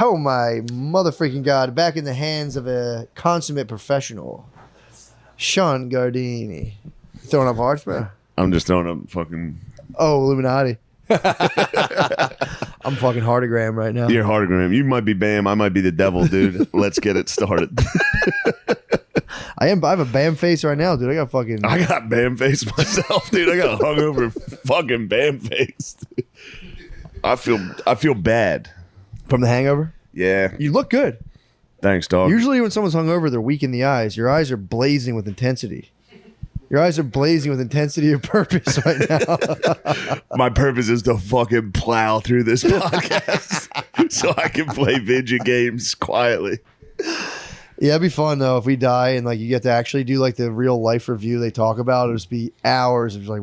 Oh my motherfucking god! Back in the hands of a consummate professional, Sean Gardini. Throwing up hearts, bro. I'm just throwing up fucking. Oh, Illuminati. I'm fucking heartogram right now. You're heartogram. You might be Bam. I might be the devil, dude. Let's get it started. I have a Bam face right now, dude. I got Bam face myself, dude. I got hungover fucking Bam face. I feel bad. From the hangover? Yeah. You look good. Thanks, dog. Usually when someone's hungover, they're weak in the eyes. Your eyes are blazing with intensity. Your eyes are blazing with intensity of purpose right now. My purpose is to fucking plow through this podcast so I can play video games quietly. Yeah, it'd be fun though if we die and like you get to actually do like the real life review they talk about. It'll just be hours of just like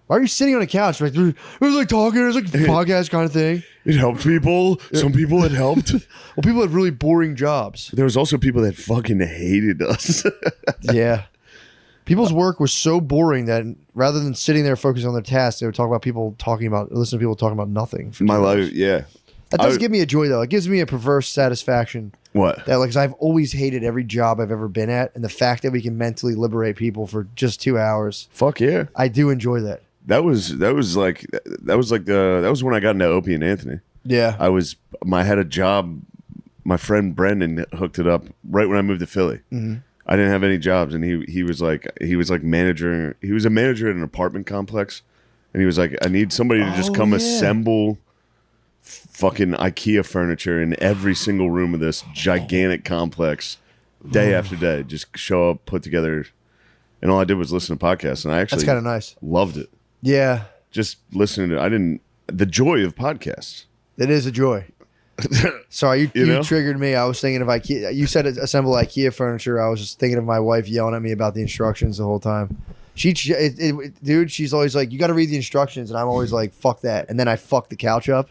why are you sitting on a couch? Like, it was like talking, it was like a podcast kind of thing. It helped people. Some people it helped. Well, people had really boring jobs. There was also people that fucking hated us. Yeah. People's work was so boring that rather than sitting there focusing on their tasks, they would talk about listen to people talking about nothing. For My 2 hours. life, yeah. That does give me a joy though. It gives me a perverse satisfaction. What? That like, 'cause I've always hated every job I've ever been at, and the fact that we can mentally liberate people for just 2 hours. Fuck yeah. I do enjoy that. That was when I got into Opie and Anthony. Yeah. I had a job. My friend Brendan hooked it up right when I moved to Philly. Mm-hmm. I didn't have any jobs, and he was a manager at an apartment complex, and he was like, I need somebody to just come assemble fucking IKEA furniture in every single room of this gigantic complex day after day. Just show up, put together, and all I did was listen to podcasts, and I actually That's kind of nice. loved it. Yeah. Just listening to the joy of podcasts. It is a joy. Sorry, you know? triggered me. I was thinking of IKEA. You said assemble IKEA furniture. I was just thinking of my wife yelling at me about the instructions the whole time. Dude, she's always like, you got to read the instructions. And I'm always like, fuck that. And then I fuck the couch up.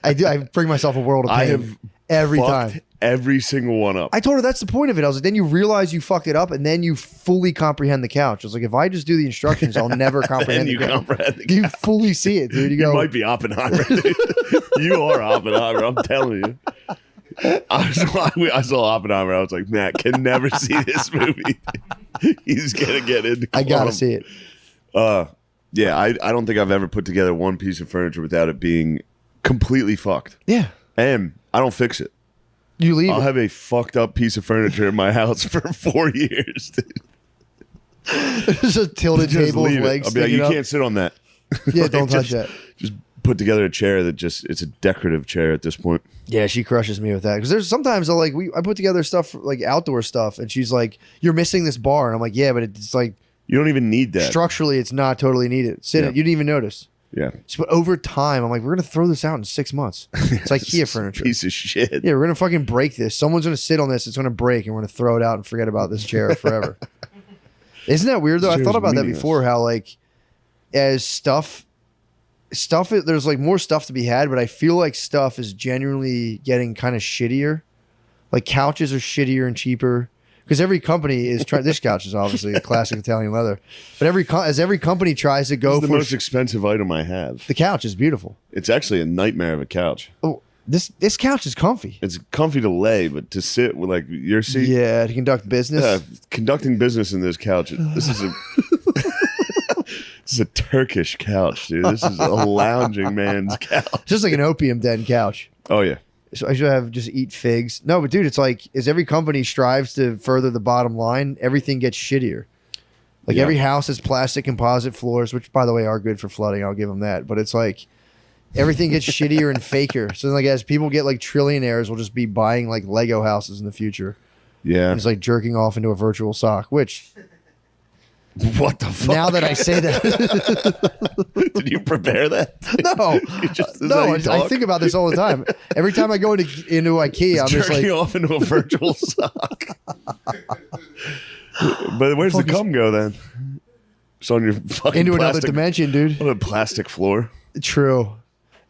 I do. I bring myself a world of pain. I have every time. Every single one up. I told her that's the point of it. I was like, then you realize you fucked it up, and then you fully comprehend the couch. I was like, if I just do the instructions, I'll never comprehend the couch. You fully see it, dude. You might be Oppenheimer, dude. You are Oppenheimer. I'm telling you. I saw Oppenheimer. I was like, Matt can never see this movie. He's gonna get into. I gotta see it. Yeah. I don't think I've ever put together one piece of furniture without it being completely fucked. Yeah. And I don't fix it. You leave. I'll have a fucked up piece of furniture in my house for 4 years. Just a tilted table with legs. I'll be like, you can't sit on that. Yeah, Like, don't touch that. Just put together a chair that it's a decorative chair at this point. Yeah, she crushes me with that because there's sometimes I put together stuff like outdoor stuff, and she's like, "You're missing this bar," and I'm like, "Yeah, but it's like you don't even need that structurally. It's not totally needed. Sit it. You didn't even notice." Yeah. So, but over time, I'm like, we're gonna throw this out in 6 months. It's like IKEA furniture. Piece of shit. Yeah, we're gonna fucking break this. Someone's gonna sit on this. It's gonna break, and we're gonna throw it out and forget about this chair forever. Isn't that weird though? I thought about that before. How like as stuff, there's like more stuff to be had, but I feel like stuff is genuinely getting kind of shittier. Like couches are shittier and cheaper. Because every company is trying. This couch is obviously a classic Italian leather, but every company tries to go It's for the most expensive item I have. The couch is beautiful. It's actually a nightmare of a couch. Oh, this couch is comfy. It's comfy to lay, but to sit with like your seat. Yeah, to conduct business. Yeah, conducting business in this couch. This is a Turkish couch, dude. This is a lounging man's couch. Just like an opium den couch. Oh yeah. So I should have just eat figs. No, but dude, it's like as every company strives to further the bottom line, everything gets shittier. Like every house has plastic composite floors, which by the way are good for flooding. I'll give them that. But it's like everything gets shittier and faker. So like as people get like trillionaires, we'll just be buying like Lego houses in the future. Yeah. And it's like jerking off into a virtual sock, which what the fuck? Now that I say that. Did you prepare that? No. I think about this all the time. Every time I go into IKEA, I'm just like off into a virtual sock. But where's the cum go then? It's on your fucking into another dimension, dude. On a plastic floor. True.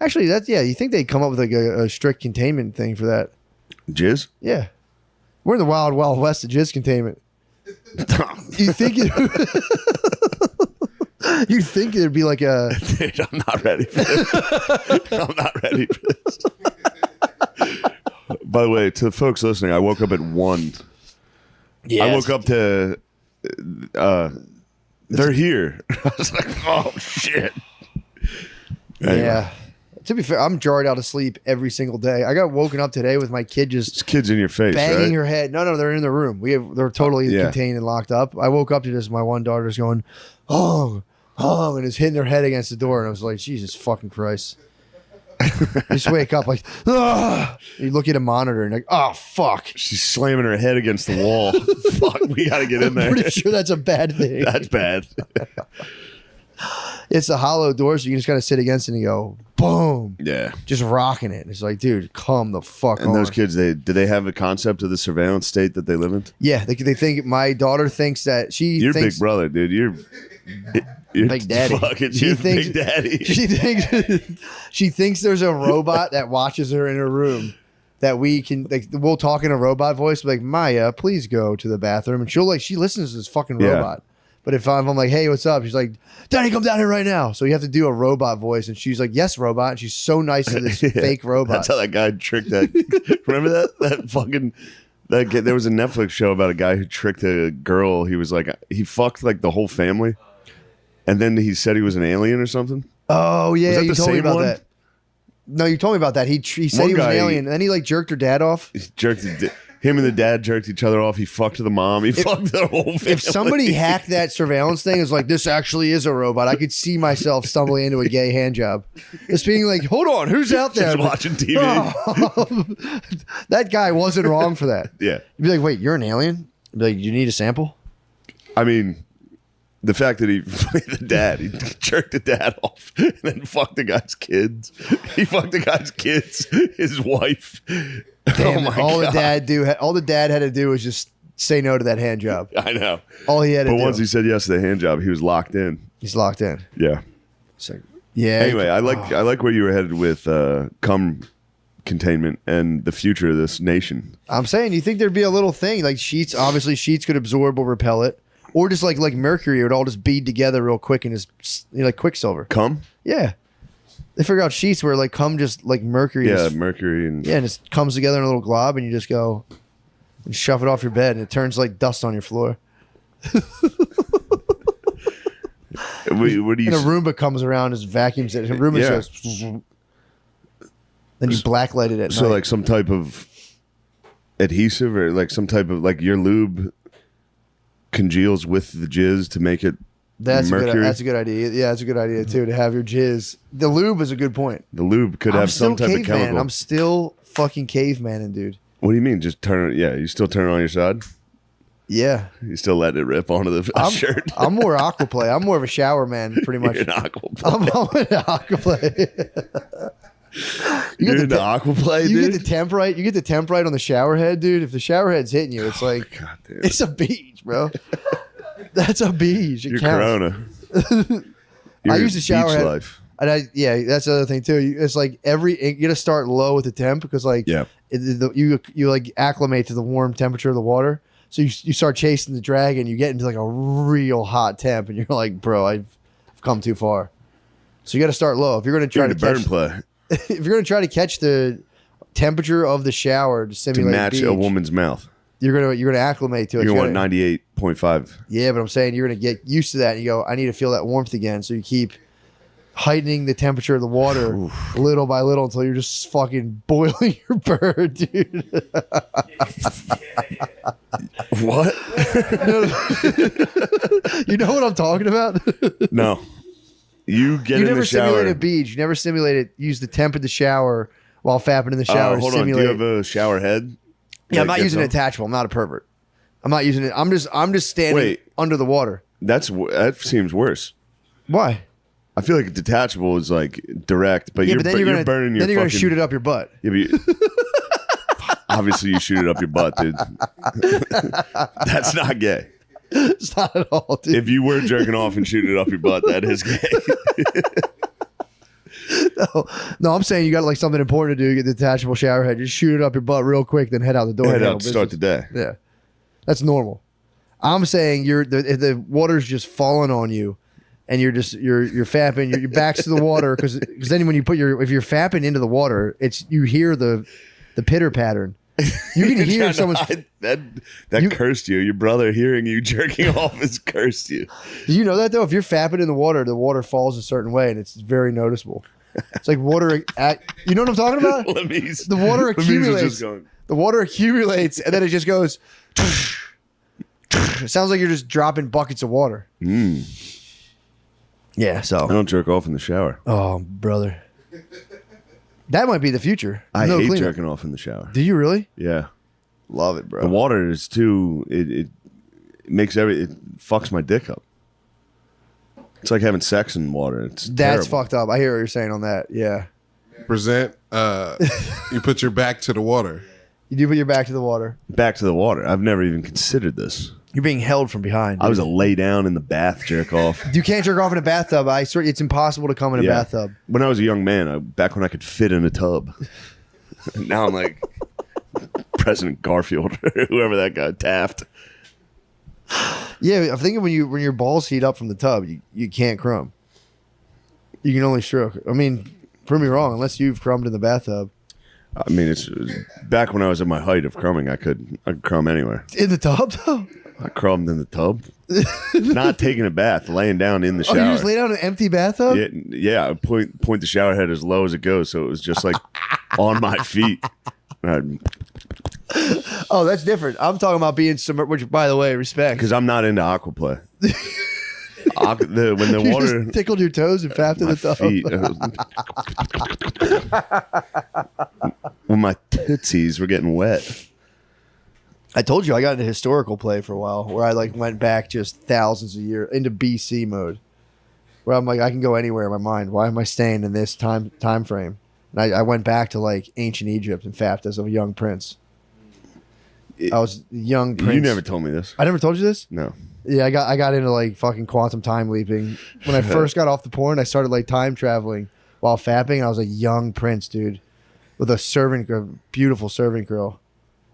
Actually, you think they'd come up with like a strict containment thing for that. Jizz? Yeah. We're in the wild, wild west of jizz containment. You think You'd think there'd be like a. Dude, I'm not ready for this. I'm not ready for this. By the way, to the folks listening, I woke up at 1. Yeah. I woke up to. They're here. I was like, oh shit. Anyway. Yeah. To be fair, I'm jarred out of sleep every single day. I got woken up today with my kid just It's kids in your face, banging right? her head. No, they're in the room. They're totally Yeah. contained and locked up. I woke up to just my one daughter's going, oh, and is hitting her head against the door, and I was like, Jesus fucking Christ. You just wake up like, ah. You look at a monitor and like, oh fuck. She's slamming her head against the wall. Fuck, we gotta get in there. I'm pretty sure that's a bad thing. That's bad. It's a hollow door, so you can just kind of sit against it and you go, boom. Yeah. Just rocking it. It's like, dude, come the fuck And on. those kids, do they have a concept of the surveillance state that they live in? Yeah, they think my daughter thinks that You're thinks big brother, dude. You're Big daddy. Fucking, She you're thinks- big daddy. she thinks there's a robot that watches her in her room that we can like we'll talk in a robot voice like Maya, please go to the bathroom, and she listens to this fucking Yeah. robot. But if I'm like, hey, what's up? She's like, Daddy, come down here right now. So you have to do a robot voice, and she's like, yes, robot. And she's so nice to this Yeah. fake robot. That's how that guy tricked that. Remember that fucking. There was a Netflix show about a guy who tricked a girl. He was like, he fucked like the whole family, and then he said he was an alien or something. Oh yeah, Was that you the told me same about one? that. No, you told me about that. He said One he was an guy- alien, and then he like jerked her dad off. He jerked him and the dad jerked each other off. He fucked the mom. He fucked the whole family. If somebody hacked that surveillance thing, is like, this actually is a robot. I could see myself stumbling into a gay hand job. Just being like, hold on, who's out there? Just watching TV. Oh. That guy wasn't wrong for that. Yeah, You'd be like, wait, you're an alien? You'd be like, you need a sample? I mean, the fact that he jerked the dad off and then fucked the guy's kids. He fucked the guy's kids, his wife. Damn, oh my all God. the dad had to do was just say no to that hand job. I know. All he had to But do. once he said yes to the hand job, he was locked in. He's locked in. Yeah. So, yeah. Anyway, I like where you were headed with cum containment and the future of this nation. I'm saying, you think there'd be a little thing like sheets? Obviously, sheets could absorb or repel it, or just like mercury, it would all just bead together real quick and just like Quicksilver. Cum? Yeah, they figure out sheets where like cum just like mercury. Yeah, just, mercury and yeah, and it comes together in a little glob, and you just go and shove it off your bed, and it turns like dust on your floor. what do you And a Roomba comes around, just vacuums it. And a Roomba Yeah. just. Then you blacklight it at so night. like some type of adhesive or like some type of like your lube congeals with the jizz to make it that's mercury. that's a good idea. Yeah, that's a good idea too. To have your jizz. The lube is a good point. The lube could I'm have some still type of caveman. chemical. I'm still fucking cavemaning, dude. What do you mean? Just turn it? Yeah, you still turn it on your side? Yeah, You still let it rip onto the shirt? I'm more aquaplay. I'm more of a shower man, pretty much. You're an aquaplay. I'm into aquaplay. You're into aquaplay, You dude? get the temp right. You get the temp right on the shower head, dude. If the shower head's hitting you, it's like God damn. it's a beach, bro. That's a beach. It You're counts. Corona. I use the shower beach head. life. And yeah, that's the other thing too. It's like you got to start low with the temp because like Yeah. you like acclimate to the warm temperature of the water. So you start chasing the drag and you get into like a real hot temp and you're like, bro, I've come too far. So you got to start low if you're going to try You're to the burn catch. play If you're going to try to catch the temperature of the shower to to simulate match beach, a woman's mouth. you're gonna acclimate to it. You're You going gotta- 98.5. Yeah, but I'm saying you're gonna get used to that. And you go, I need to feel that warmth again. So you keep heightening the temperature of the water little by little until you're just fucking boiling your bird, dude. What? You know what I'm talking about? No. You get You in never the shower. simulated a beach. You never simulated use the temp of the shower while fapping in the shower. Hold on. Do you simulate. have a shower head? Yeah, I'm not Get using an some- attachable. I'm not a pervert. I'm not using it. I'm just standing Wait. under the water. That seems worse. Why? I feel like a detachable is like direct, but Yeah, you're but then you're gonna burning your then you're gonna fucking, shoot it up your butt. Yeah, obviously, you shoot it up your butt, dude. That's not gay. It's not at all, dude. If you were jerking off and shooting it up your butt, that is gay. No, I'm saying you got like something important to do. You get the detachable shower head. Just shoot it up your butt real quick, then head out the door. Head and out handle to start the business. day. Yeah, that's normal. I'm saying if the water's just falling on you, and you're fapping, your back's to the water because then when you put if you're fapping into the water, you hear the pitter pattern. You can hear someone's that cursed you. Your brother hearing you jerking off has cursed you. Do you know that though? If you're fapping in the water falls a certain way, and it's very noticeable. It's like water. You know what I'm talking about? The water accumulates. The water accumulates, and then it just goes. It sounds like you're just dropping buckets of water. Yeah, so I don't jerk off in the shower. Oh, brother, that might be the future. I hate jerking off in the shower. Do you really? Yeah, love it, bro. The water is too. It makes it fucks my dick up. It's like having sex in water. That's terrible. Fucked up. I hear what you're saying on that. Yeah. Present. You put your back to the water. You do put your back to the water. Back to the water. I've never even considered this. You're being held from behind. Dude. I was a lay down in the bath jerk off. You can't jerk off in a bathtub. I swear it's impossible to come in a bathtub. When I was a young man, back when I could fit in a tub. Now I'm like President Garfield or whoever that guy, Taft. Yeah, I'm thinking when your balls heat up from the tub, you can't crumb. You can only stroke. I mean, prove me wrong, unless you've crumbed in the bathtub. I mean, it's back when I was at my height of crumbing. I could crumb anywhere. In the tub, though? I crumbed in the tub. Not taking a bath, laying down in the shower. Oh, you just lay down in an empty bathtub? Yeah. I point the shower head as low as it goes, so it was just like on my feet. Oh, that's different. I'm talking about being submerged, which, by the way, respect. Because I'm not into aquaplay. When the you water just tickled your toes and fapped in the tub. When my tootsies were getting wet. I told you I got into historical play for a while, where I went back just thousands of years into BC mode, where I'm like, I can go anywhere in my mind. Why am I staying in this time frame? And I went back to ancient Egypt and fapped as a young prince. I was a young prince. You never told me this. I never told you this? No. Yeah, I got into fucking quantum time leaping. When I first got off the porn, I started time traveling while fapping. I was a young prince, dude, with a servant girl, beautiful servant girl.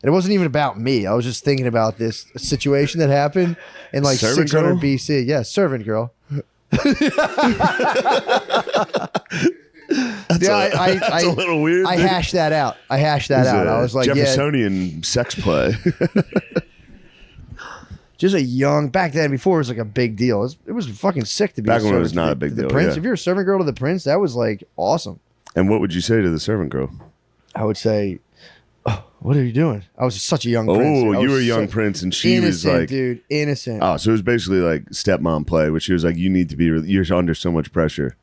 And it wasn't even about me. I was just thinking about this situation that happened in 600 girl? BC. Yeah, servant girl. That's a little weird. I hashed that out. I was like, Jeffersonian sex play. Just a young back then. Before it was a big deal. It was fucking sick to be. Back when it was not a big deal. The prince. Yeah. If you're a servant girl to the prince, that was awesome. And what would you say to the servant girl? I would say, oh, "What are you doing?" I was such a young prince. Oh, you were a young prince, and she innocent, was dude, innocent. Oh, so it was basically stepmom play, which she was like, "You need to be. You're under so much pressure.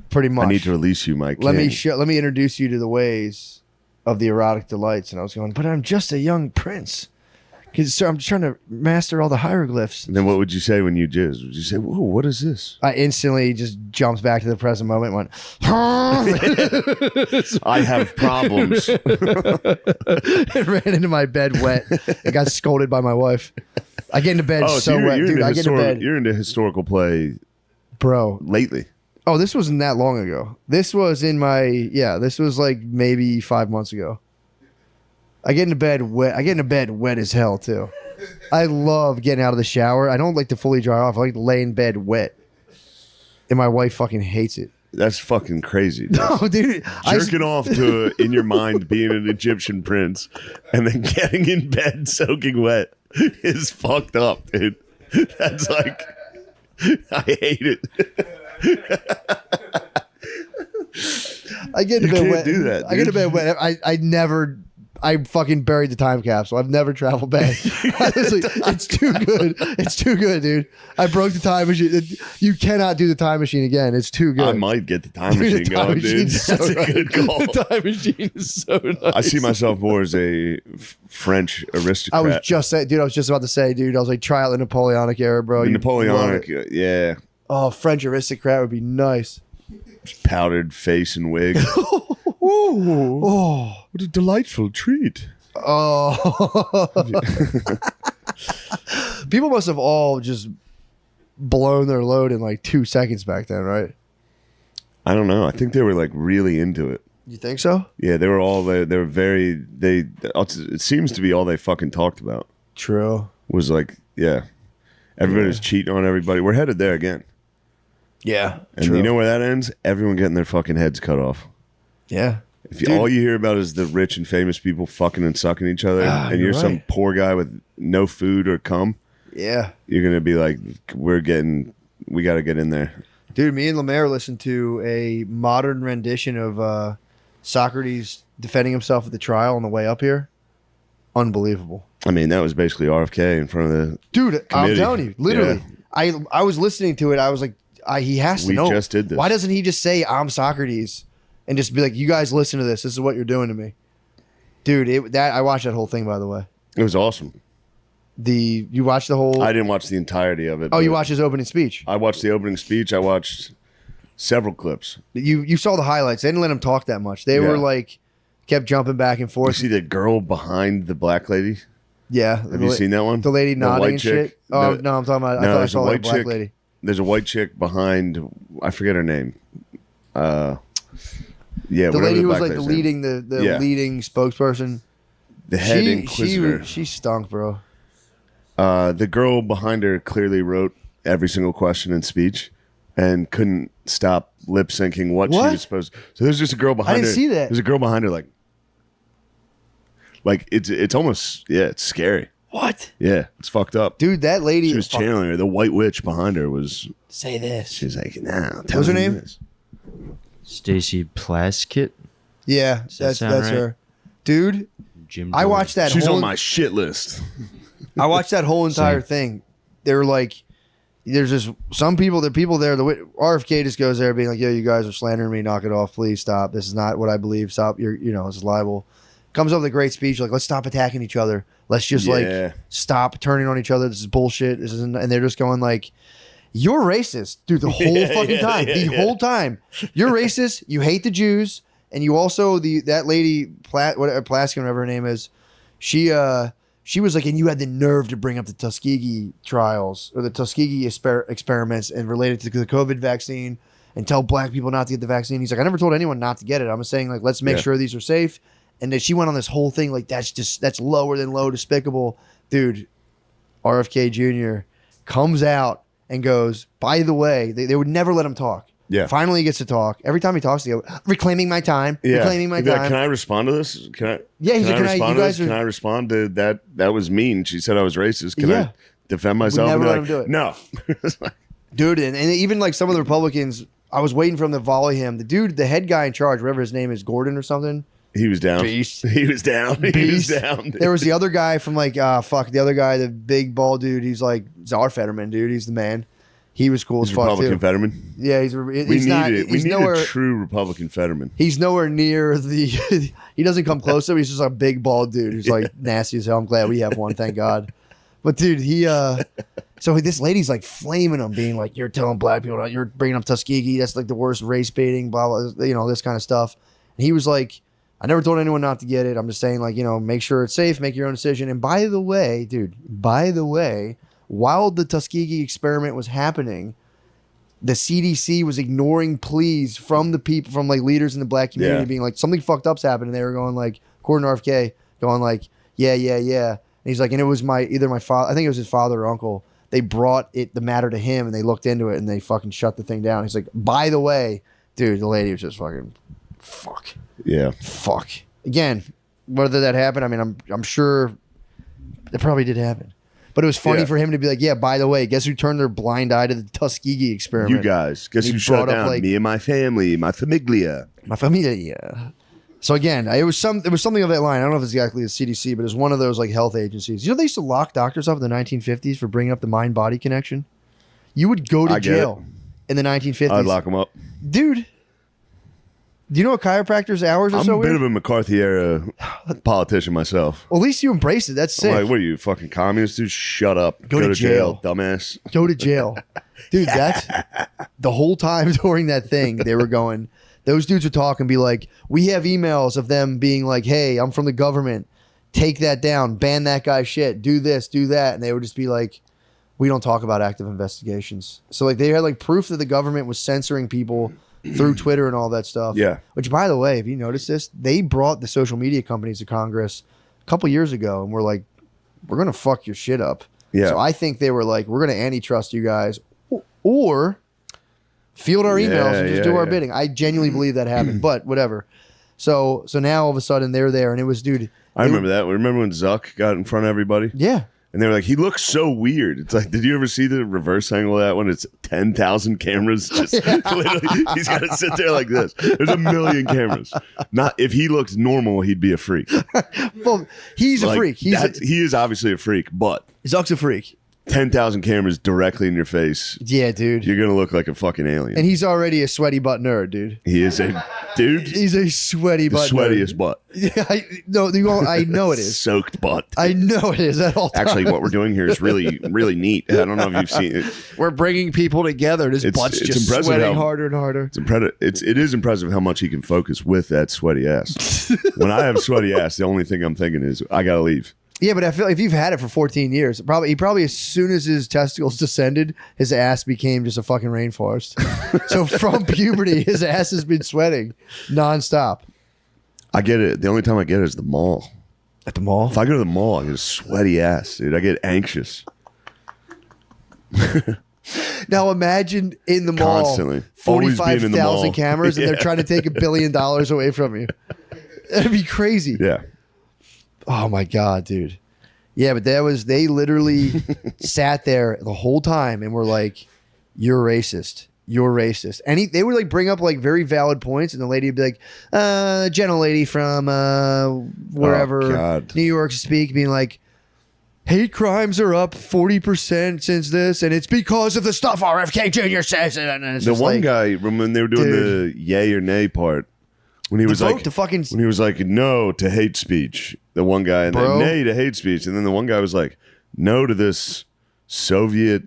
Pretty much. I need to release you, Mike. Let me introduce you to the ways of the erotic delights." And I was going, "But I'm just a young prince. Because I'm trying to master all the hieroglyphs." And then what would you say when you jizz? Would you say, "Whoa, what is this?" I instantly just jumped back to the present moment and went, I have problems. and ran into my bed wet and got scolded by my wife. I get into bed wet, dude. I get into bed. You're into historical play, bro. Lately. Oh, this wasn't that long ago. This was this was maybe 5 months ago. I get into bed wet. I get into bed wet as hell too. I love getting out of the shower. I don't like to fully dry off. I like to lay in bed wet. And my wife fucking hates it. That's fucking crazy. Dude. No, dude. Jerking off to in your mind being an Egyptian prince and then getting in bed soaking wet is fucked up, dude. That's I hate it. I get into bed wet. Do that, dude. I get into bed wet. I fucking buried the time capsule. I've never traveled back. Honestly, it's too good. It's too good, dude. I broke the time machine. You cannot do the time machine again. It's too good. I might get the time machine going, dude. That's a good call. The time machine is so nice. I see myself more as a French aristocrat. I was just about to say, dude. I was try out the Napoleonic era, bro. The Napoleonic, yeah. Oh, French aristocrat would be nice. Powdered face and wig. Oh, what a delightful treat. Oh. People must have all just blown their load in 2 seconds back then, right? I don't know. I think they were really into it. You think so? Yeah, they were all they were very it seems to be all they fucking talked about. True. Was everybody was cheating on everybody. We're headed there again. Yeah. And you know where that ends? Everyone getting their fucking heads cut off. Yeah. If all you hear about is the rich and famous people fucking and sucking each other, and you're some poor guy with no food or cum, you're gonna be like, we got to get in there. Dude, me and Lemaire listened to a modern rendition of Socrates defending himself at the trial on the way up here. Unbelievable. I mean, that was basically RFK in front of the dude. committee. I'm telling you, literally. Yeah. I was listening to it. I was like, he has to know. We just did this. Why doesn't he just say I'm Socrates and just be like, you guys listen to this. This is what you're doing to me, dude. I watched that whole thing, by the way. It was awesome. You watched the whole? I didn't watch the entirety of it. Oh, you watched his opening speech? I watched the opening speech. I watched several clips. You saw the highlights. They didn't let him talk that much. They were like, kept jumping back and forth. You see the girl behind the black lady? Yeah. Have you seen that one? The lady nodding and shit? Oh, no, I'm talking about, I thought I saw that black chick, lady. There's a white chick behind, I forget her name. The lady who was like the leading spokesperson. The head inquisitor. She stunk, bro. The girl behind her clearly wrote every single question in speech and couldn't stop lip syncing what she was supposed to. So there's just a girl behind her. I didn't see that. There's a girl behind her like it's almost, it's scary. What? Yeah, it's fucked up. Dude, that lady. She was channeling her. The white witch behind her was. Say this. She's like, nah. What was her name? Stacy Plaskett. Yeah, that's right? Her. Dude, I watched that. She's on my shit list. I watched that whole entire thing. They were like, there's just some people, the people there, the RFK just goes there being like, yo, you guys are slandering me. Knock it off. Please stop. This is not what I believe. Stop. This is libel. Comes up with a great speech like, let's stop attacking each other. Let's just like stop turning on each other. This is bullshit. This isn't, and they're just going like, you're racist, dude. The whole fucking time, whole time, you're racist. You hate the Jews, and you also that lady Plaskin, whatever her name is, she was like, and you had the nerve to bring up the Tuskegee trials or the Tuskegee experiments and relate it to the COVID vaccine and tell black people not to get the vaccine. He's like, I never told anyone not to get it. I'm just saying like, let's make sure these are safe. And then she went on this whole thing like that's lower than low, despicable, dude. RFK Jr. comes out and goes, by the way, they would never let him talk. Yeah. Finally he gets to talk. Every time he talks, he goes, reclaiming my time. Yeah. Reclaiming my time. Like, can I respond to this? Can I? Yeah, he's can like, Can I respond to that? That was mean. She said I was racist. Can I defend myself? Would never let him do it. No. Dude, and even like some of the Republicans, I was waiting for him to volley him. The dude, the head guy in charge, whatever his name is, Gordon or something. He was down. Beast. He was down. Beast. He was down. Dude. There was the other guy from like, the other guy, the big bald dude. He's like Czar Fetterman, dude. He's the man. He was cool as fuck Republican too. Fetterman. Yeah, he's not. We need a true Republican Fetterman. He's nowhere near the. He doesn't come close to him. He's just a big bald dude who's like nasty as hell. I'm glad we have one, thank God. But dude, so this lady's like flaming him, being like, "You're telling black people, you're bringing up Tuskegee. That's like the worst race baiting, blah blah, this kind of stuff." And he was like, "I never told anyone not to get it. I'm just saying, like, make sure it's safe, make your own decision." And by the way, dude, while the Tuskegee experiment was happening, the CDC was ignoring pleas from the people, from like leaders in the black community, being like, something fucked up's happened. And they were going like, according to RFK, going like, yeah. And he's like, and it was either my father, I think it was his father or uncle. They brought the matter to him and they looked into it and they fucking shut the thing down. He's like, by the way, dude, the lady was just fucking fuck. Yeah. Fuck. Again, whether that happened, I mean, I'm sure it probably did happen. But it was funny for him to be like, yeah, by the way, guess who turned their blind eye to the Tuskegee experiment? You guys. Guess who shut down? Like, me and my family, my famiglia. My familia. So again, it was something of that line. I don't know if it's exactly the CDC, but it's one of those like health agencies. They used to lock doctors up in the 1950s for bringing up the mind-body connection? You would go to jail in the 1950s. I'd lock them up. Dude. Do you know a chiropractor's hours are so weird? I'm a bit of a McCarthy era politician myself. Well, at least you embrace it. That's sick. I'm like, what are you, fucking communist dude? Shut up. Go to jail, dumbass. Go to jail. Dude, that's the whole time during that thing, they were going, those dudes would talk and be like, we have emails of them being like, hey, I'm from the government. Take that down. Ban that guy's shit. Do this, do that. And they would just be like, we don't talk about active investigations. So like they had like proof that the government was censoring people through Twitter and all that stuff. Yeah. Which, by the way, if you notice this, they brought the social media companies to Congress a couple years ago and were like, we're going to fuck your shit up. Yeah. So I think they were like, we're going to antitrust you guys. Or field our emails and just do our yeah. bidding. I genuinely believe that happened, but whatever. So now all of a sudden they're there, and it was, dude. I remember that. Remember when Zuck got in front of everybody? Yeah. And they were like, he looks so weird. It's like, did you ever see the reverse angle of that one? It's 10,000 cameras. Just literally, he's got to sit there like this. There's a million cameras. Not if he looked normal, he'd be a freak. Well, he's a freak. He is obviously a freak, but Zuck's a freak. 10,000 cameras directly in your face. Yeah, dude. You're gonna look like a fucking alien. And he's already a sweaty butt nerd, dude. He is a dude. He's a sweaty The butt sweatiest nerd. butt. Yeah, I know it is. Soaked butt. I know it is at all times. Actually, what we're doing here is really, really neat. I don't know if you've seen it. We're bringing people together. His butt's it's just impressive sweating how- harder and harder. It is impressive how much he can focus with that sweaty ass. When I have sweaty ass, the only thing I'm thinking is I gotta leave. Yeah, but I feel like if you've had it for 14 years, he probably as soon as his testicles descended, his ass became just a fucking rainforest. So from puberty, his ass has been sweating nonstop. I get it. The only time I get it is the mall. At the mall? If I go to the mall, I get a sweaty ass, dude. I get anxious. Now imagine in the mall, Constantly. Always being in the mall. 45,000 cameras, and they're trying to take $1 billion away from you. That'd be crazy. Yeah. Oh my God, dude. Yeah, but they literally sat there the whole time and were like, you're racist. You're racist. And they would like bring up like very valid points, and the lady would be like, gentle lady from wherever, New York speak, being like, hate crimes are up 40% since this, and it's because of the stuff RFK Jr. says. And it's The one guy, when they were doing the yay or nay part, when he was like, when he was like, no to hate speech, the one guy, and then nay to hate speech, and then the one guy was like, no to this Soviet.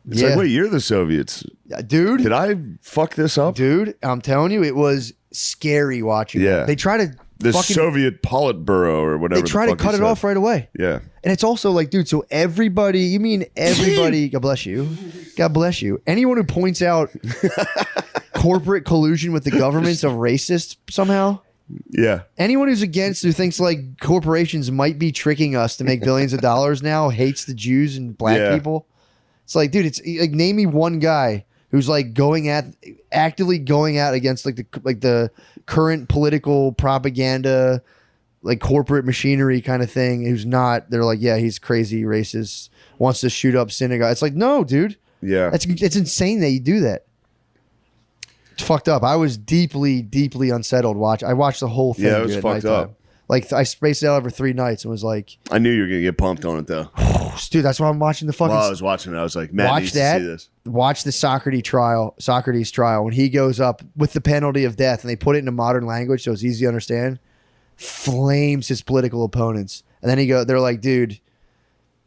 It's like, wait, you're the Soviets, dude. Did I fuck this up, dude? I'm telling you, it was scary watching. Yeah, they try to the Soviet Politburo or whatever. They try to cut it off right away. Yeah, and it's also like, dude. So everybody, you mean everybody? God bless you. God bless you. Anyone who points out corporate collusion with the government's a racist somehow. Yeah. Anyone who thinks like corporations might be tricking us to make billions of dollars now hates the Jews and black people. It's like, dude, it's like, name me one guy who's like actively going out against like the current political propaganda, like corporate machinery kind of thing. Who's not? They're like, yeah, he's crazy, racist, wants to shoot up synagogue. It's like, no, dude. Yeah. It's insane that you do that. It's fucked up. I was deeply, deeply unsettled. I watched the whole thing. Yeah, it was fucked up. Like I spaced it out over 3 nights and was like, I knew you were gonna get pumped on it though. Dude, that's why I'm watching the fucking. While I was watching it, I was like, Matt watch needs that. to see this. Watch the Socrates trial when he goes up with the penalty of death, and they put it into modern language so it's easy to understand. Flames his political opponents, and then they're like, dude,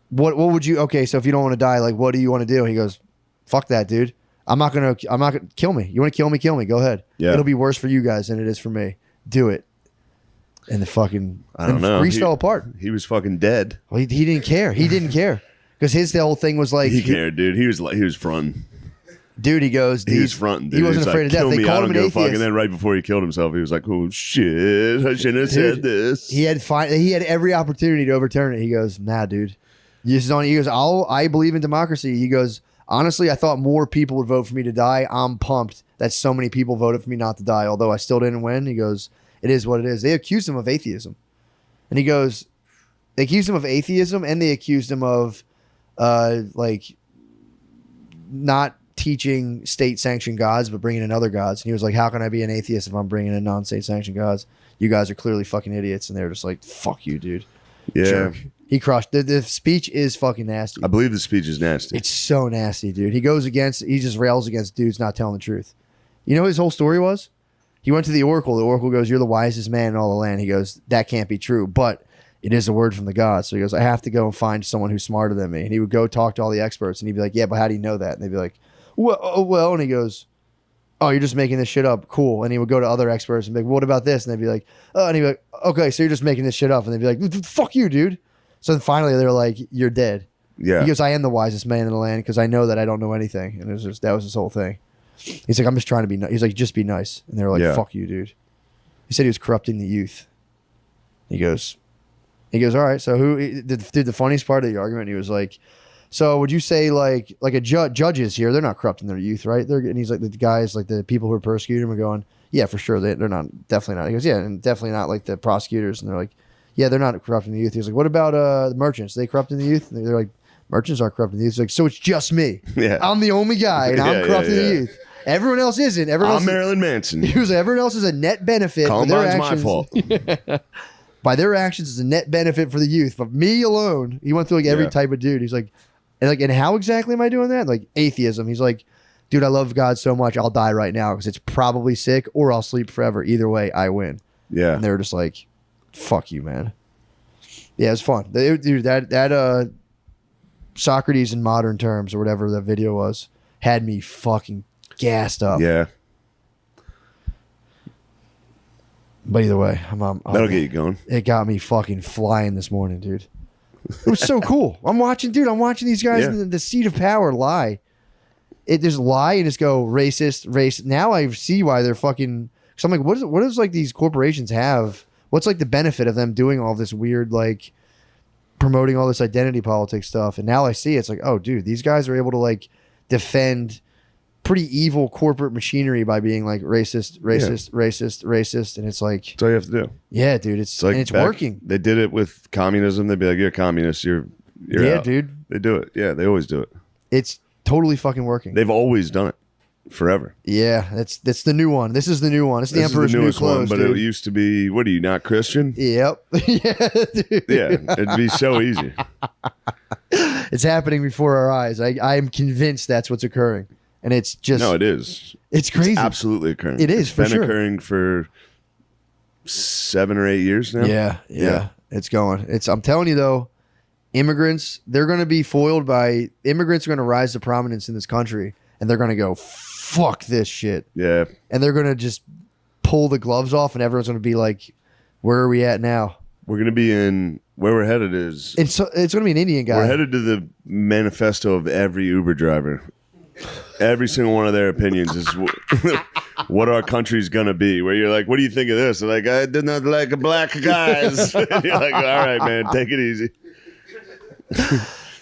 what would you? Okay, so if you don't want to die, like, what do you want to do? He goes, fuck that, dude. I'm not gonna kill me. You want to kill me? Kill me. Go ahead. Yeah. It'll be worse for you guys than it is for me. Do it. And the fucking I don't know. Greece fell apart. He was fucking dead. Well, he didn't care. He didn't care because the whole thing was like he cared, dude. He was fronting. Dude, he goes. He was fronting. Dude. He wasn't afraid of death. They called him an atheist. And then right before he killed himself, he was like, "Oh shit, I shouldn't have said this." He had every opportunity to overturn it. He goes, "Nah, dude. He goes, I believe in democracy." He goes, "Honestly, I thought more people would vote for me to die. I'm pumped that so many people voted for me not to die, although I still didn't win." He goes, "It is what it is." They accused him of atheism. And he goes, they accused him of atheism, and they accused him of like not teaching state-sanctioned gods, but bringing in other gods. And he was like, how can I be an atheist if I'm bringing in non-state-sanctioned gods? You guys are clearly fucking idiots. And they were just like, fuck you, dude. Yeah. Jerk. He crushed. The speech is fucking nasty. I believe the speech is nasty. It's so nasty, dude. He just rails against dudes not telling the truth. You know what his whole story was? He went to the oracle. The oracle goes, you're the wisest man in all the land. He goes, that can't be true, but it is a word from the gods. So he goes, I have to go and find someone who's smarter than me. And he would go talk to all the experts, and he'd be like, yeah, but how do you know that? And they'd be like, well, and he goes, oh, you're just making this shit up. Cool. And he would go to other experts and be like, what about this? And they'd be like, oh, and he'd be like, okay, so you're just making this shit up. And they'd be like, fuck you, dude. So then finally they're like, you're dead. Yeah. He goes, I am the wisest man in the land because I know that I don't know anything. And that was his whole thing. He's like, I'm just trying to be nice. He's like, just be nice. And they're like, fuck you, dude. He said he was corrupting the youth. He goes, all right, so dude, the funniest part of the argument, he was like, So would you say like a judges here? They're not corrupt in their youth, right? And he's like the guys, like the people who are persecuting him are going, yeah, for sure, they're not, definitely not. He goes, yeah, and definitely not like the prosecutors. And they're like, yeah, they're not corrupt in the youth. He's like, what about the merchants? Are they corrupt in the youth? And they're like, merchants aren't corrupt in the youth. He's like, so it's just me. Yeah. I'm the only guy, and I'm corrupt in the youth. Everyone else isn't. I'm Marilyn Manson. He was like, everyone else is a net benefit. Columbine's my fault. By their actions, it's a net benefit for the youth. But me alone, he went through like every type of dude. He's like, and how exactly am I doing that? Like atheism. He's like, dude, I love God so much, I'll die right now because it's probably sick, or I'll sleep forever. Either way, I win. Yeah. And they were just like, fuck you, man. Yeah, it was fun. Dude, that Socrates in modern terms or whatever that video was had me fucking gassed up. Yeah. But either way, that'll get you going. It got me fucking flying this morning, dude. It was so cool. I'm watching these guys in the seat of power lie. It just lie and just go racist. Now I see why they're fucking. So I'm like, what does like these corporations have? What's like the benefit of them doing all this weird like promoting all this identity politics stuff? And now I see it's like, oh, dude, these guys are able to like defend pretty evil corporate machinery by being like racist, and it's like that's all you have to do. Yeah, dude, it's like, and it's working. They did it with communism. They'd be like, "You're a communist. You're out." Dude. They do it. Yeah, they always do it. It's totally fucking working. They've always done it forever. Yeah, that's the new one. This is the new one. It's the Emperor's new clothes, but dude. it used to be. What are you, not Christian? Yep. Yeah, dude. Yeah, it'd be so easy. It's happening before our eyes. I am convinced that's what's occurring. And it's just no, it is. It's crazy. It's absolutely occurring. It is it's for been sure. Occurring for 7 or 8 years now. Yeah. It's going. I'm telling you though, immigrants, they're going to be foiled by immigrants. Are going to rise to prominence in this country, and they're going to go fuck this shit. Yeah. And they're going to just pull the gloves off, and everyone's going to be like, "Where are we at now?" We're going to be in where we're headed is. It's going to be an Indian guy. We're headed to the manifesto of every Uber driver. Every single one of their opinions is what our country's gonna be. Where you're like, what do you think of this? They're like, I did not like black guys. You're like, all right, man, take it easy.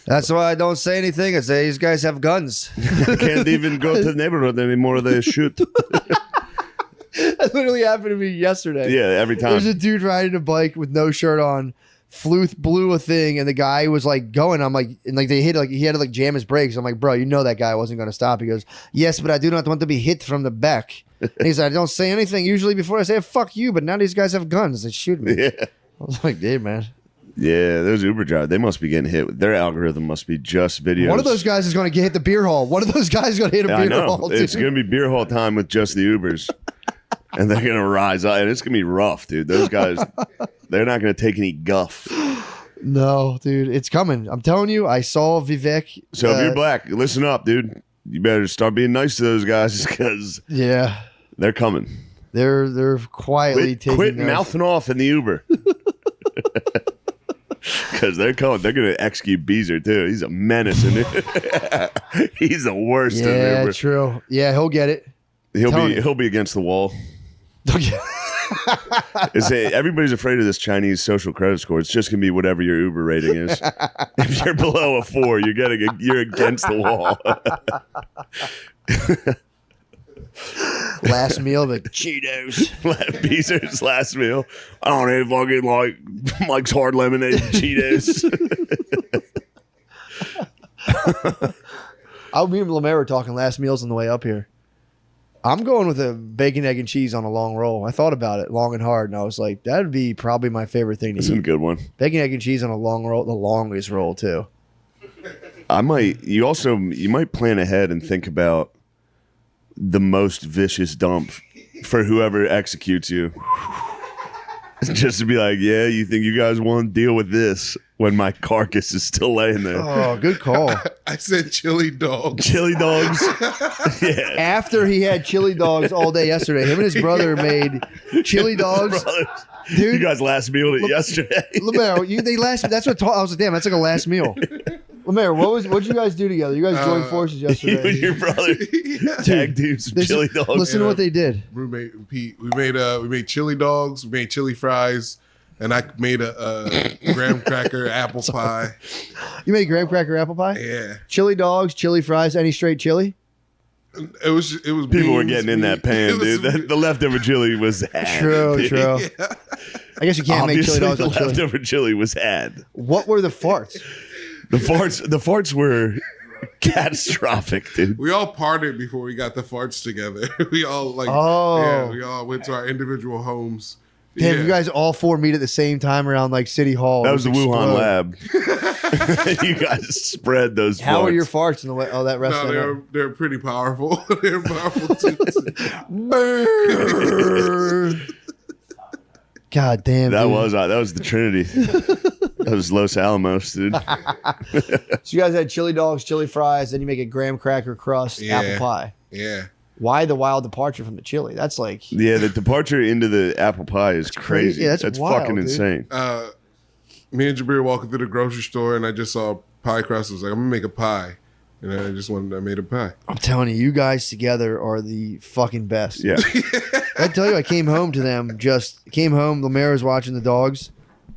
That's why I don't say anything. I say these guys have guns. I can't even go to the neighborhood anymore. They shoot. That literally happened to me yesterday. Yeah, every time. There's a dude riding a bike with no shirt on. Blew a thing, and the guy was like going. I'm like, and like they hit, like he had to like jam his brakes. I'm like, bro, you know that guy wasn't going to stop. He goes, yes, but I do not want to be hit from the back. And he's like, I don't say anything usually before I say fuck you, but now these guys have guns. They shoot me. Yeah. I was like, dude, man. Yeah, those Uber drivers, they must be getting hit. Their algorithm must be just videos. One of those guys is going to get hit the beer hall. One of those guys is going to hit a beer hall. Dude. It's going to be beer hall time with just the Ubers. And they're going to rise up. And it's going to be rough, dude. Those guys, they're not going to take any guff. No, dude, it's coming. I'm telling you, I saw Vivek. So if you're black, listen up, dude. You better start being nice to those guys because they're coming. They're quietly quit mouthing off in the Uber because they're coming. They're gonna execute Beezer too. He's a menace in it. He's the worst. Yeah, in the Uber. true. Yeah, he'll get it. He'll be against the wall. Everybody's afraid of this Chinese social credit score. It's just gonna be whatever your Uber rating is. If you're below a 4, you're against the wall. Last meal, the Cheetos. Beezer's last meal. I don't even fucking like Mike's hard lemonade and Cheetos. Me and Lemaire were talking last meals on the way up here. I'm going with a bacon, egg, and cheese on a long roll. I thought about it long and hard, and I was like, that would be probably my favorite thing to That's eat. a good one. Bacon, egg, and cheese on a long roll, the longest roll too. You might plan ahead and think about the most vicious dump for whoever executes you. Just to be like, yeah, you think you guys want to deal with this when my carcass is still laying there. Oh, good call. I said chili dogs. Chili dogs. Yeah. After he had chili dogs all day yesterday, him and his brother made chili dogs. Dude, you guys last mealed it yesterday. Lemaire, that's what I was like, damn, that's like a last meal. Lemaire, what'd you guys do together? You guys joined forces yesterday. You and your brother tag team some chili dogs. Listen to what they did. Roommate Pete, we made chili dogs, we made chili fries, and I made a graham cracker apple pie. You made graham cracker apple pie? Yeah, Chili dogs, chili fries, any straight chili? it was. People were getting in that pan, dude. The leftover chili was had. True. Yeah. I guess you can't make chili dogs the on chili. leftover chili was had. What were the farts? The farts were catastrophic, dude. We all partied before we got the farts together. We all we all went to our individual homes. Damn, Yeah. you guys all four meet at the same time around like City Hall. That was the Wuhan explode. lab. You guys spread those. How farts. are your farts in the way? Oh, that rest. No, they're pretty powerful. They're powerful too. God damn. That dude. was the Trinity. That was Los Alamos, dude. So you guys had chili dogs, chili fries, then you make a graham cracker crust apple pie. Yeah. Why the wild departure from the chili? That's like Yeah, the departure into the apple pie is crazy. Yeah, that's wild, fucking dude. insane. Me and Jabir walking through the grocery store, and I just saw pie crust. I was like, I'm gonna make a pie, and I made a pie. I'm telling you, you guys together are the fucking best. Yeah. I tell you, I came home to them. Lemaire was watching the dogs.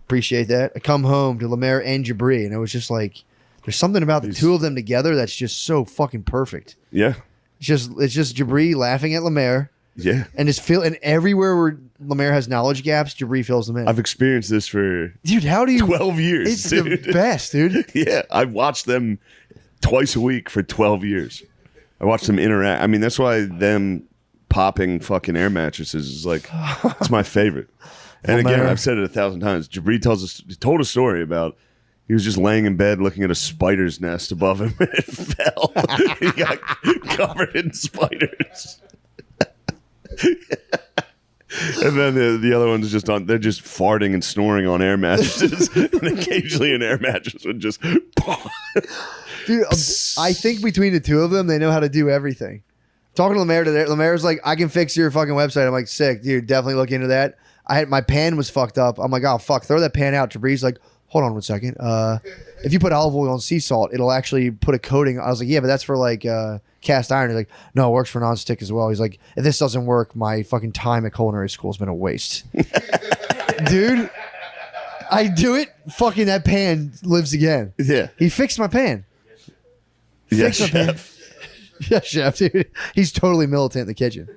Appreciate that. I come home to Lemaire and Jabri, and it was just like, there's something about the two of them together that's just so fucking perfect. Yeah. It's just Jabri laughing at Lemaire, Yeah. and and everywhere where Lemaire has knowledge gaps, Jabri fills them in. I've experienced this for Dude, how do you? 12 years, It's dude. the best, dude. Yeah, I've watched them twice a week for 12 years. I watched them interact. I mean, that's why them popping fucking air mattresses is like, it's my favorite. And again, Lemaire. I've said it 1,000 times. Jabri told a story about he was just laying in bed looking at a spider's nest above him and it fell. He got covered in spiders. And then the other one's they're just farting and snoring on air mattresses. And occasionally an air mattress would just. Dude, I think between the two of them, they know how to do everything. Talking to Lemaire today, Lemaire's like, I can fix your fucking website. I'm like, sick, dude, definitely look into that. My pan was fucked up. I'm like, oh, fuck, throw that pan out. Jabri's like, hold on 1 second. If you put olive oil on sea salt, it'll actually put a coating. I was like, yeah, but that's for like cast iron. He's like, no, it works for nonstick as well. He's like, if this doesn't work, my fucking time at culinary school has been a waste. Dude, I do it. Fucking that pan lives again. Yeah. He fixed my pan. Yes, Fixed my pan. chef. Yeah, chef, dude. He's totally militant in the kitchen.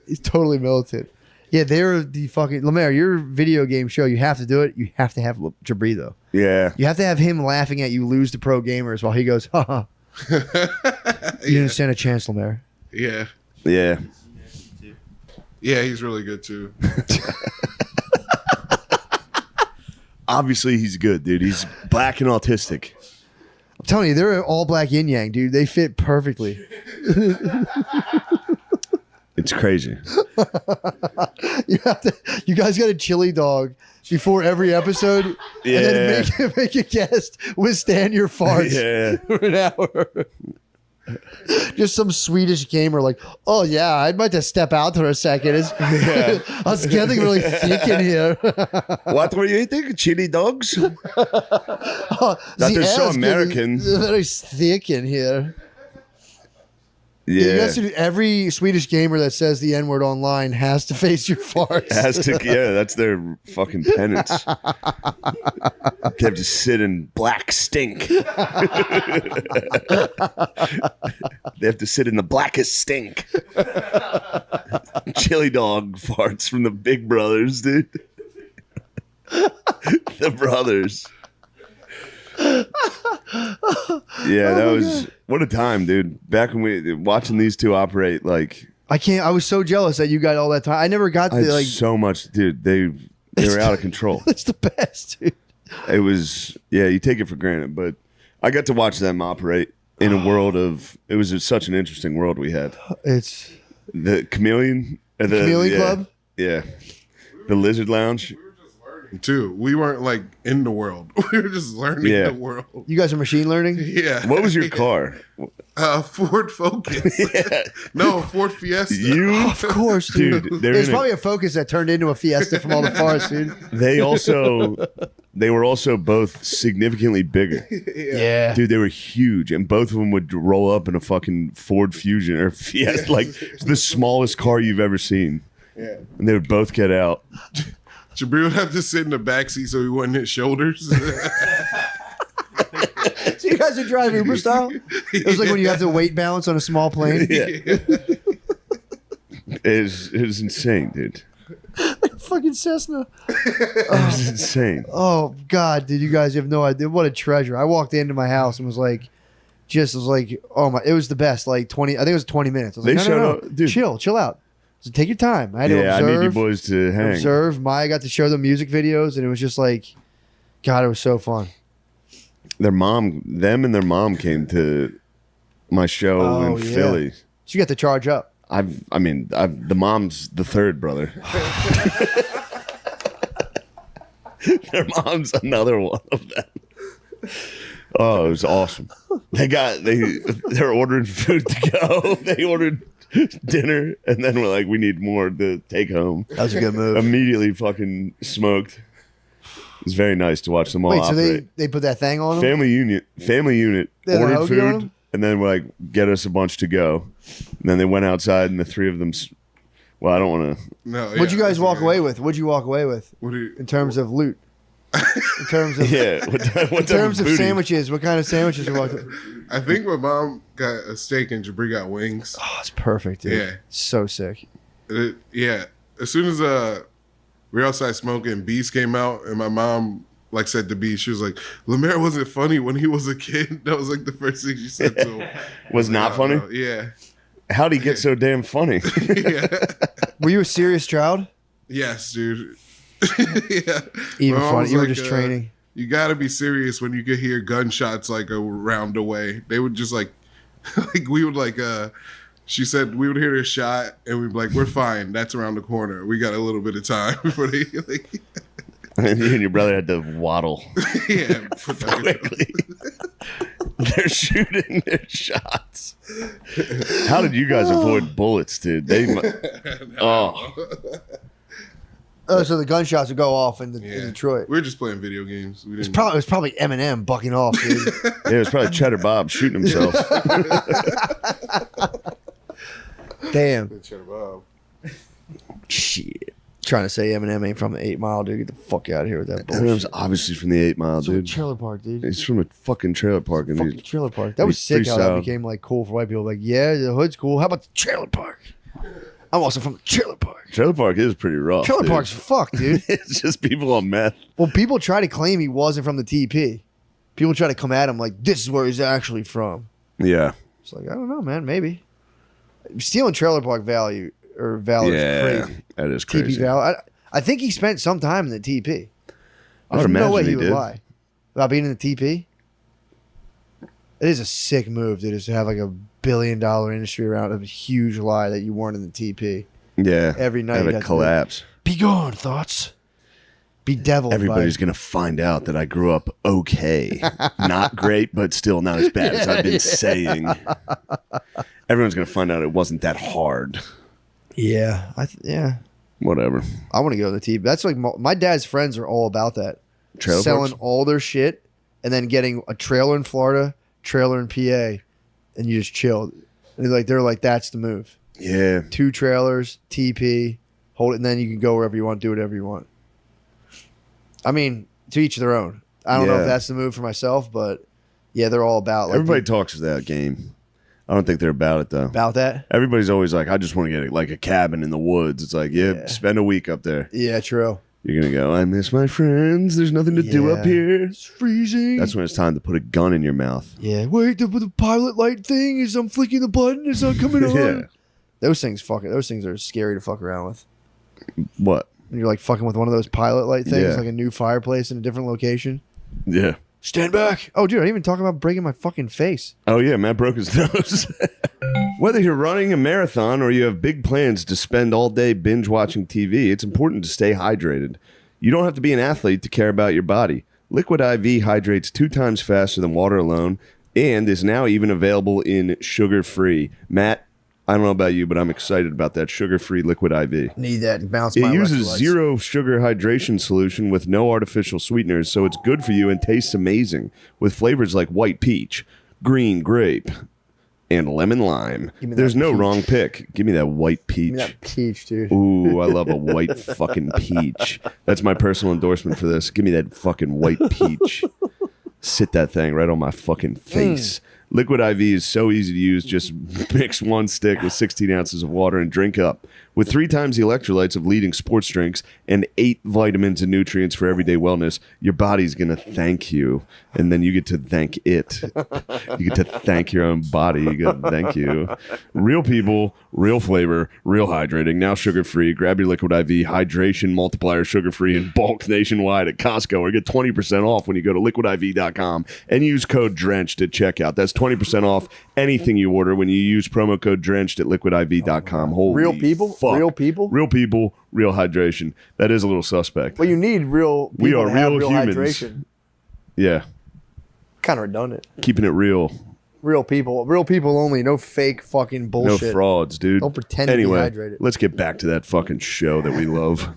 He's totally militant. Yeah, they're the fucking Lemaire. Your video game show, you have to do it. You have to have Jabri though. Yeah. You have to have him laughing at you lose to pro gamers while he goes, ha ha. You didn't stand a chance, Lemaire. Yeah. Yeah. Yeah, he's really good too. Obviously, he's good, dude. He's black and autistic. I'm telling you, they're all black yin yang, dude. They fit perfectly. It's crazy. You guys got a chili dog before every episode, and then make a guest withstand your farts for an hour. Just some Swedish gamer like, oh yeah, I'd like to step out for a second. It's getting really thick in here. What were you eating? Chili dogs? That is so American. Very thick in here. Yeah. You guys, every Swedish gamer that says the N-word online has to face your farts. That's their fucking penance. They have to sit in black stink. They have to sit in the blackest stink. Chili dog farts from the big brothers, dude. The brothers. Yeah, that was what a time, dude. Back when we watching these two operate, like I was so jealous that you got all that time. I never got to like so much, dude. They were out of control. It's the best, dude. It was you take it for granted, but I got to watch them operate in a world of. It was such an interesting world we had. It's The Chameleon, Chameleon Club. Yeah, the Lizard Lounge. Too. We weren't like in the world. We were just learning the world. You guys are machine learning. Yeah. What was your car? Ford Focus. No, Ford Fiesta. Of course, dude. There's probably a Focus that turned into a Fiesta from all the farts, dude. They were also both significantly bigger. Yeah. Dude, they were huge, and both of them would roll up in a fucking Ford Fusion or Fiesta, like the smallest car you've ever seen. Yeah. And they would both get out. Jabri would have to sit in the backseat so he wouldn't hit shoulders. So you guys would drive Uber style? It was like when you have to weight balance on a small plane. Yeah. It was insane, dude. Fucking Cessna. It was insane. Oh God, dude, you guys have no idea what a treasure. I walked into my house and was like, oh my, it was the best. Like 20, I think it was 20 minutes. I was They like, showed no, up, dude. chill out. So take your time. I had to Yeah, observe. I need you boys to hang. Observe. Maya got to show them music videos, and it was just like, God, it was so fun. Them and their mom came to my show in Philly. So you got to charge up. The mom's the third brother. Their mom's another one of them. Oh, it was awesome. They're ordering food to go. They ordered dinner, and then we're like, we need more to take home. That was a good move. Immediately fucking smoked. It was very nice to watch them all Wait, so operate. they put that thing on them? Family unit They had a ordered hoagie on food, them? and then we're like, get us a bunch to go. And then they went outside, and the three of them. Well, I don't want to. No, What'd you guys walk away with? What'd you walk away with in terms of loot? In terms of Yeah. in terms of sandwiches, what kind of sandwiches you walked with? I think my mom got a steak and Jabri got wings. Oh, it's perfect, dude. Yeah. So sick. Yeah. As soon as we were outside smoking, Beast came out, and my mom said to Beast, she was like, Lemaire wasn't funny when he was a kid. That was like the first thing she said to him. Was not funny? No. Yeah. How'd he get so damn funny? Yeah. Were you a serious Stroud? Yes, dude. Yeah. Even My mom funny. was You were like, just training. You got to be serious when you could hear gunshots like a round away. They would just we would she said we would hear a shot and we'd be like, we're fine. That's around the corner. We got a little bit of time before they And you and your brother had to waddle yeah. quickly. They're shooting their shots. How did you guys avoid bullets, dude? Oh, so the gunshots would go off in Detroit. We were just playing video games. It was probably Eminem bucking off, dude. Yeah, it was probably Cheddar Bob shooting himself. Damn. Cheddar Bob. Shit. Trying to say Eminem ain't from the 8 Mile, dude. Get the fuck out of here with that bullshit. Eminem's obviously from the 8 Mile, It's from a dude. trailer park, dude. He's from a fucking trailer park. And Fucking trailer park. That was he sick how that freestyled. became cool for white people. Like, yeah, the hood's cool. How about the trailer park? I'm also from the trailer park. Trailer park is pretty rough. Trailer dude. park's fucked, dude. It's just people on meth. Well, people try to claim he wasn't from the TP. People try to come at him like, this is where he's actually from. Yeah. It's like, I don't know, man. Maybe. Stealing trailer park value is crazy. That is TP crazy. Valor. I think he spent some time in the TP. I would There's no way imagine he he would did. lie about being in the TP. It is a sick move, dude, is to have $1 billion industry around a huge lie that you weren't in the TP. Yeah. Every night Have you it got to collapse. Be gone, thoughts. Be deviled. Everybody's going to find out that I grew up okay. Not great, but still not as bad as I've been saying. Everyone's going to find out it wasn't that hard. Yeah. Whatever. I want to go to the TP. That's like my dad's friends are all about that. Trailer Selling parks? all their shit and then getting a trailer in Florida, trailer in PA, and you just chill. And they're like, that's the move. Yeah. 2 trailers, TP, hold it, and then you can go wherever you want, do whatever you want. I mean, to each their own. I don't know if Yeah. that's the move for myself, but yeah, they're all about Everybody talks that game. I don't think they're about it, though. about that. Everybody's always like, I just want to get a cabin in the woods. It's like, Yeah. spend a week up there. Yeah, true. You're going to go, I miss my friends. There's nothing to do up Yeah. here. It's freezing. That's when it's time to put a gun in your mouth. Yeah, wait, the pilot light thing is I'm flicking the button, it's not coming on. Yeah. Those things are scary to fuck around with. What? When you're fucking with one of those pilot light things, Yeah. like a new fireplace in a different location. Yeah. Stand back. Oh, dude, I didn't even talk about breaking my fucking face. Oh, yeah, Matt broke his nose. Whether you're running a marathon or you have big plans to spend all day binge watching TV, it's important to stay hydrated. You don't have to be an athlete to care about your body. Liquid IV hydrates 2 times faster than water alone and is now even available in sugar-free. Matt, I don't know about you, but I'm excited about that sugar-free Liquid IV. Need that to bounce It my uses electrolytes. 0 sugar hydration solution with no artificial sweeteners, so it's good for you and tastes amazing with flavors like white peach, green grape, and lemon lime. Give me There's that no peach. wrong pick. Give me that white Give peach. me that peach, dude. Ooh, I love a white fucking peach. That's my personal endorsement for this. Give me that fucking white peach. Sit that thing right on my fucking face. Liquid IV is so easy to use. Just mix one stick with 16 ounces of water and drink up. With 3 times the electrolytes of leading sports drinks and 8 vitamins and nutrients for everyday wellness, your body's going to thank you. And then you get to thank it. You get to thank your own body. You get to thank you. Real people, real flavor, real hydrating. Now sugar-free. Grab your Liquid IV Hydration Multiplier sugar-free in bulk nationwide at Costco or get 20% off when you go to liquidiv.com and use code DRENCHED at checkout. That's 20% off anything you order when you use promo code DRENCHED at liquidiv.com. Holy Real people? fuck. Real people? Real people, real hydration. That is a little suspect. Well, you need real people We are to have real real humans. hydration. Yeah, Kind of redundant. keeping it real. Real people only. No fake fucking bullshit. No frauds, dude. Don't pretend to be anyway, hydrated. let's get back to that fucking show that we love.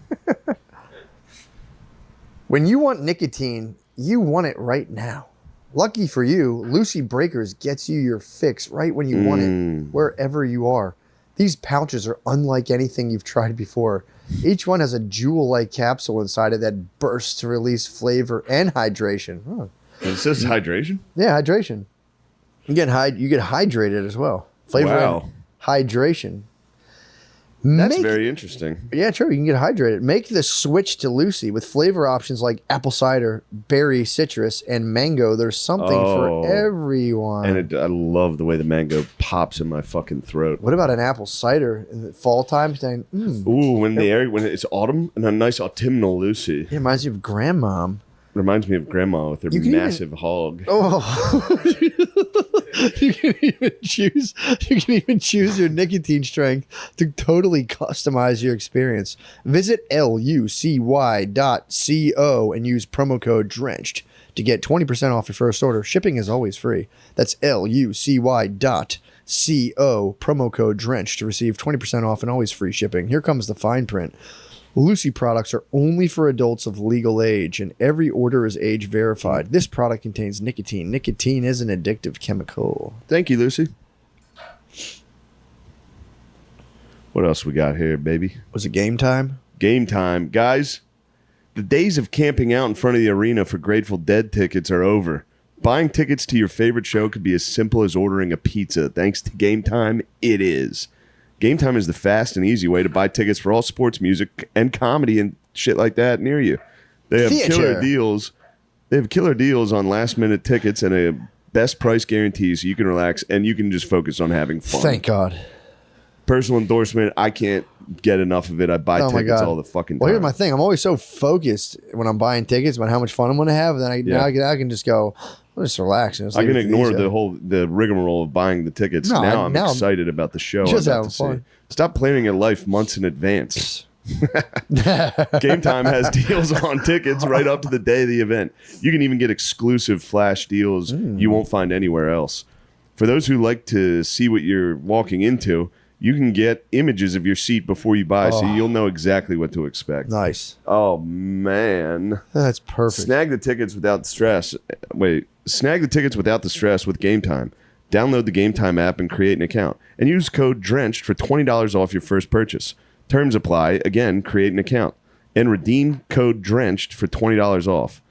When you want nicotine, you want it right now. Lucky for you, Lucy Breakers gets you your fix right when you want it, wherever you are. These pouches are unlike anything you've tried before. Each one has a jewel-like capsule inside it that bursts to release flavor and hydration. Oh. Is this hydration? Yeah, hydration. You get hydrated as well. Flavor Wow. and hydration. That's very interesting. Yeah, true. You can get hydrated. Make the switch to Lucy with flavor options like apple cider, berry, citrus, and mango. There's something for everyone. And I love the way the mango pops in my fucking throat. What about an apple cider in the fall time? Ooh, when it's autumn and a nice autumnal Lucy. It reminds you of grandmom. Reminds me of grandma with her You can massive hog. Oh, you can even choose your nicotine strength to totally customize your experience. Visit lucy.co and use promo code DRENCHED to get 20% off your first order. Shipping is always free. That's lucy.co, promo code DRENCHED to receive 20% off and always free shipping. Here comes the fine print. Lucy products are only for adults of legal age, and every order is age verified. This product contains nicotine. Nicotine is an addictive chemical. Thank you, Lucy. What else we got here, baby? Was it game time? Game time. Guys, the days of camping out in front of the arena for Grateful Dead tickets are over. Buying tickets to your favorite show could be as simple as ordering a pizza. Thanks to Game Time, it is. Game Time is the fast and easy way to buy tickets for all sports, music, and comedy and shit like that near you. They have killer deals. They have killer deals on last-minute tickets and a best price guarantee, so you can relax and you can just focus on having fun. Thank God. Personal endorsement. I can't get enough of it. I buy tickets all the fucking time. Well, here's my thing. I'm always so focused when I'm buying tickets about how much fun I'm going to have. And then now I can just go, I'll just relax. And I can ignore the rigmarole of buying the tickets. No, now I'm now excited about the show. just I'm having about to fun. see. Stop planning your life months in advance. Game Time has deals on tickets right up to the day of the event. You can even get exclusive flash deals you won't find anywhere else. For those who like to see what you're walking into, you can get images of your seat before you buy, so you'll know exactly what to expect. Nice. Oh, man. That's perfect. Snag the tickets without stress. Snag the tickets without the stress with Game Time. Download the Game Time app and create an account. And use code DRENCHED for $20 off your first purchase. Terms apply. Again, create an account. And redeem code DRENCHED for $20 off.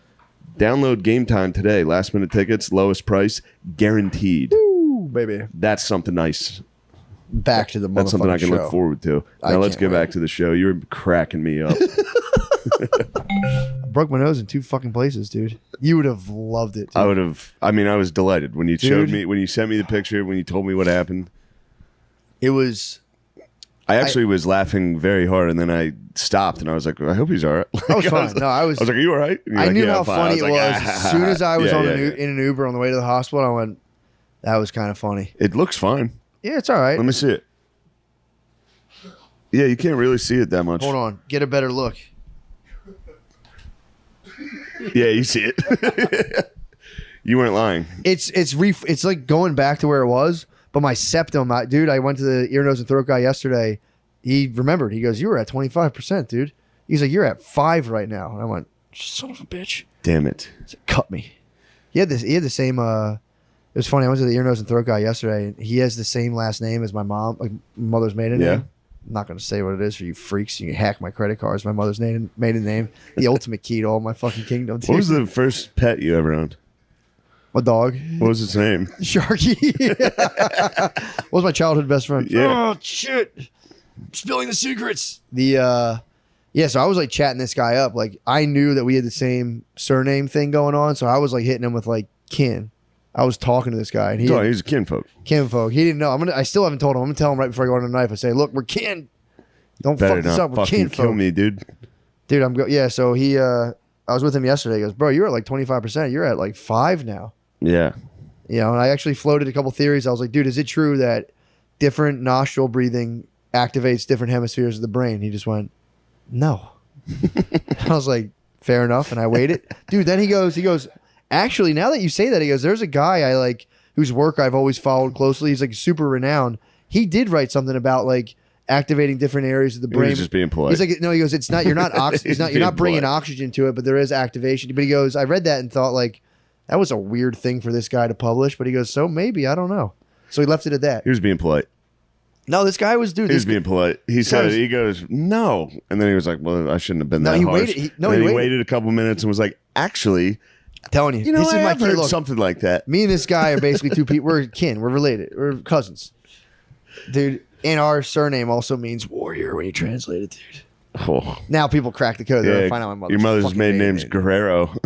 Download Game Time today. Last minute tickets, lowest price, guaranteed. Ooh, baby. That's something nice. Back to the motherfucking That's something I can show. look forward to. Now let's get back to the show. You're cracking me up. I broke my nose in 2 fucking places, dude. You would have loved it. Dude. I would have. I mean, I was delighted when you showed me, when you sent me the picture, when you told me what happened. It was. I actually was laughing very hard, and then I stopped, and I was like, I hope he's all right. I was fine. No, I was. I was like, are you all right? I knew how funny it was. As soon as I was in in an Uber on the way to the hospital, I went, that was kind of funny. It looks fine. Yeah, it's all right. Let me see it. Yeah, you can't really see it that much. Hold on. Get a better look. Yeah, you see it. You weren't lying. It's like going back to where it was, but my septum, dude, I went to the ear, nose, and throat guy yesterday. He remembered. He goes, you were at 25%, dude. He's like, you're at 5 right now. And I went, son of a bitch. Damn it. He said, cut me. He had the same It was funny. I went to the ear, nose, and throat guy yesterday. And he has the same last name as my mom, like mother's maiden name. I'm not going to say what it is for you freaks. You can hack my credit cards. My mother's maiden name. The ultimate key to all my fucking kingdom. Dude. What was the first pet you ever owned? A dog. What was its name? Sharky. What was my childhood best friend? Yeah. Oh, shit. Spilling the secrets. Yeah, so I was like chatting this guy up. Like, I knew that we had the same surname thing going on. So I was like hitting him with like kin. I was talking to this guy, and He's a kinfolk. Kinfolk. He didn't know. I still haven't told him. I'm gonna tell him right before I go on the knife. I say, "Look, we're kin. Don't Better fuck this not up. We're fucking kinfolk." kill me, dude. Dude, yeah. So he, I was with him yesterday. He goes, "Bro, you're at like 25%. You're at like 5 now." Yeah. You know, and I actually floated a couple theories. I was like, "Dude, is it true that different nostril breathing activates different hemispheres of the brain?" He just went, "No." I was like, "Fair enough," and I waited. Dude, then he goes, "Actually, now that you say that," he goes, "There's a guy I like." Whose work I've always followed closely. He's like super renowned. He did write something about like activating different areas of the brain. He's just being polite. He's like, no, he goes, it's not. You're not. You're not bringing oxygen to it, but there is activation. But he goes, I read that and thought like that was a weird thing for this guy to publish. But he goes, so maybe I don't know. So he left it at that. He was being polite. No, this guy was dude. He was being polite. He said, he goes, no, and then he was like, well, I shouldn't have been that harsh. He waited a couple minutes and was like, actually. Telling you, know, this is my I've heard kid. something like that. Me and this guy are basically two people. We're kin. We're related. We're cousins, dude. And our surname also means warrior when you translate it, dude. Oh. Now people crack the code. Yeah, They find out my your mother's maiden name's Guerrero.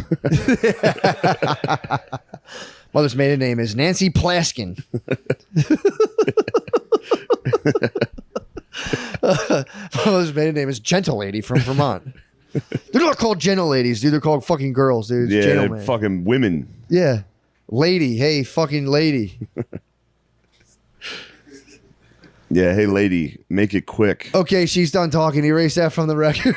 Mother's maiden name is Nancy Plaskin. Mother's maiden name is Gentle Lady from Vermont. They're not called gentle ladies, dude. They're called fucking girls, dude. Yeah, they're fucking women. Yeah. Lady. Hey, fucking lady. Yeah, hey, lady, make it quick. Okay, she's done talking. Erase that from the record.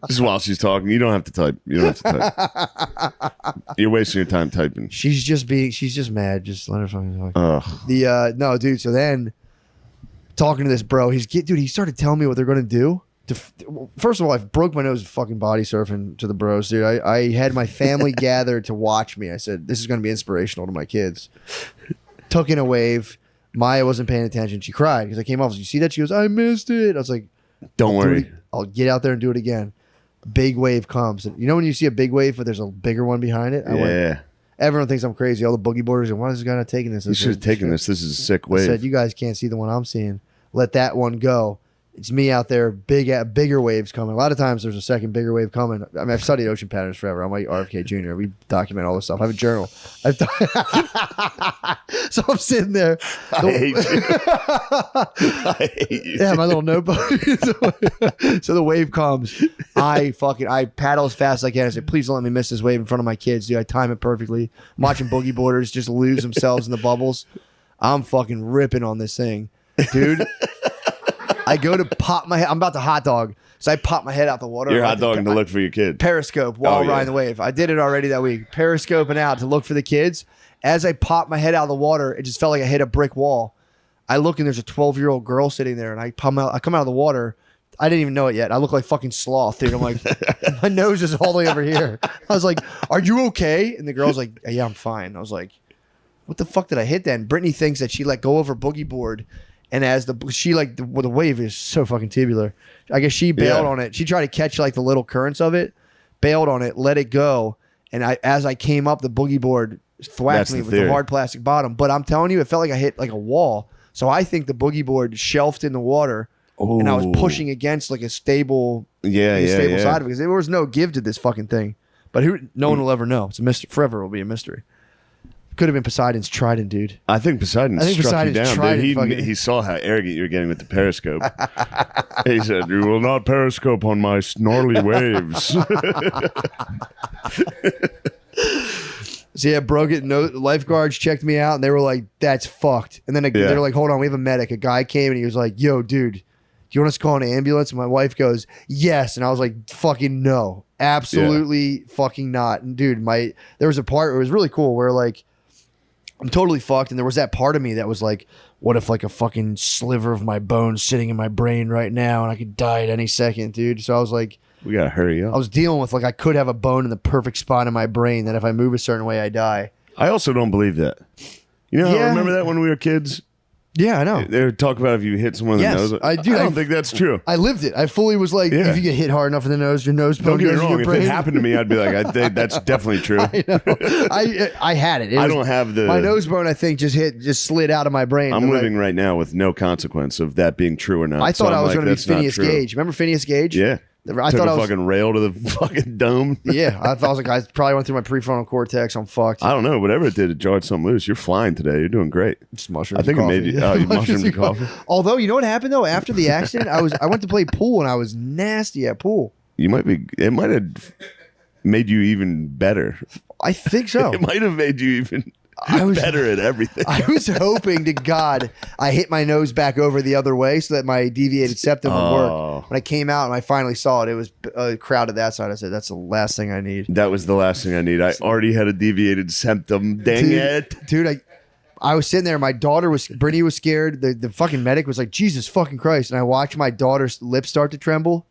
Just while she's talking, you don't have to type. You don't have to type. You're wasting your time typing. She's just mad. Just let her fucking talk. Ugh. No, dude. So then, talking to this bro, he started telling me what they're gonna do. First of all, I broke my nose fucking body surfing to the bros, dude. I had my family gathered to watch me. I said, this is going to be inspirational to my kids. Took in a wave. Maya wasn't paying attention. She cried because I came off. You see that? She goes, I missed it. I was like, don't worry. I'll get out there and do it again. Big wave comes. You know when you see a big wave, but there's a bigger one behind it? Everyone thinks I'm crazy. All the boogie boarders and why is this guy not taking this? You should have taken this. This is a sick wave. I said, you guys can't see the one I'm seeing. Let that one go. It's me out there, bigger waves coming. A lot of times there's a second bigger wave coming. I mean, I've studied ocean patterns forever. I'm like RFK Jr. We document all this stuff. I have a journal. So I'm sitting there. I hate you. I hate you. Yeah, my little notebook. So the wave comes. I paddle as fast as I can. I say, please don't let me miss this wave in front of my kids, dude. I time it perfectly. I'm watching boogie boarders just lose themselves in the bubbles. I'm fucking ripping on this thing, dude. I go to pop my head. I'm about to hot dog. So I pop my head out the water. You're hot dogging to look for your kid. Periscope while riding the wave. I did it already that week. Periscoping out to look for the kids. As I pop my head out of the water, it just felt like I hit a brick wall. I look and there's a 12-year-old girl sitting there, and I come out of the water. I didn't even know it yet. I look like fucking sloth, dude. I'm like, my nose is all the way over here. I was like, are you okay? And the girl's like, yeah, I'm fine. I was like, what the fuck did I hit then? Brittany thinks that she let go of her boogie board. And as the wave is so fucking tubular, I guess she bailed on it. She tried to catch like the little currents of it, bailed on it, let it go. And as I came up, the boogie board thwacked me with the hard plastic bottom. But I'm telling you, it felt like I hit like a wall. So I think the boogie board shelved in the water, and I was pushing against like a stable side of it because there was no give to this fucking thing. But no one will ever know. It's a mystery. Forever will be a mystery. Could have been Poseidon's trident, dude. I think Poseidon struck you down. Dude. He saw how arrogant you were getting with the periscope. He said, you will not periscope on my snarly waves. So yeah, broke it. No lifeguards checked me out, and they were like, that's fucked. And then they were like, hold on, we have a medic. A guy came, and he was like, yo, dude, do you want us to call an ambulance? And my wife goes, yes. And I was like, fucking no. Absolutely fucking not. And dude, there was a part where it was really cool where like, I'm totally fucked, and there was that part of me that was like, what if like a fucking sliver of my bone sitting in my brain right now and I could die at any second, dude? So I was like, we gotta hurry up. I was dealing with like I could have a bone in the perfect spot in my brain that if I move a certain way I die. I also don't believe that. You know, Yeah. remember that when we were kids? Yeah, I know. They would talk about if you hit someone in Yes, the nose. I do. I don't think that's true. I lived it. I fully was like, Yeah. if you get hit hard enough in the nose, your nose Don't bone get me goes in wrong. your If brain. it happened to me, I'd be like, I think that's definitely true. I know. I had it. I don't have the. My nose bone, I think, just slid out of my brain. I'm living right now with no consequence of that being true or not. I So thought I'm I was like, going to be that's not Phineas true. Gage. Remember Phineas Gage? Yeah. I Took thought a I was. fucking rail to the fucking dome. Yeah, I thought I was like, I probably went through my prefrontal cortex. I'm fucked. I don't know. Whatever it did, it jarred something loose. You're flying today. You're doing great. Just mushrooms. I think and it made coffee. you. Oh, you mushroomed your coffee. Although, you know what happened though? After the accident, I went to play pool and I was nasty at pool. You might be. It might have made you even better. I think so. It might have made you even I was- better at everything. I was hoping to God I hit my nose back over the other way so that my deviated septum would Oh. work. When I came out and I finally saw it, it was crowded that side. I said, that's the last thing I need. That was the last thing I need. I already had a deviated septum. Dang it. Dude, I was sitting there. My daughter Brittany was scared. The fucking medic was like, Jesus fucking Christ. And I watched my daughter's lips start to tremble.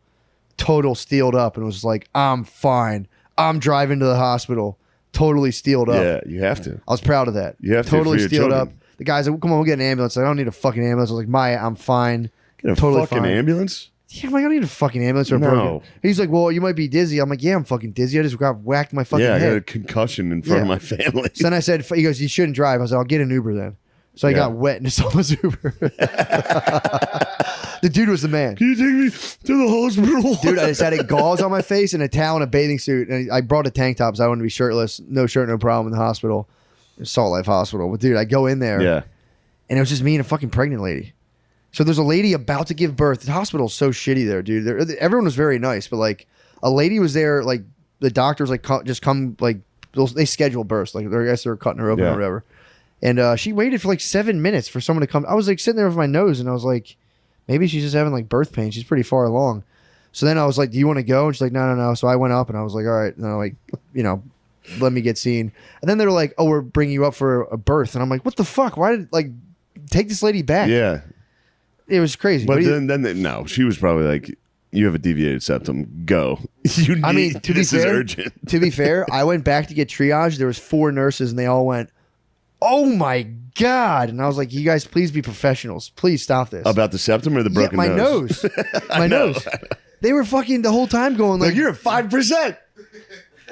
Total steeled up and was like, I'm fine. I'm driving to the hospital. Totally steeled up. Yeah, you have to. I was proud of that. You have to totally for your steeled children. up. The guy's like, come on, we'll get an ambulance. I don't need a fucking ambulance. I was like, Maya, I'm fine. Get a Totally fucking fine. ambulance? Yeah, I'm like, I don't need a fucking ambulance or a No. broken. He's like, well, you might be dizzy. I'm like, yeah, I'm fucking dizzy. I just got whacked in my fucking Yeah, I got a head. concussion in front Yeah. of my family. So then I said, he goes, you shouldn't drive. I was like, I'll get an Uber then. So I Yeah. got wet in someone's Uber. The dude was the man. Can you take me to the hospital? Dude, I just had a gauze on my face and a towel and a bathing suit. And I brought a tank top so I wanted to be shirtless. No shirt, no problem in the hospital. Salt Life Hospital. But dude, I go in there. Yeah. And it was just me and a fucking pregnant lady. So there's a lady about to give birth. The hospital's so shitty there, dude. Everyone was very nice, but like a lady was there, like the doctors like just come, like they schedule births. Like I guess they were cutting her open Yeah. or whatever. And she waited for like 7 minutes for someone to come. I was like sitting there with my nose and I was like, maybe she's just having like birth pain. She's pretty far along. So then I was like, do you want to go? And she's like, no. So I went up and I was like, all right. And I'm like, let me get seen. And then they were like, oh, we're bringing you up for a birth. And I'm like, what the fuck? Why did take this lady back? Yeah. It was crazy. But What do you- no, she was probably like, you have a deviated septum. Go. You need, I mean, to be this is fair, urgent. to be fair, I went back to get triage. There was 4 nurses and they all went, oh my God. And I was like, you guys, please be professionals. Please stop this. About the septum or the broken my nose? nose. My nose. They were fucking the whole time going like, You're at 5%.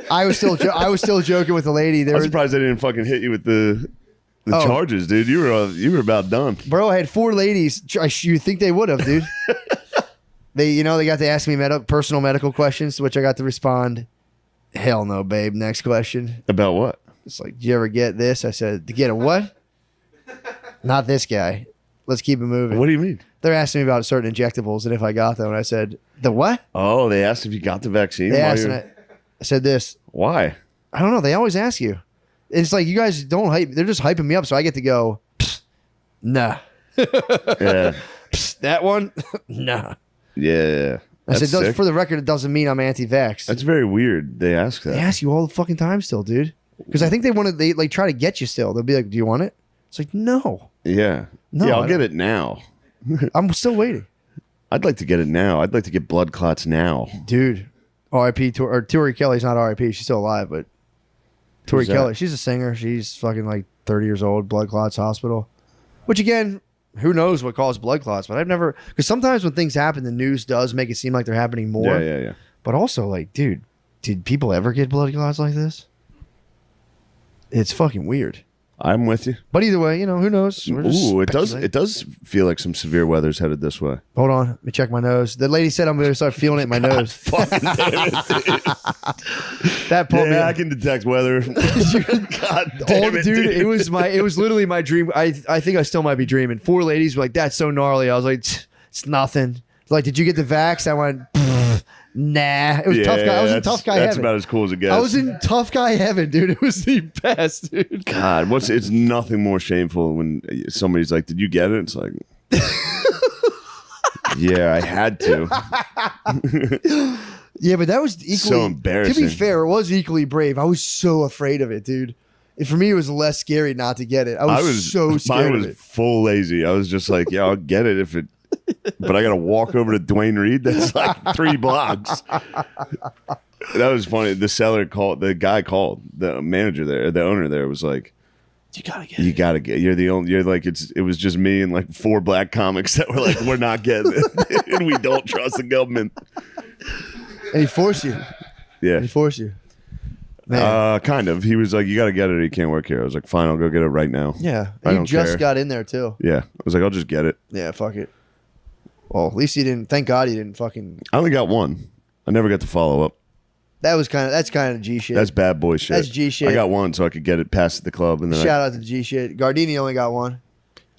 I was still joking with the lady. There I'm was, surprised they didn't fucking hit you with the Oh. charges, dude. You were about done. bro, I had 4 ladies. You think they would have, dude. They got to ask me personal medical questions, to which I got to respond, hell no, babe. Next question. About what? It's like, did you ever get this? I said, to get a what? Not this guy. Let's keep it moving. What do you mean? They're asking me about certain injectables and if I got them. And I said, the what? Oh, they asked if you got the vaccine. They while asked, you're- and I said this. Why? I don't know. They always ask you. It's like, you guys don't hype. They're just hyping me up. So I get to go, nah. Yeah. That one? Nah. Yeah. I That's said, sick. for the record, it doesn't mean I'm anti-vax. That's very weird. They ask that. They ask you all the fucking time still, dude. Because I think they like try to get you still. They'll be like, do you want it? It's like, no. Yeah. No, yeah, I I'll don't. get it now. I'm still waiting. I'd like to get it now. I'd like to get blood clots now. Dude. R.I.P. Tori Kelly's not R.I.P. She's still alive, but Tori Who's that? Kelly, she's a singer. She's fucking like 30 years old, blood clots hospital. Which again, who knows what caused blood clots, but I've never, because sometimes when things happen, the news does make it seem like they're happening more. Yeah. But also, like, dude, did people ever get blood clots like this? It's fucking weird. I'm with you. But either way, who knows? We're just Ooh, it speculating. does feel like some severe weather's headed this way. Hold on, let me check my nose. The lady said I'm going to start feeling it in my nose. Fucking damn it, dude. That pulled me. Yeah, I can detect weather. God Oh, damn it, dude, it was literally my dream. I think I still might be dreaming. 4 ladies were like, that's so gnarly. I was like, it's nothing. Like, did you get the vax? I went, nah. It was tough guy. I was in tough guy That's heaven. about as cool as it gets. I was in tough guy heaven, dude. It was the best, dude. God, it's nothing more shameful when somebody's like, "Did you get it?" It's like, yeah, I had to. Yeah, but that was equally So embarrassing. To be fair, it was equally brave. I was so afraid of it, dude. And for me, it was less scary not to get it. I was so scared Mine of was it. full lazy. I was just like, yeah, I'll get it if it. But I got to walk over to Dwayne Reed. That's like 3 blocks. That was funny. The seller called. The guy called. The manager there, the owner there, was like, You gotta get "You gotta get. You're the only. You're like it was just me and like 4 black comics that were like, we're not getting it, and we don't trust the government." And he forced you. Yeah, He forced you. Man. kind of. He was like, "You gotta get it. Or you can't work here." I was like, "Fine, I'll go get it right now." Yeah. I You don't just care. got in there too. Yeah, I was like, "I'll just get it." Yeah, fuck it. Well, at least you didn't. Thank God you didn't fucking. I only got one. I never got to follow up. That's kind of G shit. That's bad boy shit. That's G shit. I got one so I could get it past the club, and then Shout out to G shit. Gardini only got one.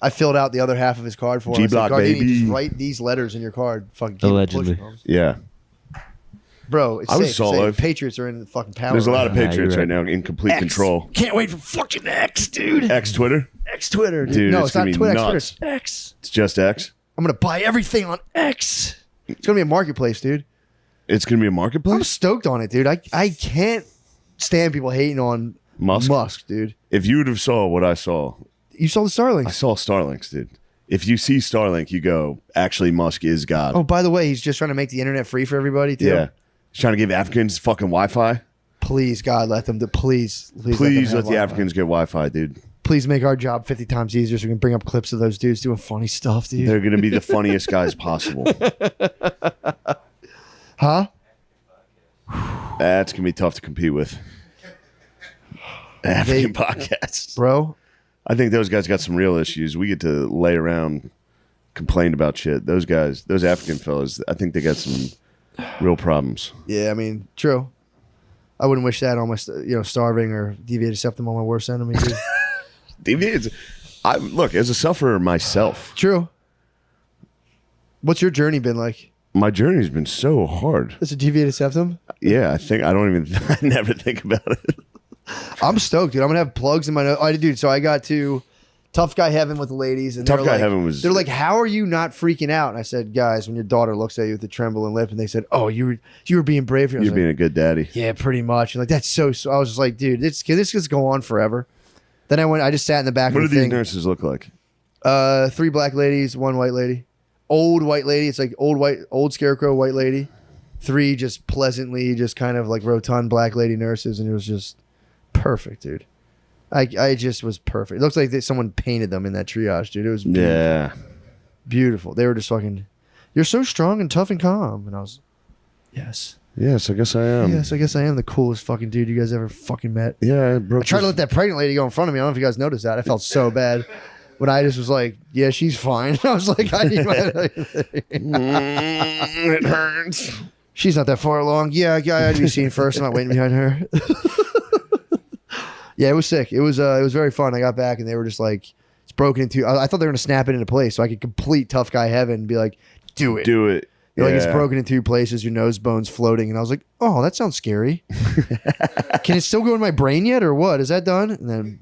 I filled out the other half of his card for him. I said, G-Block, Gardini, baby. just write these letters in your card. Fucking keep it Allegedly. pushing, Holmes. yeah. Bro, it's I was safe. solo. Safe. Patriots are in the fucking power. There's a lot of Yeah, Patriots you're right now in complete control. Can't wait for fucking X, dude. X Twitter. X Twitter, dude. Dude, No, it's it's not gonna be Twitter. nuts. It's Twitter. It's X. It's just X. I'm gonna buy everything on X. It's gonna be a marketplace, dude. It's gonna be a I'm marketplace. stoked on it, dude. I can't stand people hating on Musk? dude. If you would have saw what I saw, You saw the I Starlinks. saw Starlinks, dude. If you see Starlink, you go, actually, Musk is God. Oh, by the way, he's just trying to make the internet free for everybody, too. yeah. He's trying to give Africans fucking Wi-Fi. Please, God, let them. Please Please them let have the Wi-Fi. Africans get Wi-Fi, dude. Please make our job 50 times easier so we can bring up clips of those dudes doing funny stuff, dude. They're gonna be the funniest guys possible. Huh? That's gonna be tough to compete with. African podcasts. Bro, I think those guys got some real issues. We get to lay around, complain about shit. Those guys, those African fellas, I think they got some real problems. yeah, I mean, true. I wouldn't wish that on my, starving or deviated septum on my worst enemy, dude. Deviated. Look, as a sufferer myself, True. What's your journey been like? my journey's been so hard. It's a deviated septum? Yeah, I never think about it. I'm stoked, dude. I'm gonna have plugs in my nose. Dude, so I got to Tough Guy Heaven with the ladies, and Tough they're Guy like, Heaven was- They're like, "How are you not freaking out?" And I said, "Guys, when your daughter looks at you with a trembling lip," and they said, "Oh, you were being brave." I was You're like, being a good daddy. yeah, pretty much. And like that's so. I was just like, dude, this could go on forever. Then I just sat in the back What do of the these thing. nurses look like? 3 black ladies, 1 white lady. Old white lady. It's like old scarecrow white lady. 3 just pleasantly, just kind of like rotund black lady nurses, and it was just perfect, dude. I just was perfect. It looks like someone painted them in that triage, dude. It was beautiful. Yeah. Beautiful. They were just fucking, "You're so strong and tough and calm," and I was, yes, Yes, I guess I am. yes. I guess I am the coolest fucking dude you guys ever fucking met. Yeah, I broke I tried to this- let that pregnant lady go in front of me. I don't know if you guys noticed that. I felt so bad when I just was like, "Yeah, she's fine." I was like, "I need my." it hurts. She's not that far along. Yeah, I had to be seen first. I'm not waiting behind her. Yeah, it was sick. It was very fun. I got back and they were just like, it's broken into. I thought they were gonna snap it into place so I could complete Tough Guy Heaven and be like, do it. Do it. They're like, it's Yeah. broken in 2 places. Your nose bone's floating, and I was like, oh, that sounds scary. Can it still go in my brain yet, or what? Is that done? And then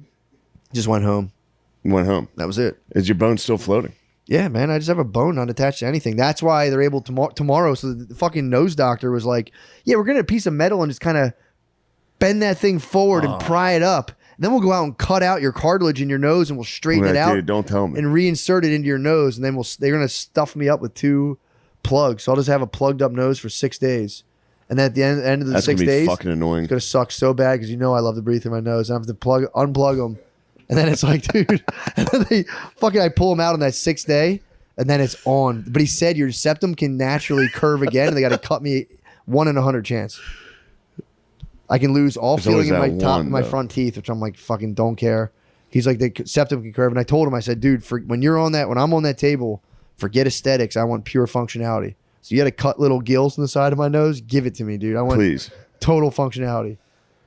just went home. Went home. That was it. Is your bone still floating? Yeah, man, I just have a bone not attached to anything. That's why they're able to tomorrow. So the fucking nose doctor was like, yeah, we're gonna get a piece of metal and just kind of bend that thing forward and pry it up. And then we'll go out and cut out your cartilage in your nose and we'll straighten Like, it out dude, don't tell me. and reinsert it into your nose. And then they're gonna stuff me up with 2 plugs. So I'll just have a plugged up nose for 6 days. And then at the end of the That's 6 gonna be days, fucking annoying. it's gonna suck so bad because I love to breathe through my nose. I have to unplug them, and then it's like, dude, and then I pull them out on that 6th day, and then it's on. But he said your septum can naturally curve again, and they got to cut me 1 in 100 chance. I can lose all There's always feeling in that my one, my though. front teeth, which I'm like, fucking don't care. He's like, the septum can curve, and I told him, I said, dude, when I'm on that table, forget aesthetics. I want pure functionality. So you got to cut little gills in the side of my nose. Give it to me, dude. I want Please. total functionality.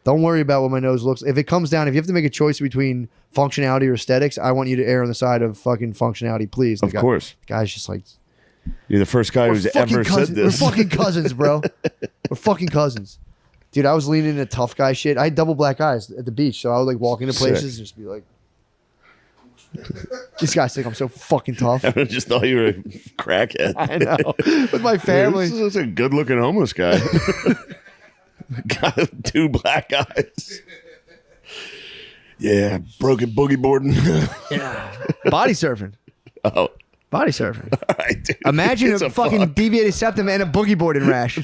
Don't worry about what my nose looks. If it comes down, if you have to make a choice between functionality or aesthetics, I want you to err on the side of fucking functionality, please. Of course. The guy's just like, You're the first guy who's fucking ever cousins. said this. We're fucking cousins, bro. We're fucking cousins. Dude, I was leaning into tough guy shit. I had double black eyes at the beach, so I would like walk into places and just be like, these guys think I'm so fucking tough. I just thought you were a crackhead. I know. With my family. This is a good-looking homeless guy. Got 2 black eyes. Yeah, broken boogie boarding. Body surfing. Oh, Body surfing. all right, dude. Imagine It's a fucking fuck. deviated septum and a boogie boarding rash.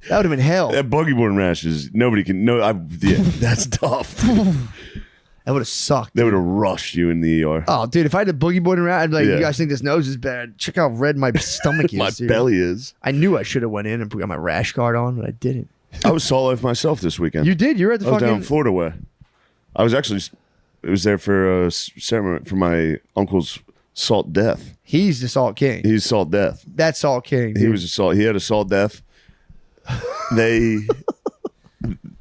That would have been hell. That buggy boarding rash is nobody can. No, yeah, that's tough. That would have sucked. They would have rushed you in the ER. Oh, dude, if I had a boogie boarding around, I'd be like, you guys think this nose is bad? Check how red my stomach is. My dude. belly is. I knew I should have went in and got my rash guard on, but I didn't. I was Salt Life myself this weekend. You did? You were at the I was fucking... down Florida way. I was actually... It was there for a ceremony for my uncle's salt death. He's the Salt King. He's salt death. That's Salt King. Dude. He was a salt. He had a salt death. They...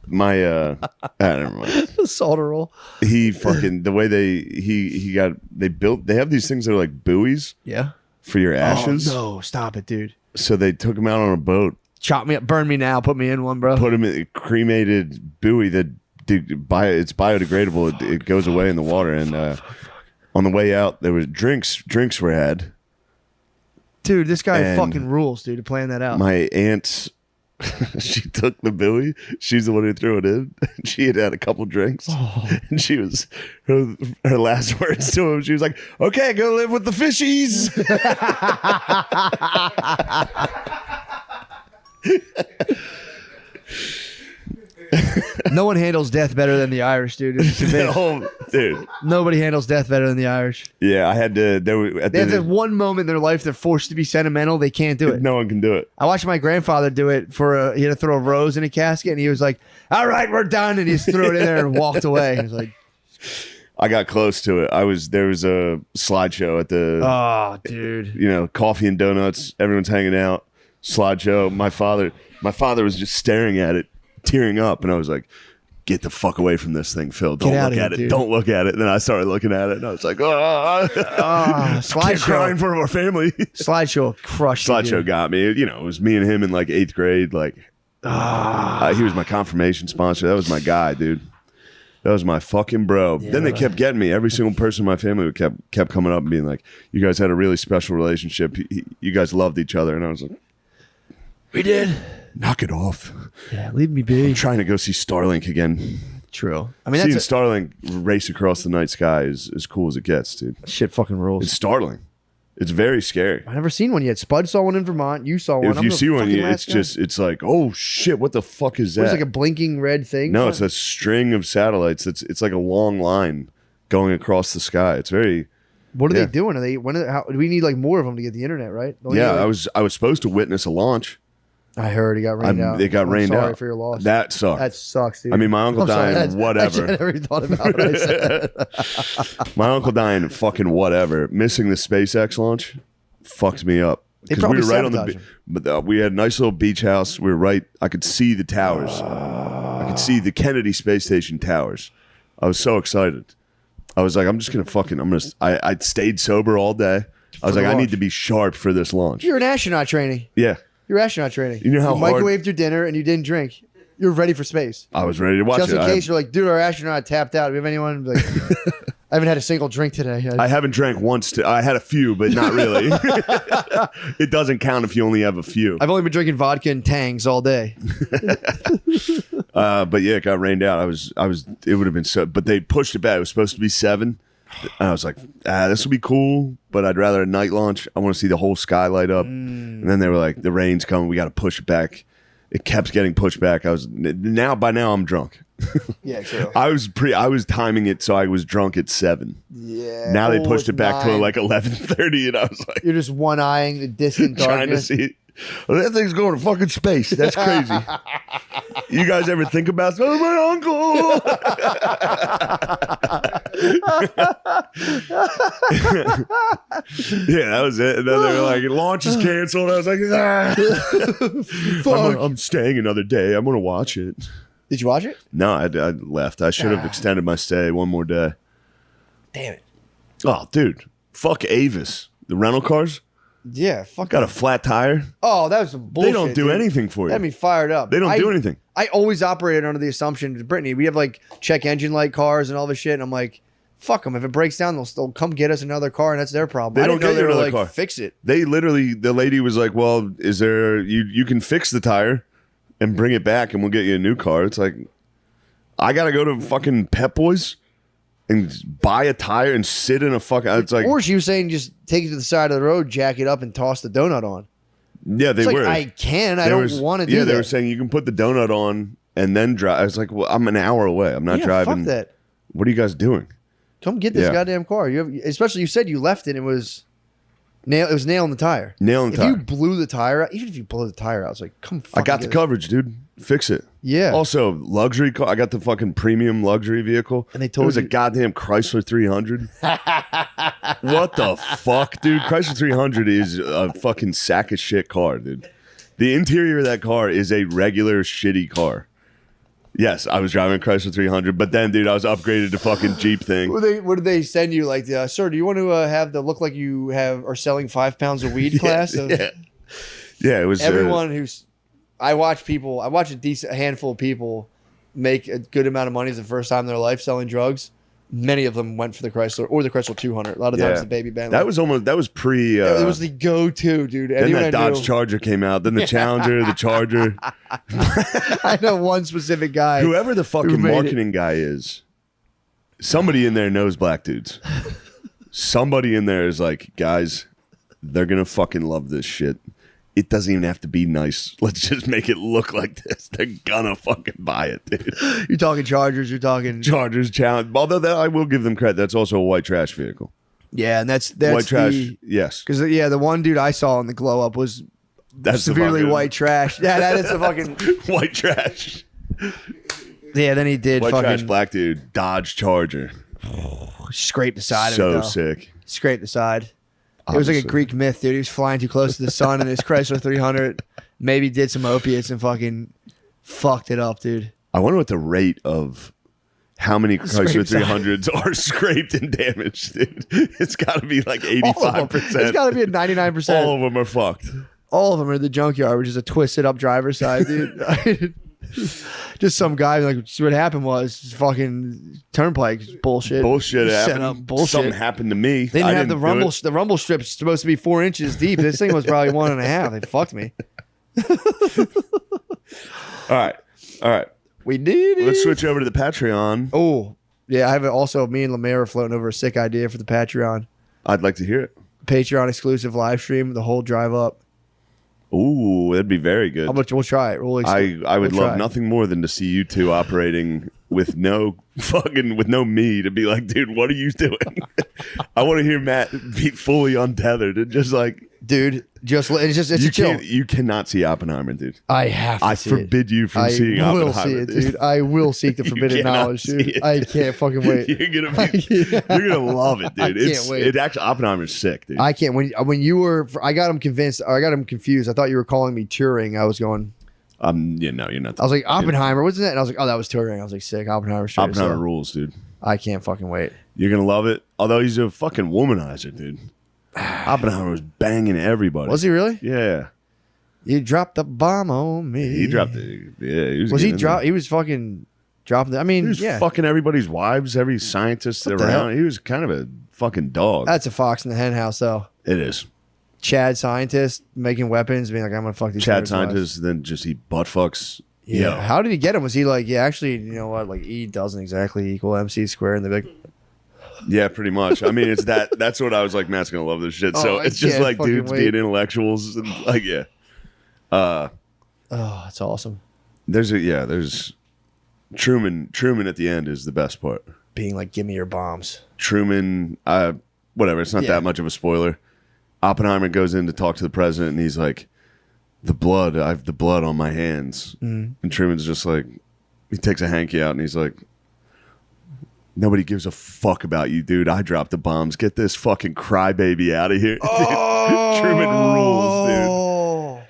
never mind. Solder roll. He fucking... The way he got... They have these things that are like buoys Yeah. for your ashes. Oh, no. Stop it, dude. So they took him out on a boat. Chop me up. Burn me now. Put me in one, bro. Put him in a cremated buoy that it's biodegradable. It goes away in the water. And on the way out, there was drinks were had. Dude, this guy And fucking rules, dude, to plan that out. My aunt, she took the buoy. She's the one who threw it in. She had a couple drinks. And she was, her last words to him, she was like, okay, go live with the fishies. No one handles death better than the Irish, dude. No, dude. Nobody handles death better than the Irish. Yeah, I had to. They have that one moment in their life they're forced to be sentimental. They can't do it. No one can do it. I watched my grandfather do it he had to throw a rose in a casket, and he was like, all right, we're done. And he just threw it in there and walked away. He was like, I got close to it. There was a slideshow at the, oh, dude. Coffee and donuts. Everyone's hanging out. Slideshow. My father was just staring at it, tearing up, and I was like, "Get the fuck away from this thing, Phil! Don't look at it! Dude. Don't look at it!" And then I started looking at it, and I was like, slideshow. crying for our family." Slideshow crushed. Slideshow got me. It was me and him in like 8th grade. Like, he was my confirmation sponsor. That was my guy, dude. That was my fucking bro. Yeah, then they kept getting me. Every single person in my family kept coming up and being like, "You guys had a really special relationship. You guys loved each other." And I was like, we did. Knock it off. Yeah, leave me be. I'm trying to go see Starlink again. True. I mean, Seeing Starlink race across the night sky is as cool as it gets, dude. Shit fucking rules. It's startling. It's very scary. I've never seen one yet. Spud saw one in Vermont. You saw one. If you see one, it's like, oh shit, what the fuck is that? It's like a blinking red thing. No, it's a string of satellites. It's like a long line going across the sky. It's very. What are they doing? How do we need like more of them to get the internet right? I was supposed to witness a launch. I heard it got rained out. It got rained out. Sorry for your loss. That sucked. That sucks, dude. I mean, my uncle dying, whatever. I never thought about what I said. My uncle dying, fucking whatever. Missing the SpaceX launch fucked me up. Because we were right on the but we had a nice little beach house. We were right. I could see the towers. I could see the Kennedy Space Station towers. I was so excited. I was like, I stayed sober all day. I was like, I need to be sharp for this launch. You're in astronaut training. Yeah. You're astronaut training. You know how you microwaved your dinner and you didn't drink. You're ready for space. I was ready to watch Just it. in case you're like, dude, our astronaut tapped out. Do we have anyone? Like, I haven't had a single drink today. I haven't drank once. I had a few, but not really. It doesn't count if you only have a few. I've only been drinking vodka and Tangs all day. But yeah, it got rained out. It would have been so, but they pushed it back. It was supposed to be 7. And I was like, this will be cool, but I'd rather a night launch. I want to see the whole sky light up. And then they were like, the rain's coming. We got to push it back. It kept getting pushed back. By now I'm drunk. Yeah, true. I was timing it so I was drunk at 7. Yeah. Now they pushed it back 9. to like 11:30, and I was like, you're just one-eyeing the distant trying to darkness. see. Well, that thing's going to fucking space. That's crazy. You guys ever think about, my uncle? Yeah, that was it. And then they were like, launch is canceled. I was like, I'm staying another day. I'm going to watch it. Did you watch it? No, I left. I should have extended my stay one more day. Damn it. Oh, dude. Fuck Avis. The rental cars Yeah, fuck. got a flat tire. Oh, that was some bullshit. They don't do anything for you. Had me fired up. They don't do anything. I always operated under the assumption, Brittany, we have like check engine light cars and all this shit. And I'm like, fuck them. If it breaks down, they'll still come get us another car, and that's their problem. They I don't didn't know get they you were another like, car. fix it. They literally, the lady was like, well, is there, you can fix the tire and bring it back and we'll get you a new car. It's like, I got to go to fucking Pep Boys and buy a tire and sit in a fucking, it's like. Or she was saying just take it to the side of the road, jack it up, and toss the donut on. Yeah, they It's like, were. I can. I don't want to do that. Yeah, they were saying you can put the donut on and then drive. I was like, well, I'm an hour away. I'm not driving. Fuck that. What are you guys doing? Come get this Yeah. goddamn car. Especially you said you left it. It was nail in the tire. Nail in the If tire. you blew the tire out, even if you blow the tire out, I was like, come. I got the coverage, dude. Fix it. Yeah. Also, luxury car. I got the fucking premium luxury vehicle. And they told it was you- a goddamn Chrysler 300. What the fuck, dude? Chrysler 300 is a fucking sack of shit car, dude. The interior of that car is a regular shitty car. Yes, I was driving a Chrysler 300, but then, dude, I was upgraded to fucking Jeep thing. What did they send you? Like, sir, do you want to have the look like you are selling 5 pounds of weed class? Yeah, it was Everyone who's, I watch a handful of people make a good amount of money the first time in their life selling drugs. Many of them went for the Chrysler or the Chrysler 200. A lot of times the baby Bentley. That was pre. It was the go-to, dude. Then Anyone that I knew- Dodge Charger came out. Then the Challenger, the Charger. I know one specific guy. Whoever the who fucking made marketing guy is, somebody in there knows black dudes. Somebody in there is like, guys, they're gonna fucking love this shit. It doesn't even have to be nice. Let's just make it look like this. They're gonna fucking buy it, dude. You're talking Chargers. You're talking Chargers Challenge. Although that, I will give them credit. That's also a white trash vehicle. Yeah, and that's White trash. Yes, Because the one dude I saw in the glow up was that's the severely fucking- white trash. Yeah, that is the fucking white trash. yeah. Then he did White trash fucking black dude. Dodge Charger. scrape the side of it. So Though. sick. Scrape the side. It was like a Obviously. Greek myth, dude. He was flying too close to the sun in his Chrysler 300. Maybe did some opiates and fucking fucked it up, dude. I wonder what the rate of how many Chrysler Scraped side. 300s are scraped and damaged, dude. It's got to be like All of them. 85%. It's got to be a 99%. All of them are fucked. All of them are in the junkyard, which is a twisted up driver's side, dude. Just some guy like, see what happened was fucking turnpike bullshit. Bullshit Set happened. up bullshit. Something happened to me. They didn't I have the do rumble. it. The rumble strip's supposed to be 4 inches deep. This thing was probably 1.5. They fucked me. All right. We did it. Let's switch over to the Patreon. Oh, yeah. I have also me and Lemaire are floating over a sick idea for the Patreon. I'd like to hear it. Patreon exclusive live stream, the whole drive up. Ooh, that'd be very good. How much? We'll try it. I would we'll love try. nothing more than to see you two operating with no me to be like, dude, what are you doing? I want to hear Matt be fully untethered and just like, Dude, it's a chill. you cannot see Oppenheimer, dude. I have to I see forbid you from it. seeing I will Oppenheimer, see it, dude. I will seek the You forbidden cannot knowledge, see dude. it, I dude. can't fucking wait. You're gonna love it, dude. I can't wait. It actually Oppenheimer's sick, dude. I can't. When you were, I got him convinced. Or I got him confused. I thought you were calling me Turing. I was going. Yeah, no, you're not. I was like Oppenheimer. Wasn't that? And I was like, oh, that was Turing. I was like, sick. Oppenheimer. Oppenheimer rules, dude. I can't fucking wait. You're gonna love it. Although he's a fucking womanizer, dude. Oppenheimer was banging everybody. Was he really? Yeah, You dropped the bomb on me. he dropped it. Yeah, he was. Was he getting in drop? there. He was fucking dropping. I mean, He was yeah. fucking everybody's wives, every scientist What the hell? around. He was kind of a fucking dog. That's a fox in the hen house, though. It is. Chad scientist making weapons, being like, I'm gonna fuck these. Chad nerds' wives. scientist, then just he butt fucks. Yeah. Yo. How did he get him? Was he like, yeah, actually, you know what? Like, E doesn't exactly equal MC squared, and they're like, Yeah, pretty much. I mean, it's that. That's what I was like. Matt's gonna love this shit. So Oh, I it's just can't like fucking dudes wait. being intellectuals and like yeah. oh, that's awesome. There's Truman. Truman at the end is the best part. Being like, give me your bombs. Truman, whatever. It's not Yeah. that much of a spoiler. Oppenheimer goes in to talk to the president, and he's like, "The blood. I have the blood on my hands." Mm. And Truman's just like, he takes a hanky out, and he's like, "Nobody gives a fuck about you, dude. I dropped the bombs. Get this fucking crybaby out of here." Dude, Truman rules, dude.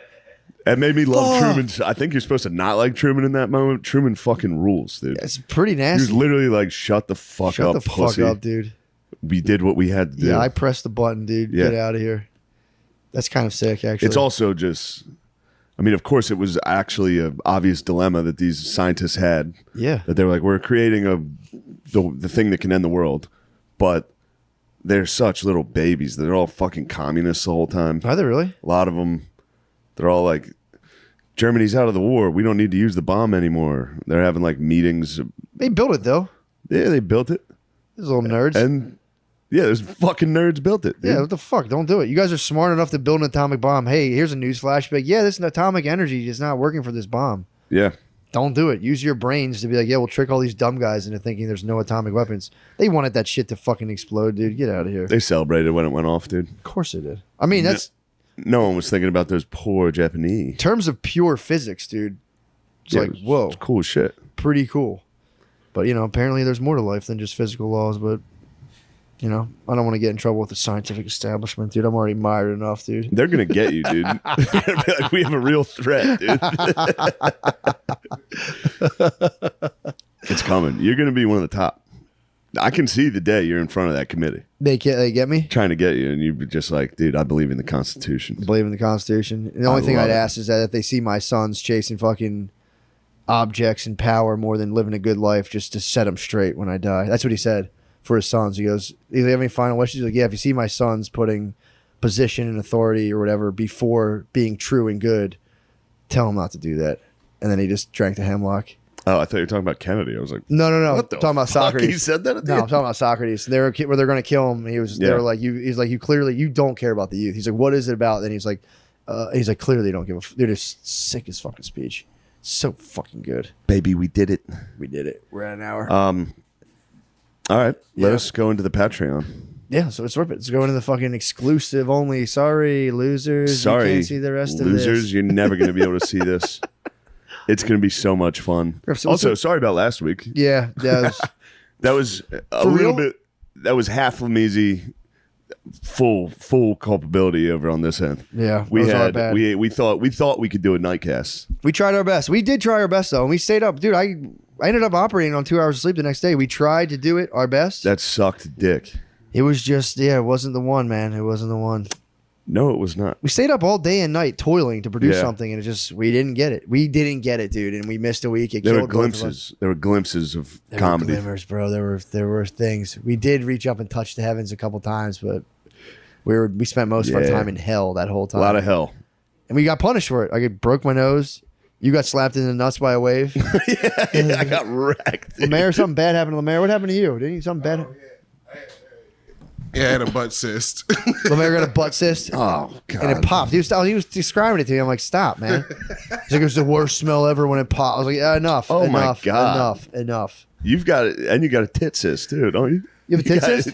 That made me love Fuck. Truman. I think you're supposed to not like Truman in that moment. Truman fucking rules, dude. It's pretty He was nasty. literally like, "Shut the fuck Shut up, the pussy. fuck up, dude. We did what we had to do." Yeah, I pressed the button, dude. Yeah. Get out of here. That's kind of sick, actually. It's also just, I mean, of course, it was actually an obvious dilemma that these scientists had. Yeah. That they were like, we're creating the thing that can end the world, but they're such little babies. They're all fucking communists the whole time. Are they really? A lot of them, they're all like, Germany's out of the war. We don't need to use the bomb anymore. They're having like meetings. They built it, though. Yeah, they built it. These little nerds. And Yeah, those fucking nerds built it. Dude. Yeah, what the fuck? Don't do it. You guys are smart enough to build an atomic bomb. Hey, here's a newsflash. Be like, yeah, this atomic energy is not working for this bomb. Yeah. Don't do it. Use your brains to be like, yeah, we'll trick all these dumb guys into thinking there's no atomic weapons. They wanted that shit to fucking explode, dude. Get out of here. They celebrated when it went off, dude. Of course they did. I mean, that's no one was thinking about those poor Japanese. in terms of pure physics, dude. It's like, whoa, it's cool shit. pretty cool. But you know, apparently there's more to life than just physical laws. But you know, I don't want to get in trouble with the scientific establishment, dude. I'm already mired enough, dude. They're gonna get you, dude. They're gonna be like, we have a real threat, dude. It's coming. You're gonna be one of the top. I can see the day you're in front of that committee They get me. trying to get you, and you'd be just like, dude, I believe in the Constitution. Believe in the Constitution. The only thing love I'd it. ask is that if they see my sons chasing fucking objects and power more than living a good life, just to set them straight when I die. That's what he said for his sons. He goes, "Do they have any final wishes?" He's like, yeah, if you see my sons putting position and authority or whatever before being true and good, tell them not to do that. And then he just drank the hemlock. Oh, I thought you were talking about Kennedy. I was like, No. what the I'm talking about fuck? Socrates. He said that at the No, I'm end? talking about Socrates. They were where they're going to kill him. They Yeah. were like, he's like, you clearly, you don't care about the youth. He's like, what is it about? Then he's like, clearly you don't give a they're just sick as fucking speech. So fucking good. Baby, we did it. We did it. We're at an hour. All right, let Yeah. us go into the Patreon. Yeah, so it's worth it. Let's go into the fucking exclusive only. Sorry, losers. Sorry, You can't see the rest losers. of this. You're never going to be able to see this. It's going to be so much fun. So Also, sorry about last week. Yeah, that was, That was a For little real? bit. That was half Lameezy, full culpability over on this end. yeah. We it was our had bad. we thought we could do a nightcast. We tried our best. We did try our best though, and we stayed up, dude. I ended up operating on 2 hours of sleep the next day. We tried to do it our best. That sucked dick. It was just, it wasn't the one, man. It wasn't the one. No, it was not. We stayed up all day and night toiling to produce Yeah. something, and it just, we didn't get it. We didn't get it, dude, and we missed a week. It There were killed both of us. glimpses. There were glimpses of There comedy. were glimmers, bro. There were things. We did reach up and touch the heavens a couple times, but we spent most of our Yeah. time in hell that whole A time. lot of hell. And we got punished for it. I broke my nose. You got slapped in the nuts by a wave. Yeah, I got wrecked. Lemaire, something bad happened to Lemaire. What happened to you? Didn't you something bad? Yeah, I had a butt cyst. Lemaire got a butt cyst. Oh god. And it popped. He was describing it to me. I'm like, stop, man. He's like, it was the worst smell ever when it popped. I was like, yeah, enough. Oh, my enough, God. Enough. You've got it, and you got a tit cyst too, don't you? You have a tit cyst?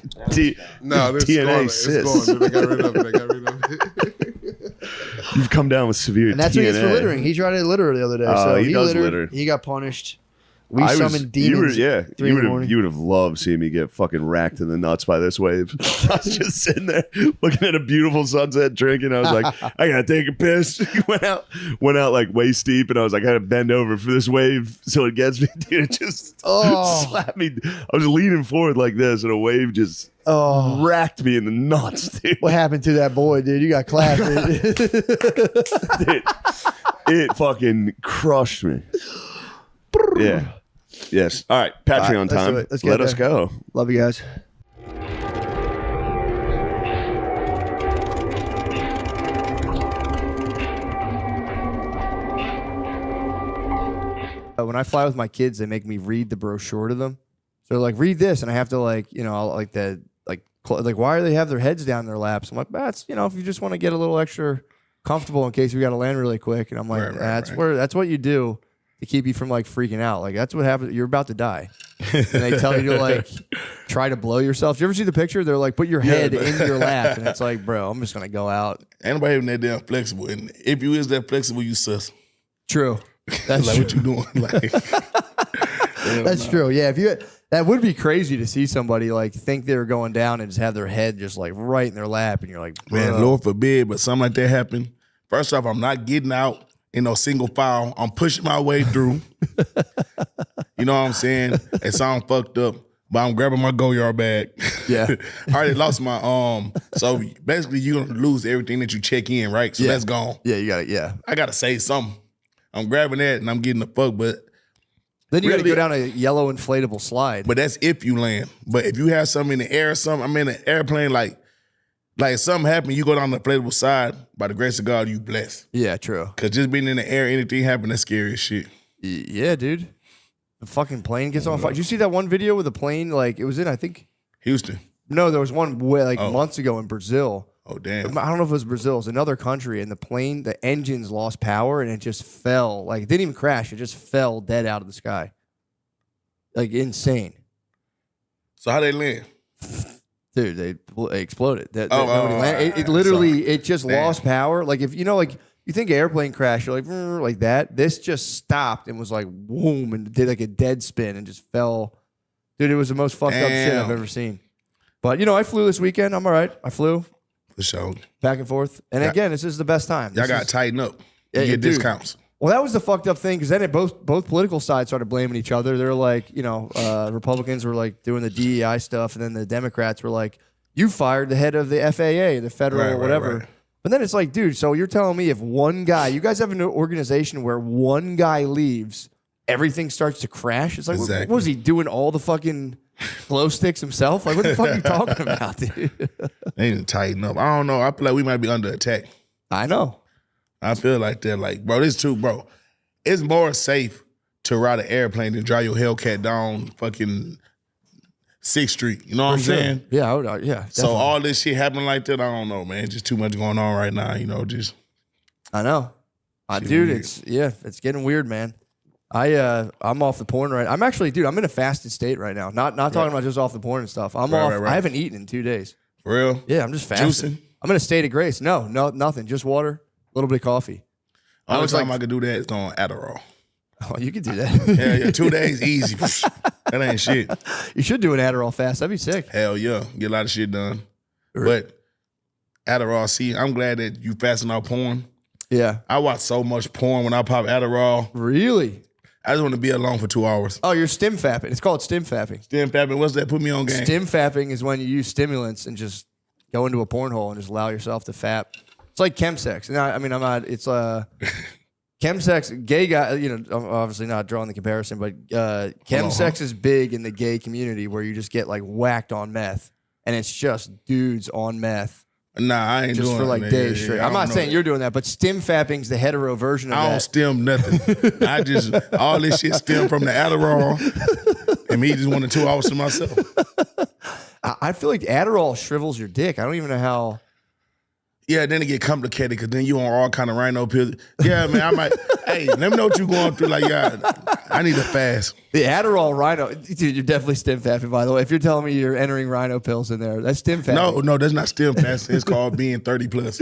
No, this TNA is cyst. gone. I got rid of it. You've come down with severe And that's TNA. what he's for littering. He tried to litter the other day. Oh, So he does littered. litter. He got punished. We summoned you demons. you would have loved seeing me get fucking racked in the nuts by this wave. I was just sitting there looking at a beautiful sunset, drinking. I was like, I gotta take a piss. went out like waist deep, and I was like, I gotta bend over for this wave so it gets me. Dude, it just slapped me. I was leaning forward like this, and a wave just racked me in the nuts, dude. What happened to that boy, dude? You got clapped. Dude, it fucking crushed me. Yeah. Yes. All right. Patreon let's do time. it. Let's get Let us there. go. Love you guys. When I fly with my kids, they make me read the brochure to them. So they're like, read this, and I have to why do they have their heads down in their laps? I'm like, that's if you just want to get a little extra comfortable in case we got to land really quick. And I'm like, that's what you do to keep you from freaking out. Like that's what happens. You're about to die, and they tell you to try to blow yourself. Did you ever see the picture? They're like, put your head in your lap, and it's like, bro, I'm just gonna go out. Ain't nobody even that damn flexible. And if you is that flexible, you sus. True. That's like true. what you doing? Like That's true. Yeah, that would be crazy to see somebody think they were going down and just have their head just right in their lap, and you're like, bro. man, Lord forbid, but something like that happen. First off, I'm not getting out in no single file. I'm pushing my way through. You know what I'm saying? It sounds fucked up, but I'm grabbing my go-yard bag. Yeah. I already lost my so basically you're gonna lose everything that you check in, right? So that's gone. Yeah, you got it. Yeah. I gotta say something. I'm grabbing that and I'm getting the fuck, but Then you got to Really? go down a yellow inflatable slide. that's if you land. But if you have something in the air or something, I'm in an airplane, like if something happened, you go down the inflatable side, by the grace of God, you blessed. Yeah, true. Cause just being in the air, anything happen, that's scary as shit. Yeah, dude. The fucking plane gets on fire. Did you see that one video with the plane? It was in, I think, Houston. No, there was one months ago in Brazil. Oh, damn. I don't know if it was Brazil. It was another country, and the engines lost power, and it just fell. Like, it didn't even crash. It just fell dead out of the sky. Like, insane. So how they land? Dude, they exploded. It just lost power. Like, if you think airplane crash, you're like that. This just stopped and was like, boom, and did like a dead spin and just fell. Dude, it was the most fucked up shit I've ever seen. But, I flew this weekend. I'm all right. I flew. For sure. Back and forth. And again, this is the best time. Y'all got to tighten up. Get discounts. Well, that was the fucked up thing because then both political sides started blaming each other. They're like, Republicans were like doing the DEI stuff, and then the Democrats were like, you fired the head of the FAA, the federal whatever. Right. But then it's like, dude, so you're telling me if one guy, you guys have an organization where one guy leaves, everything starts to crash? It's like, what was he doing all the fucking glow sticks himself? Like, what the fuck are you talking about, dude? They need to tighten up. I don't know. I feel like we might be under attack. I know. I feel like that. Like, bro, this too, bro. It's more safe to ride an airplane than drive your Hellcat down fucking 6th Street. You know what I'm saying? Yeah, yeah. Definitely. So all this shit happening like that, I don't know, man. Just too much going on right now. I know. Dude, it's getting weird, man. I'm off the porn right. I'm actually, dude, I'm in a fasted state right now. Not talking about just off the porn and stuff. I'm off. Right. I haven't eaten in 2 days. For real? Yeah, I'm just fasting. Juicing? I'm in a state of grace. No, nothing. Just water, a little bit of coffee. Only time I could do that is on Adderall. Oh, you could do that. yeah, 2 days easy. That ain't shit. You should do an Adderall fast. That'd be sick. Hell yeah, get a lot of shit done. But Adderall, see, I'm glad that you fasting out porn. Yeah, I watch so much porn when I pop Adderall. Really? I just want to be alone for 2 hours. Oh, you're stim fapping. It's called stim fapping. Stim fapping. What's that? Put me on game. Stim fapping is when you use stimulants and just go into a porn hole and just allow yourself to fap. It's like chemsex. I'm not. It's chemsex. Gay guy. I'm obviously not drawing the comparison, but chemsex is big in the gay community where you just get like whacked on meth, and it's just dudes on meth. Nah, I ain't just doing for like that. days straight. I'm not saying you're doing that, but stim fapping's the hetero version of that. I don't stim nothing. I just all this shit stem from the Adderall, and me just wanted 2 hours to myself. I feel like Adderall shrivels your dick. I don't even know how. Yeah, then it get complicated because then you on all kind of rhino pills. Yeah, man, I might. Hey, let me know what you going through. Like, yeah, I need a fast. The Adderall rhino, dude, you're definitely stim fapping. By the way, if you're telling me you're entering rhino pills in there, that's stim fapping. No, that's not stim fasting. It's called being 30 plus.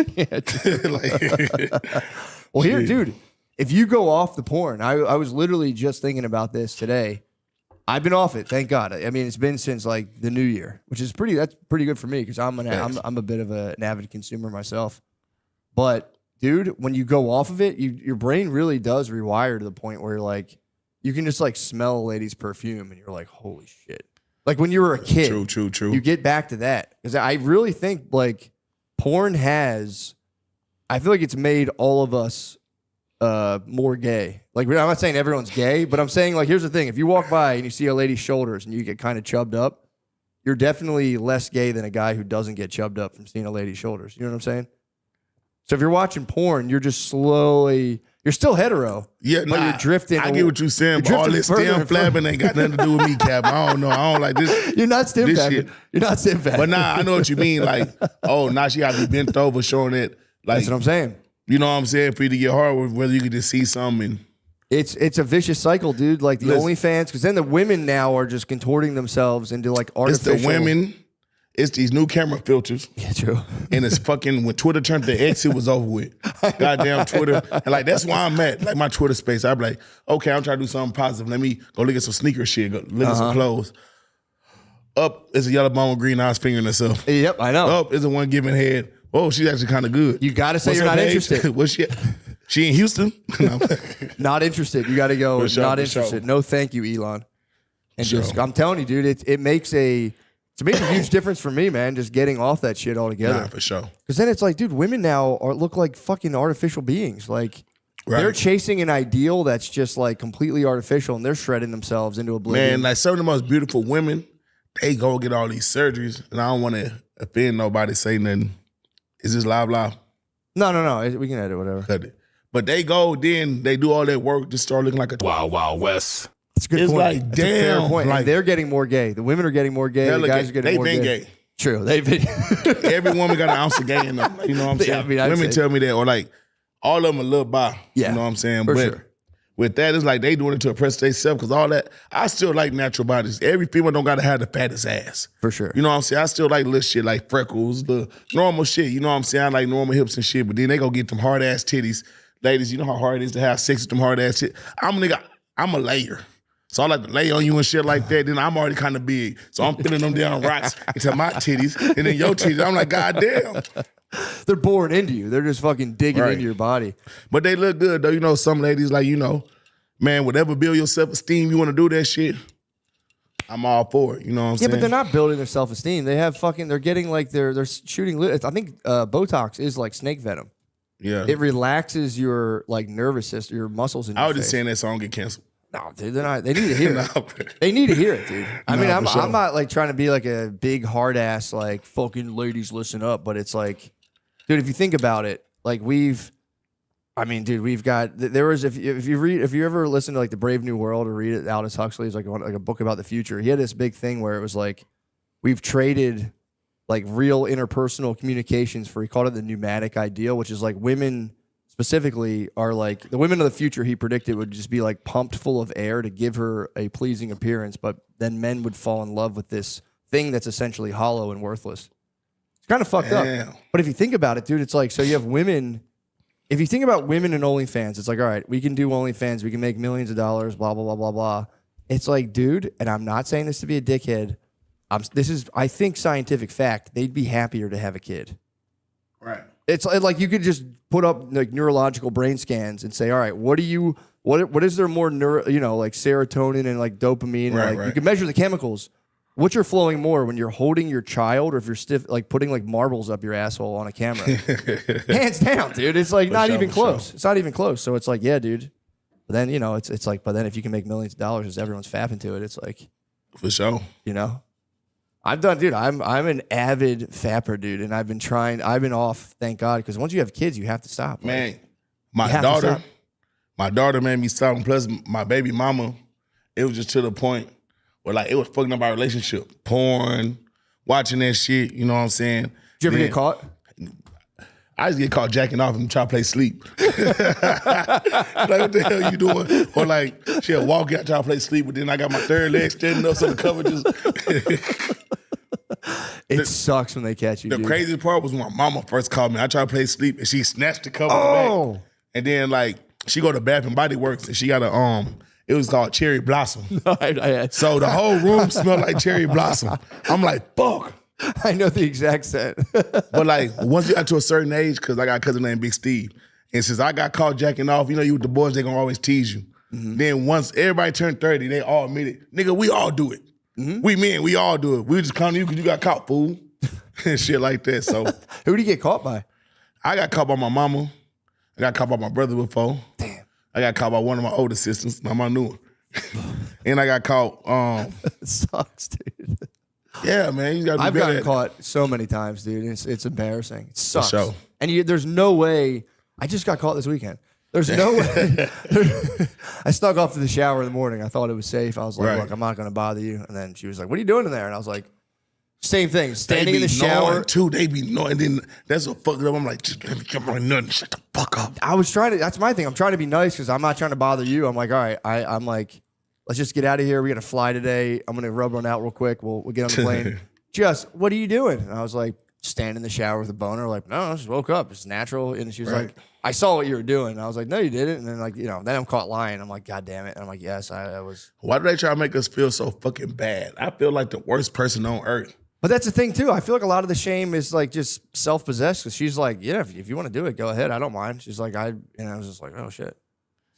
Well, here, dude, if you go off the porn, I was literally just thinking about this today. I've been off it, thank God. I mean, it's been since like the new year, which is that's pretty good for me because I'm a bit of an avid consumer myself. But dude, when you go off of it, your brain really does rewire to the point where you're like, you can just like smell a lady's perfume and you're like, holy shit. Like when you were a kid, true. You get back to that because I really think like porn I feel like it's made all of us more gay. Like, I'm not saying everyone's gay, but I'm saying, like, here's the thing. If you walk by and you see a lady's shoulders and you get kind of chubbed up, you're definitely less gay than a guy who doesn't get chubbed up from seeing a lady's shoulders. You know what I'm saying? So if you're watching porn, you're just you're still hetero. Yeah, but you're drifting. I get what you're saying, but all this stem flapping ain't got nothing to do with me, Cap. I don't know. I don't like this. You're not stem flapping. You're not stem flapping. But nah, I know what you mean. Like, oh, now she got to be bent over showing it. Like, that's what I'm saying. You know what I'm saying? For you to get hard, whether you could just see something. It's a vicious cycle, dude. Like the OnlyFans, because then the women now are just contorting themselves into like artificial. It's the women. It's these new camera filters. Yeah, true. And it's fucking when Twitter turned to X, it was over with. Goddamn Twitter. And like that's why I'm at. Like my Twitter space. I'd be like, okay, I'm trying to do something positive. Let me go look at some sneaker shit. Go look at some clothes. Up is a yellow bone with green eyes fingering herself. Yep, I know. Up is the one giving head. Oh, she's actually kind of good. You got to say you're not interested. What's she in Houston? No. Not interested. You got to go. Not interested. No, thank you, Elon. And just, I'm telling you, dude, it makes a huge difference for me, man. Just getting off that shit altogether. Nah, for sure. Because then it's like, dude, women now look like fucking artificial beings. Like they're chasing an ideal that's just like completely artificial, and they're shredding themselves into oblivion. Man, like some of the most beautiful women, they go get all these surgeries, and I don't want to offend nobody, say nothing. Is this live? No. We can edit whatever. Cut it. But they go, then they do all that work, just start looking like a Wild West. It's a good point. Like, it's damn. A fair point. Like, they're getting more gay. The women are getting more gay. The guys are getting more gay. True. They've been Every woman got an ounce of gay in them. You know what I'm saying? Yeah, I mean, I'd Women say- tell me that, or like all of them a little bi. Yeah, You know what I'm saying? for But sure. with that, it's like they doing it to oppress themselves because all that, I still like natural bodies. Every female don't gotta have the fattest ass. For sure. You know what I'm saying? I still like little shit like freckles, the normal shit. You know what I'm saying? I like normal hips and shit, but then they go get them hard ass titties. Ladies, you know how hard it is to have sex with them hard ass shit. I'm a layer. So I like to lay on you and shit like that. Then I'm already kind of big. So I'm filling them down rocks into my titties. And then your titties, I'm like, God damn. They're born into you. They're just fucking digging Right. into your body. But they look good though. You know, some ladies like, you know, man, whatever build your self-esteem, you want to do that shit, I'm all for it. You know what I'm Yeah, saying? but they're not building their self-esteem. They have fucking, they're getting like, they're shooting, I think Botox is like snake venom. Yeah. It relaxes your like nervous system, your muscles in your I was just face. saying that so I don't get canceled. No, dude, they're not. They need to hear it. No. They need to hear it, dude. I mean, for sure. I'm not like trying to be like a big hard ass like fucking ladies listen up, but it's like, dude, if you think about it, like we've got there was if you ever listen to like the Brave New World or read it, Aldous Huxley's like a book about the future. He had this big thing where it was like we've traded like real interpersonal communications for, he called it the pneumatic ideal, which is like women specifically are like the women of the future he predicted would just be like pumped full of air to give her a pleasing appearance, but then men would fall in love with this thing that's essentially hollow and worthless. It's kind of fucked Damn. up. But if you think about it, dude, it's like, so you have women, if you think about women in OnlyFans, it's like, all right, we can do OnlyFans, we can make millions of dollars, blah, blah, blah, blah, blah. It's like, dude, and I'm not saying this to be a dickhead, I think scientific fact, they'd be happier to have a kid. Right. It's like you could just put up like neurological brain scans and say, all right, what is there more like serotonin and like dopamine? And, Right, like, you can measure the chemicals. Which are flowing more when you're holding your child or if you're stiff, like putting like marbles up your asshole on a camera? Hands down, dude. It's like not even close. It's not even close. So it's like, yeah, dude. But then, it's like, but then if you can make millions of dollars as everyone's fapping to it, it's like, For sure. I'm an avid fapper, dude, and I've been off, thank God, because once you have kids, you have to stop. Man, You have to my daughter made me stop. And plus, my baby mama, it was just to the point where like it was fucking up our relationship. Porn, watching that shit, you know what I'm saying? Did you ever get caught? I just get caught jacking off and try to play sleep. Like, what the hell you doing? Or like, she'll walk out, try to play sleep, but then I got my third leg standing up so the cover just... It sucks when they catch you, The dude. craziest part was when my mama first called me. I tried to play sleep and she snatched the cover Oh. back. And then like, she go to Bath and Body Works and she got it was called Cherry Blossom. So the whole room smelled like cherry blossom. I'm like, fuck. I know the exact scent. But like, once you got to a certain age, because I got a cousin named Big Steve, and since I got caught jacking off, you with the boys, they gonna always tease you. Mm-hmm. Then once everybody turned 30, they all admit it. Nigga, we all do it. Mm-hmm. We men, we all do it. We just come to you because you got caught, fool. And shit like that. So Who did you get caught by? I got caught by my mama. I got caught by my brother before. Damn. I got caught by one of my older sisters, not my new one. And I got caught, It sucks, dude. yeah, man, you gotta be I've better gotten at it. caught so many times, dude. It's embarrassing. It sucks. sure. And there's no way. I just got caught this weekend. There's no way. I snuck off to the shower in the morning. I thought it was safe. I was like, Right. look, I'm not going to bother you. And then she was like, what are you doing in there? And I was like, same thing. They Standing be in the shower. knowing, too. They be knowing. And then that's what fucked up. I'm like, just let me get my nut and shut the fuck up. I was trying to, that's my thing. I'm trying to be nice because I'm not trying to bother you. I'm like, all right, I'm like, let's just get out of here. We got to fly today. I'm going to rub one out real quick. We'll get on the plane. What are you doing? And I was like, standing in the shower with a boner. Like, no, I just woke up. It's natural. And she was Right. like, I saw what you were doing. And I was like, no, you didn't. And then then I'm caught lying. I'm like, God damn it. And I'm like, yes, I was. Why do they try to make us feel so fucking bad? I feel like the worst person on earth. But that's the thing too. I feel like a lot of the shame is like just self-possessed because she's like, yeah, if you want to do it, go ahead. I don't mind. She's like, I was just like, oh shit.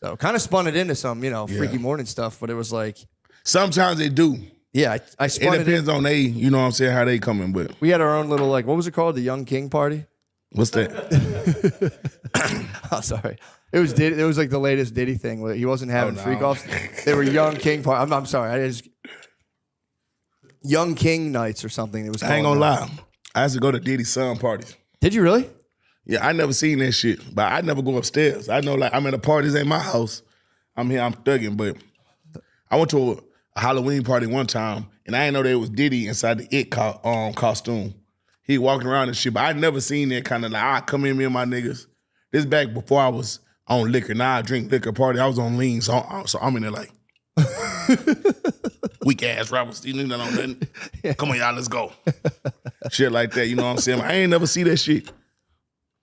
So kind of spun it into some, freaky morning stuff. But it was like, Sometimes they do. yeah, I It spun it in. depends on they, you know what I'm saying, how they coming. But We had our own little, like, what was it called? The Young King party? what's that? Oh, sorry. It was like the latest Diddy thing. Where he wasn't having no. freak offs. They were Young King party. I'm sorry. Young King nights or something. It was. I ain't called. gonna lie. I used to go to Diddy's son parties. Did you really? Yeah, I never seen that shit, but I never go upstairs. I know, like, I'm at a party, this ain't my house. I'm here, I'm thugging, but I went to a Halloween party one time, and I didn't know there was Diddy inside the costume. He walking around and shit, but I never seen that kind of like, I come in, me and my niggas. This back before I was on liquor. Now I drink liquor party. I was on lean, so I'm in there like, weak ass rappers. You know nothing. Come on, y'all, let's go. Shit like that, you know what I'm saying? I ain't never see that shit.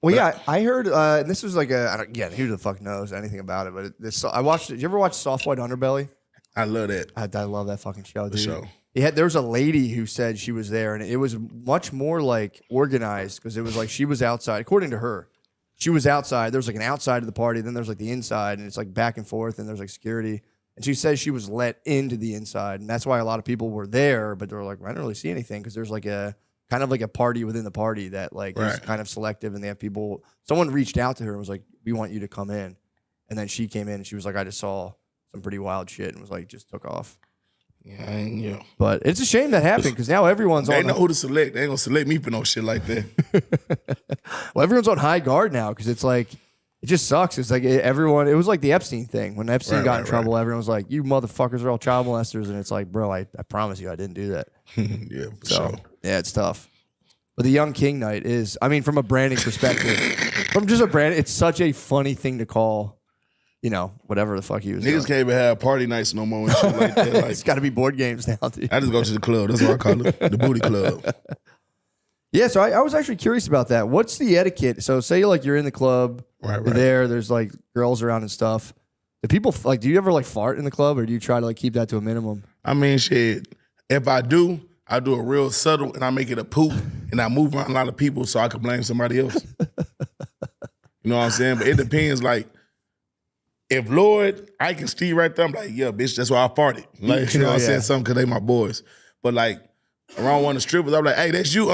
Well, yeah, I heard, and this was like who the fuck knows anything about it, but I watched it. Did you ever watch Soft White Underbelly? I love that. I love that fucking show, dude. Show. There was a lady who said she was there, and it was much more like organized because it was like she was outside, according to her. She was outside. There was like an outside of the party, then there's like the inside, and it's like back and forth, and there's like security. And she says she was let into the inside, and that's why a lot of people were there, but they were like, I don't really see anything because there's like a kind of like a party within the party that like is kind of selective, and they have people. Someone reached out to her and was like, "We want you to come in," and then she came in and she was like, "I just saw some pretty wild shit," and was like, just took off. Yeah. But it's a shame that happened because now everyone's they on. They know who to select. They ain't gonna select me for no shit like that. Well, everyone's on high guard now because it's like it just sucks. It's like everyone. It was like the Epstein thing when Epstein got in trouble. Everyone was like, "You motherfuckers are all child molesters," and it's like, bro, I promise you, I didn't do that. Yeah, for sure. Yeah, it's tough. But the Young King night is, I mean, from a branding perspective, it's such a funny thing to call. You know, whatever the fuck he was doing. Niggas can't even have party nights no more and shit like that. Like, it's got to be board games now, dude. I just go to the club. That's what I call it, the booty club. Yeah, so I was actually curious about that. What's the etiquette? So say like you're in the club, right. there's like girls around and stuff. Do people like? Do you ever like fart in the club, or do you try to like keep that to a minimum? I mean, shit. If I do a real subtle, and I make it a poop, and I move around a lot of people so I can blame somebody else. You know what I'm saying? But it depends, like. If Lloyd, I can Steve right there, I'm like, yeah, bitch, that's why I farted. Like, you know what I'm saying? Something because they my boys. But like, around one of the strippers, I'm like, hey, that's you,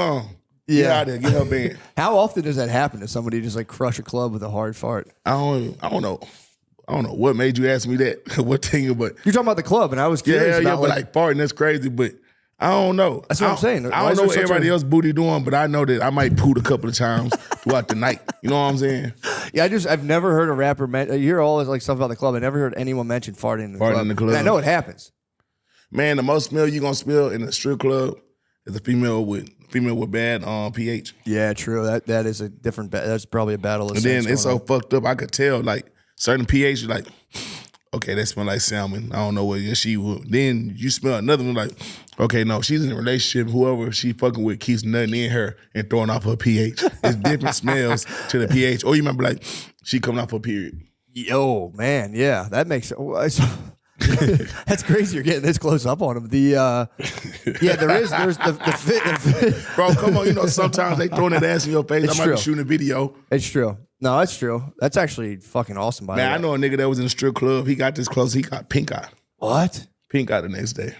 Get out there, get her band. How often does that happen? Does somebody just like crush a club with a hard fart? I don't know. I don't know what made you ask me that. What thing, but you're talking about the club, and I was curious about but like farting, that's crazy, but I don't know. That's what I'm saying. I don't know what everybody else booty doing, but I know that I might poot a couple of times throughout the night. You know what I'm saying? Yeah, I've never heard a rapper you hear all this like stuff about the club. I never heard anyone mention farting in the club. And I know it happens. Man, the most smell you gonna smell in a strip club is a female with bad pH. Yeah, true. That is a different. That's probably a battle. And then it's so fucked up. I could tell like certain pH, like. Okay, that smell like salmon. I don't know what she would. Then you smell another one like, okay, no, she's in a relationship. Whoever she fucking with keeps nothing in her and throwing off her pH. It's different smells to the pH. Or you might be like, she coming off her period. Yo, man, yeah, that makes that's crazy. You're getting this close up on him. There's the fit. Bro, come on. You know, sometimes they throwing that ass in your face. I might be shooting a video. It's true. No, that's true. That's actually fucking awesome. By the way, I know a nigga that was in a strip club. He got this close. He got pink eye. What? Pink eye the next day.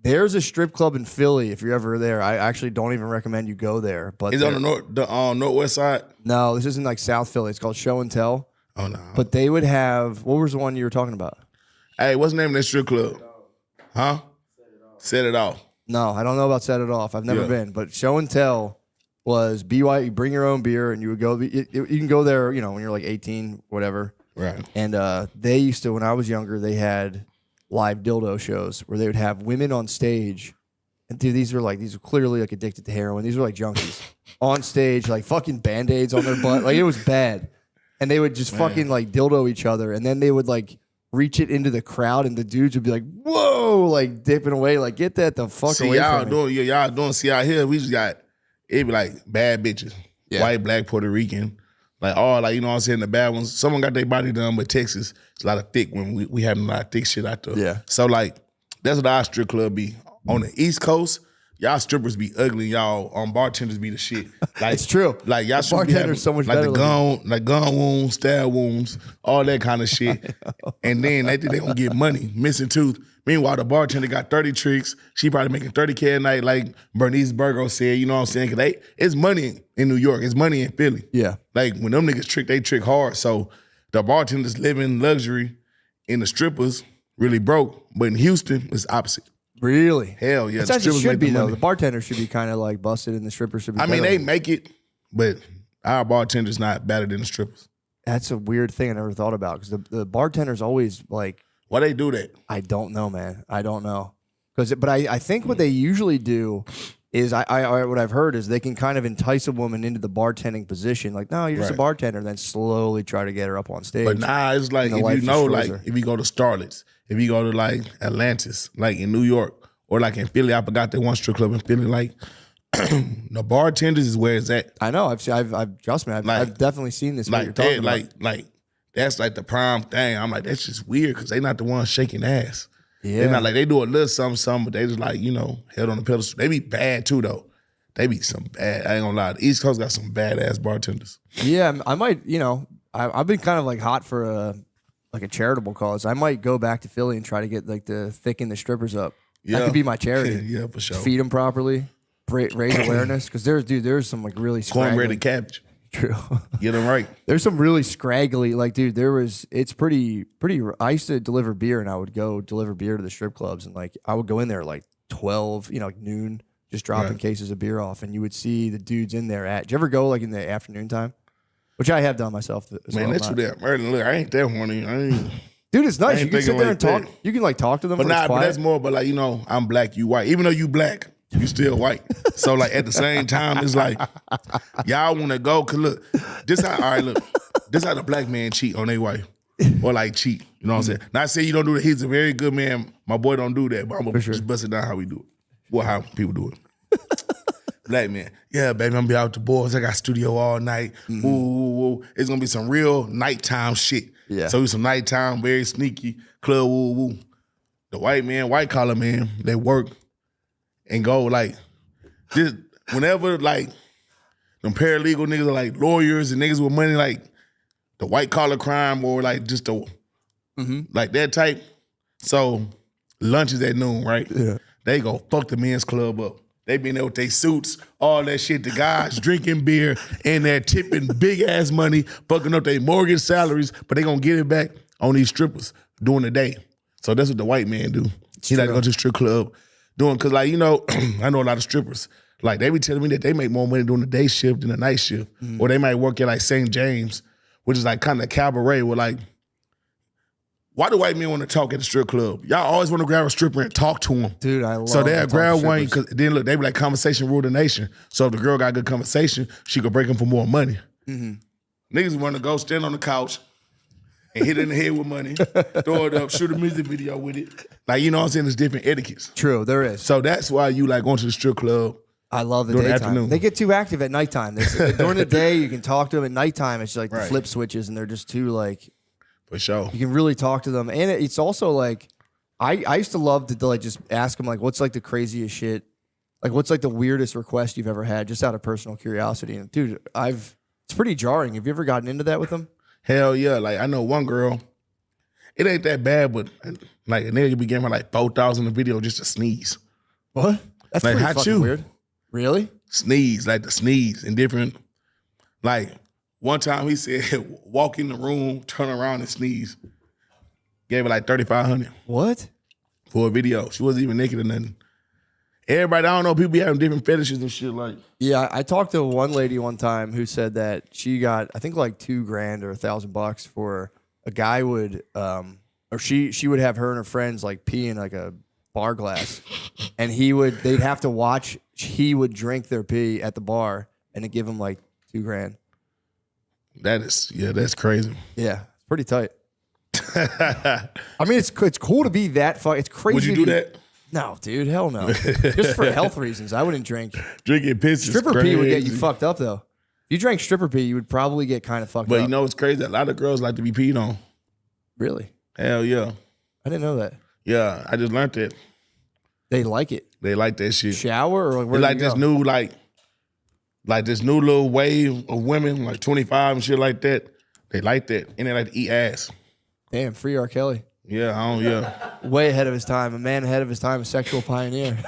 There's a strip club in Philly. If you're ever there, I actually don't even recommend you go there. But is it on the northwest side? No, this isn't like South Philly. It's called Show and Tell. Oh no. But they would have. What was the one you were talking about? Hey, what's the name of that strip club? Huh? Set It Off. No, I don't know about Set It Off. I've never been. But Show and Tell was BY. You bring your own beer, and you would go. You can go there. You know, when you're like 18, whatever. Right. And they used to, when I was younger, they had live dildo shows where they would have women on stage. And dude, these were clearly like addicted to heroin. These were like junkies on stage, like fucking Band-Aids on their butt. Like it was bad. And they would just fucking like dildo each other. And then they would like reach it into the crowd, and the dudes would be like, whoa, like dipping away, like get that the fuck away from me. Y'all doing, see out here, we just got, it be like bad bitches, white, black, Puerto Rican, like all like, you know what I'm saying, the bad ones. Someone got their body done, but Texas, it's a lot of thick women. We having a lot of thick shit out there. Yeah. So like, that's what our strip club be. On the East Coast, y'all strippers be ugly, y'all bartenders be the shit. Like, it's true. Like y'all the bartenders so much like better. The gun wounds, stab wounds, all that kind of shit. And then they think they gonna get money, missing tooth. Meanwhile, the bartender got 30 tricks. She probably making 30K a night, like Bernice Burgo said, you know what I'm saying? Cause it's money in New York, it's money in Philly. Yeah. Like when them niggas trick, they trick hard. So the bartenders live in luxury and the strippers really broke. But in Houston, it's opposite. Really? Hell yeah. That's as it should be, though. The bartender should be kind of like busted, and the strippers should be better. They make it, but our bartender's not better than the strippers. That's a weird thing I never thought about, because the bartender's always like... Why they do that? I don't know, man. I don't know. But I think what they usually do is what I've heard is they can kind of entice a woman into the bartending position. Like, no, you're just a bartender, and then slowly try to get her up on stage. But nah, it's like, if you know, like, if you go to Starlet's, if you go to like Atlantis, like in New York, or like in Philly, I forgot that one strip club in Philly, like the bartenders is where it's at. I know. I've trust me. I've definitely seen this. Like what you're talking about. like that's like the prime thing. I'm like, that's just weird because they not the ones shaking ass. Yeah. They're not like, they do a little something, but they just like, you know, held on the pedestal. They be bad too though. They be some bad. I ain't gonna lie. The East Coast got some badass bartenders. Yeah, I might. You know, I've been kind of like hot for a charitable cause. I might go back to Philly and try to get like the thicken the strippers up. Yeah. That could be my charity. Yeah, for sure. Feed them properly, raise awareness because there's some like really Cornbread and cabbage. True. Get them right. There's some really scraggly, like, dude, it's pretty, I used to deliver beer and I would go deliver beer to the strip clubs and like, I would go in there like 12, you know, like noon, just dropping cases of beer off and you would see the dudes in there did you ever go like in the afternoon time? Which I have done myself as Man, well. that's what that murder. Look, I ain't that horny. Dude, it's nice. I You ain't can sit thinking there like and talk. that. You can like talk to them. But when it's nah, but quiet. that's more, but like, you know, I'm black, you white. Even though you black, you still white. So like at the same time, it's like, y'all want to go, cause look, this how the black man cheat on their wife. Or like cheat. You know what I'm saying? Not saying you don't do that. He's a very good man. My boy don't do that, but I'm gonna just bust it down how we do it. Well, how people do it. Black man, yeah, baby, I'm gonna be out with the boys. I got studio all night. Ooh. It's gonna be some real nighttime shit. Yeah. So it's some nighttime, very sneaky club. Woo. The white man, white collar man, they work and go like this. Whenever like them paralegal niggas are like lawyers and niggas with money, like the white collar crime or like just the like that type. So lunch is at noon, right? Yeah. They go fuck the men's club up. They been there with their suits, all that shit. The guys drinking beer and they're tipping big ass money, fucking up their mortgage salaries, but they gonna get it back on these strippers during the day. So that's what the white man do. He like go to the strip club doing, cause like, you know, I know a lot of strippers. Like they be telling me that they make more money doing the day shift than the night shift. Or they might work at like St. James, which is like kind of cabaret where like, why do white men want to talk at the strip club? Y'all always want to grab a stripper and talk to them. Dude, I love So they'll to talk grab to one, strippers. because then look, they be like, conversation rule the nation. So if the girl got good conversation, she could break them for more money. Niggas want to go stand on the couch and hit it in the head with money, throw it up, shoot a music video with it. Like, you know what I'm saying? There's different etiquettes. True, there is. So that's why you like going to the strip club. I love the during the daytime. afternoon. They get too active at nighttime. During the day, you can talk to them. At nighttime, it's like the Right. flip switches, and they're just too like. For sure. You can really talk to them, and it's also like, I used to love to like just ask them like, what's like the craziest shit, like what's like the weirdest request you've ever had, just out of personal curiosity. And dude, it's pretty jarring. Have you ever gotten into that with them? Hell yeah. Like I know one girl, it ain't that bad, but like a nigga be giving her like 4,000 a video just to sneeze. What? That's Like, pretty how fucking you? weird. Really? Sneeze, like the sneeze and different. Like one time he said, walk in the room, turn around and sneeze. Gave her like 3,500 What? for a video. She wasn't even naked or nothing. Everybody, I don't know, people be having different fetishes and shit like. Yeah, I talked to one lady one time who said that she got, I think like $2,000 or $1,000 for a guy would, or she would have her and her friends like pee in like a bar glass, and they'd have to watch. He would drink their pee at the bar, and it'd give him like $2,000. That's crazy. Yeah, it's pretty tight. I mean, it's cool to be that fun. It's crazy. Would you do that? No, dude, hell no. Just for health reasons, I wouldn't drink. Drinking piss is Stripper crazy. pee would get you fucked up though. If you drank stripper pee, you would probably get kind of fucked But up. you know what's crazy? A lot of girls like to be peed on. Really? Hell yeah. I didn't know that. Yeah, I just learned that. They like it. They like that shit. Shower or where It's like do you this go? new like this new little wave of women, like 25 and shit like that. They like that. And they like to eat ass. Damn, free R. Kelly. Yeah, Way ahead of his time. A man ahead of his time, a sexual pioneer.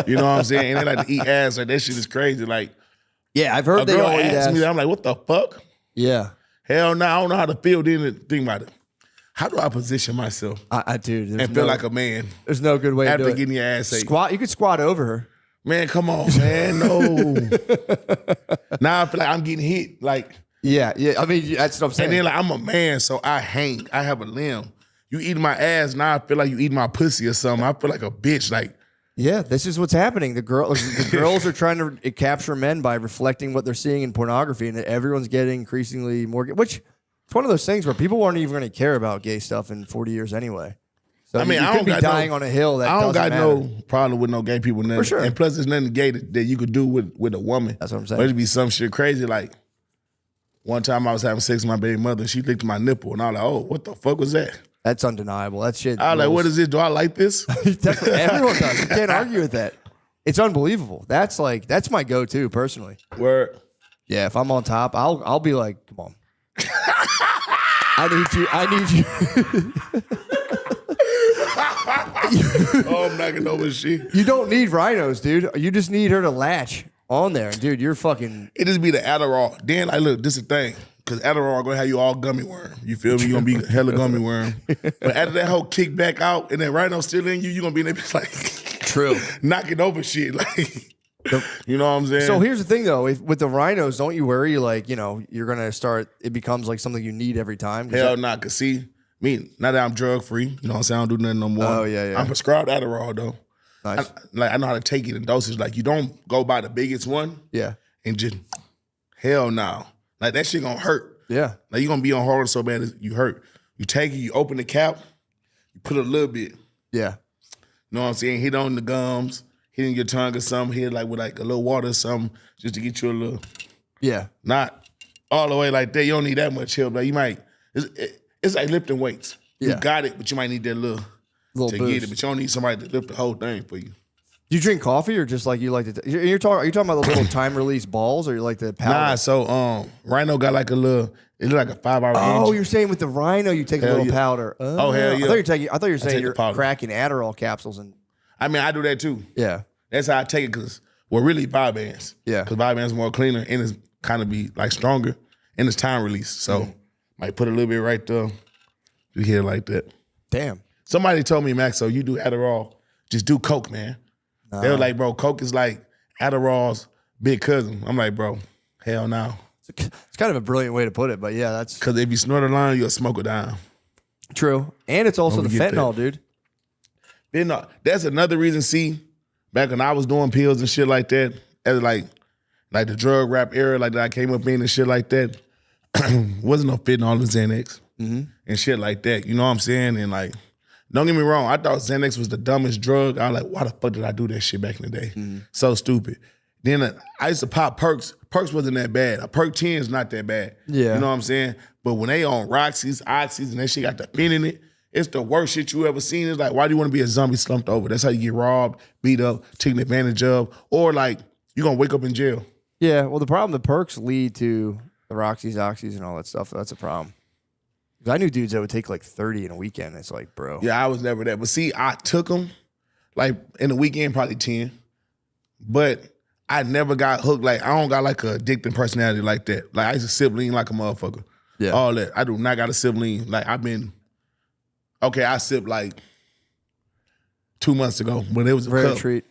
You know what I'm saying? And they like to eat ass. Like that shit is crazy. Like Yeah, I've a heard they girl all eat asked ass. me that. I'm like, what the fuck? Yeah. Hell no, I don't know how to feel. Then think about it. How do I position myself I dude, and feel like a man there's no good way to do after it. getting your ass ate? Squat, you could squat over her. Man, come on, man. No. Now I feel like I'm getting hit. Like, Yeah. I mean, that's what I'm saying. and then like I'm a man, so I hang. I have a limb. you eating my ass, now I feel like you eating my pussy or something. I feel like a bitch. Like, Yeah, this is what's happening. The girls are trying to capture men by reflecting what they're seeing in pornography, and everyone's getting increasingly more. Which it's one of those things where people aren't even going to care about gay stuff in 40 years anyway. So I mean, you I could don't be got dying on a hill. That I don't doesn't got matter. no problem with no gay people. Nothing. For sure. And plus, there's nothing gay that you could do with a woman. That's what I'm But saying. it'd be some shit crazy. Like, one time I was having sex with my baby mother, and she licked my nipple, and I was like, oh, what the fuck was that? That's undeniable. That shit. I was like, what is this? Do I like this? Definitely, everyone does. You can't argue with that. It's unbelievable. That's my go-to personally. Word. Yeah, if I'm on top, I'll be like, come on. I need you. Oh, I'm knocking over shit. You don't need rhinos, dude. You just need her to latch on there. Dude, you're fucking. It just be the Adderall. Then, like, look, this is the thing. Because Adderall going to have you all gummy worm. You feel me? You're going to be hella gummy worm. But after that whole kick back out and that rhino still in you, you're going to be in there like... True. knocking over shit. Like, you know what I'm saying? So here's the thing, though. With the rhinos, don't you worry, like, you're going to start, it becomes like something you need every time? Hell nah, because see, me, now that I'm drug-free, you know what I'm saying? I don't do nothing no more. Oh, yeah. I'm prescribed Adderall, though. Nice. I know how to take it in dosage. Like, you don't go by the biggest one Yeah. and just, hell no. Like, that shit gonna hurt. Yeah. Like, you gonna be on hard so bad you hurt. You take it, you open the cap, you put a little bit. Yeah. You know what I'm saying? Hit on the gums, hit in your tongue or something, hit like with like a little water or something, just to get you a little, Yeah. not all the way like that. You don't need that much help. Like, you might, it's like lifting weights. You Yeah. got it, but you might need that little to Little get boost. it, but you don't need somebody to lift the whole thing for you. Do you drink coffee or just like you like to? Are you talking about those little time release balls or you like the powder? Nah, so Rhino got like a little, it's like a 5-hour Oh, energy. you're saying with the rhino you take a Hell little yeah. powder. Oh, hell yeah. I thought you were saying take the you're powder. cracking Adderall capsules and I mean, I do that too. yeah. That's how I take it because we're really vibe bands. Yeah. Because vibe bands more cleaner and it's kind of be like stronger and it's time release. So might put a little bit right there. You hear it like that. Damn. Somebody told me, Max, so you do Adderall, just do Coke, man. They were like, bro, Coke is like Adderall's big cousin. I'm like, bro, hell no. It's kind of a brilliant way to put it, but yeah, that's Because if you snort a line, you'll smoke it down. true. And it's also Don't the forget fentanyl, that. dude. Then that's another reason, see, back when I was doing pills and shit like that, as like the drug rap era, like that I came up in and shit like that, wasn't no fitting all the Xanax and shit like that. You know what I'm saying? And like, don't get me wrong, I thought Xanax was the dumbest drug. I was like, why the fuck did I do that shit back in the day? So stupid. Then I used to pop perks. Perks wasn't that bad. A perk 10 is not that bad. Yeah. You know what I'm saying? But when they on Roxy's, Oxys, and that shit got the pin in it, it's the worst shit you ever seen. It's like, why do you want to be a zombie slumped over? That's how you get robbed, beat up, taken advantage of, or like, you're going to wake up in jail. Yeah, well, the problem, the perks lead to the Roxys, Oxys, and all that stuff. That's a problem. 'Cause I knew dudes that would take like 30 in a weekend. It's like, bro. Yeah, I was never that. But see, I took them, like, in the weekend, probably 10. But I never got hooked. Like, I don't got like a addicting personality like that. Like, I used to sip lean like a motherfucker. Yeah. All that. I do not got a sip lean. Like, I sipped like 2 months ago when it was a Rare cup. treat.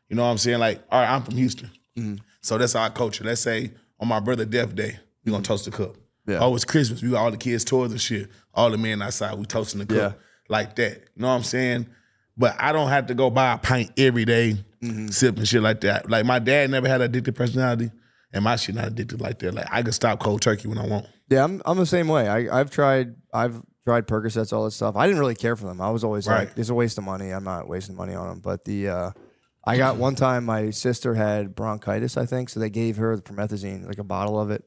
You know what I'm saying? Like, all right, I'm from Houston. So that's our culture. Let's say on my brother's death day, we're going to toast the cup. Yeah. Oh, it's Christmas. We got all the kids' toys and shit. All the men outside, we toasting the cup. Yeah. Like that. You know what I'm saying? But I don't have to go buy a pint every day, sipping shit like that. Like, my dad never had an addicted personality, and my shit not addicted like that. Like, I can stop cold turkey when I want. Yeah, I'm the same way. I've tried Percocets, all that stuff. I didn't really care for them. I was always Right. like, it's a waste of money. I'm not wasting money on them. But I got one time my sister had bronchitis, I think, so they gave her the promethazine, like a bottle of it.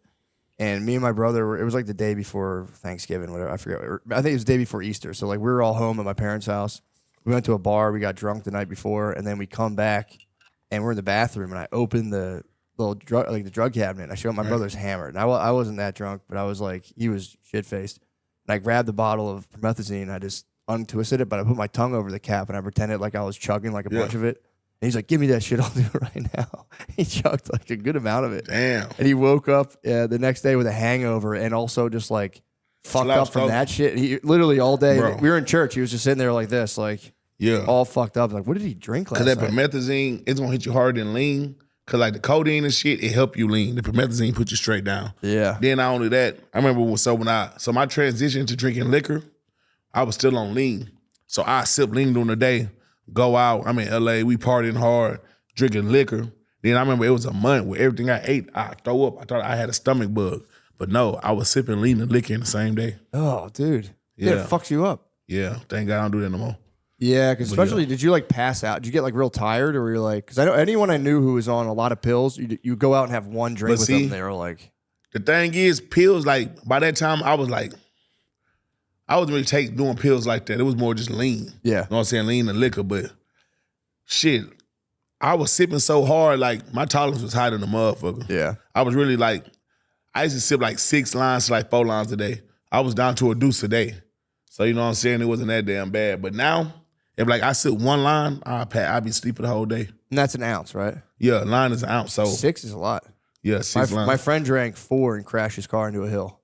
And me and my brother, it was like the day before Thanksgiving, whatever, I forget. I think it was the day before Easter. So like we were all home at my parents' house. We went to a bar, we got drunk the night before, and then we come back and we're in the bathroom and I opened the little drug, like the drug cabinet. And I showed my brother's hammered. And I wasn't that drunk, but I was like, he was shit-faced. And I grabbed the bottle of promethazine, I just untwisted it, but I put my tongue over the cap and I pretended like I was chugging like a bunch of it. And he's like, give me that shit, I'll do it right now. He chugged like a good amount of it. Damn. And he woke up the next day with a hangover and also just like fucked up from that shit. He literally all day, Bro. we were in church, he was just sitting there like this, like Yeah. all fucked up. Like, what did he drink last Because that night? promethazine, it's going to hit you harder than lean. Because like the codeine and shit, it help you lean. The promethazine put you straight down. Yeah. Then not only that, I remember so my transition to drinking liquor, I was still on lean. So I sip lean during the day, go out. I'm in LA, we partying hard, drinking liquor. Then I remember it was a month where everything I ate, I throw up. I thought I had a stomach bug. But no, I was sipping lean and liquor in the same day. Oh, dude. Yeah, Yeah. it fucks you up. Yeah, thank God I don't do that no more. Yeah, because especially, did you like pass out? Did you get like real tired, or were you like? Because I know anyone I knew who was on a lot of pills, you go out and have one drink But with see, them. They were like, The thing is, pills, like, by that time, I was wasn't really doing pills like that. It was more just lean. yeah, You know what I'm saying? Lean and liquor. But shit, I was sipping so hard, like, my tolerance was higher than the motherfucker. yeah. I was really like, I used to sip like 6 lines to like 4 lines a day. I was down to a deuce a day. So, you know what I'm saying? It wasn't that damn bad. But now, if like I sip 1 line, I'd be sleeping the whole day. And that's an ounce, right? Yeah, line is an ounce. So, 6 is a lot. yeah, 6 lines. My friend drank 4 and crashed his car into a hill.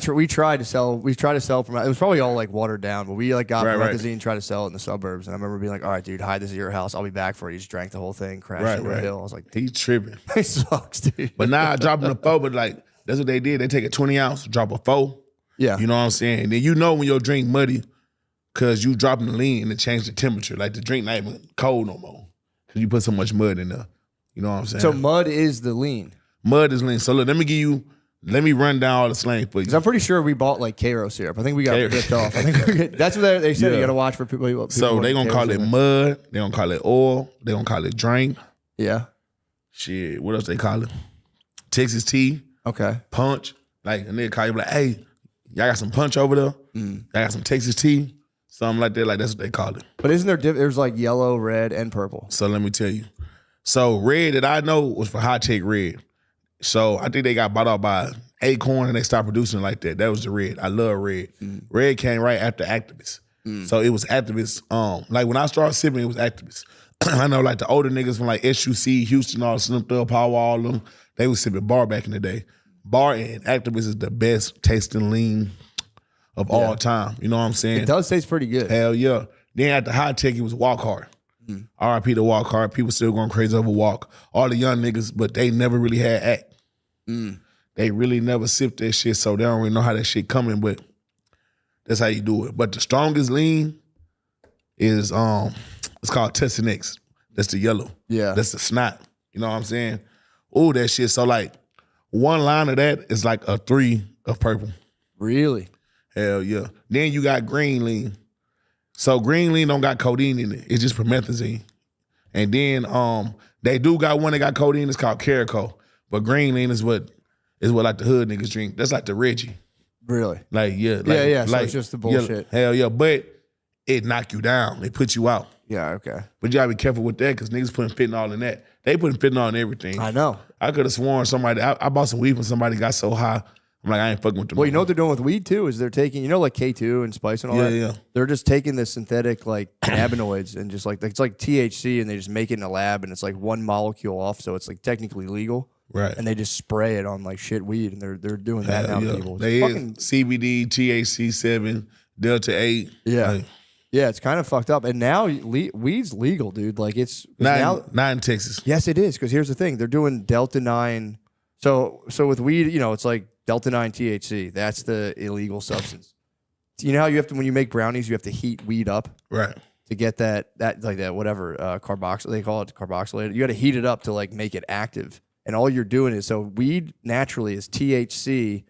We tried to sell from it was probably all like watered down, but we like got magazine tried to sell it in the suburbs, and I remember being like, all right, dude, hide this at your house, I'll be back for it. He just drank the whole thing, crashed into a hill. I was like, He's tripping. it sucks, dude. But now I drop him a 4, but like, that's what they did. They take a 20 ounce, drop a 4. Yeah. You know what I'm saying? And then you know when your drink muddy, because you dropping the lean and it changed the temperature. Like the drink not even cold no more. Because you put so much mud in there. You know what I'm saying? So mud is the lean. Mud is lean. So look, let me run down all the slang for you. Because I'm pretty sure we bought like Cairo syrup. I think we got ripped off. I think that's what they said. Yeah. You got to watch for people. So they gonna call it mud. They gonna call it oil. They gonna call it drink. Yeah. Shit, what else they call it? Texas tea, Okay. punch. Like, and they call you like, hey, y'all got some punch over there? Y'all got some Texas tea? Something like that. Like, that's what they call it. But isn't there's like yellow, red, and purple? So let me tell you. So red that I know was for high tech red. So I think they got bought out by Acorn and they stopped producing it like that. That was the red. I love red. Red came right after Activist. So it was Activist. Like when I started sipping, it was Activist. I know like the older niggas from like SUC, Houston, all Slim Thug, Power, all of them, they was sipping Bar back in the day. Bar and Activist is the best tasting lean of all time. You know what I'm saying? It does taste pretty good. Hell yeah. Then at the high tech, it was Walk Hard. RIP to Walk Hard. People still going crazy over Walk. All the young niggas, but they never really had act. They really never sipped that shit, so they don't really know how that shit coming, but that's how you do it. But the strongest lean is it's called Tessin X. That's the yellow. Yeah. That's the snot. You know what I'm saying? Oh, that shit. So like 1 line of that is like a 3 of purple. Really? Hell yeah. Then you got green lean. So green lean don't got codeine in it. It's just promethazine. And then they do got one that got codeine. It's called Carico. But green lean is what like the hood niggas drink. That's like the Reggie. Really? Like yeah. Yeah. So Like, it's just the bullshit. Yeah, hell yeah. But it knock you down. It put you out. Yeah. Okay. But you gotta be careful with that because niggas putting fentanyl in that. They putting fentanyl in everything. I know. I could have sworn somebody. I bought some weed from somebody got so high. I'm like, I ain't fucking with them. Well, you know what they're doing with weed too is they're taking, like K2 and spice and all that. Yeah. They're just taking the synthetic like cannabinoids and just like it's like THC and they just make it in a lab and it's like 1 molecule off, so it's like technically legal. Right. And they just spray it on like shit weed and they're doing that now to people. It's They fucking, is CBD, THC 7, Delta 8. Yeah. Like, yeah, it's kind of fucked up. And now weed's legal, dude. Like it's now. not in Texas. Yes, it is. Because here's the thing: they're doing Delta 9. So with weed, it's like Delta 9 THC. That's the illegal substance. You know how you have to when you make brownies, you have to heat weed up, Right. to get that whatever carboxylate they call it, carboxylated. You got to heat it up to like make it active. And all you're doing is weed naturally is THC-A.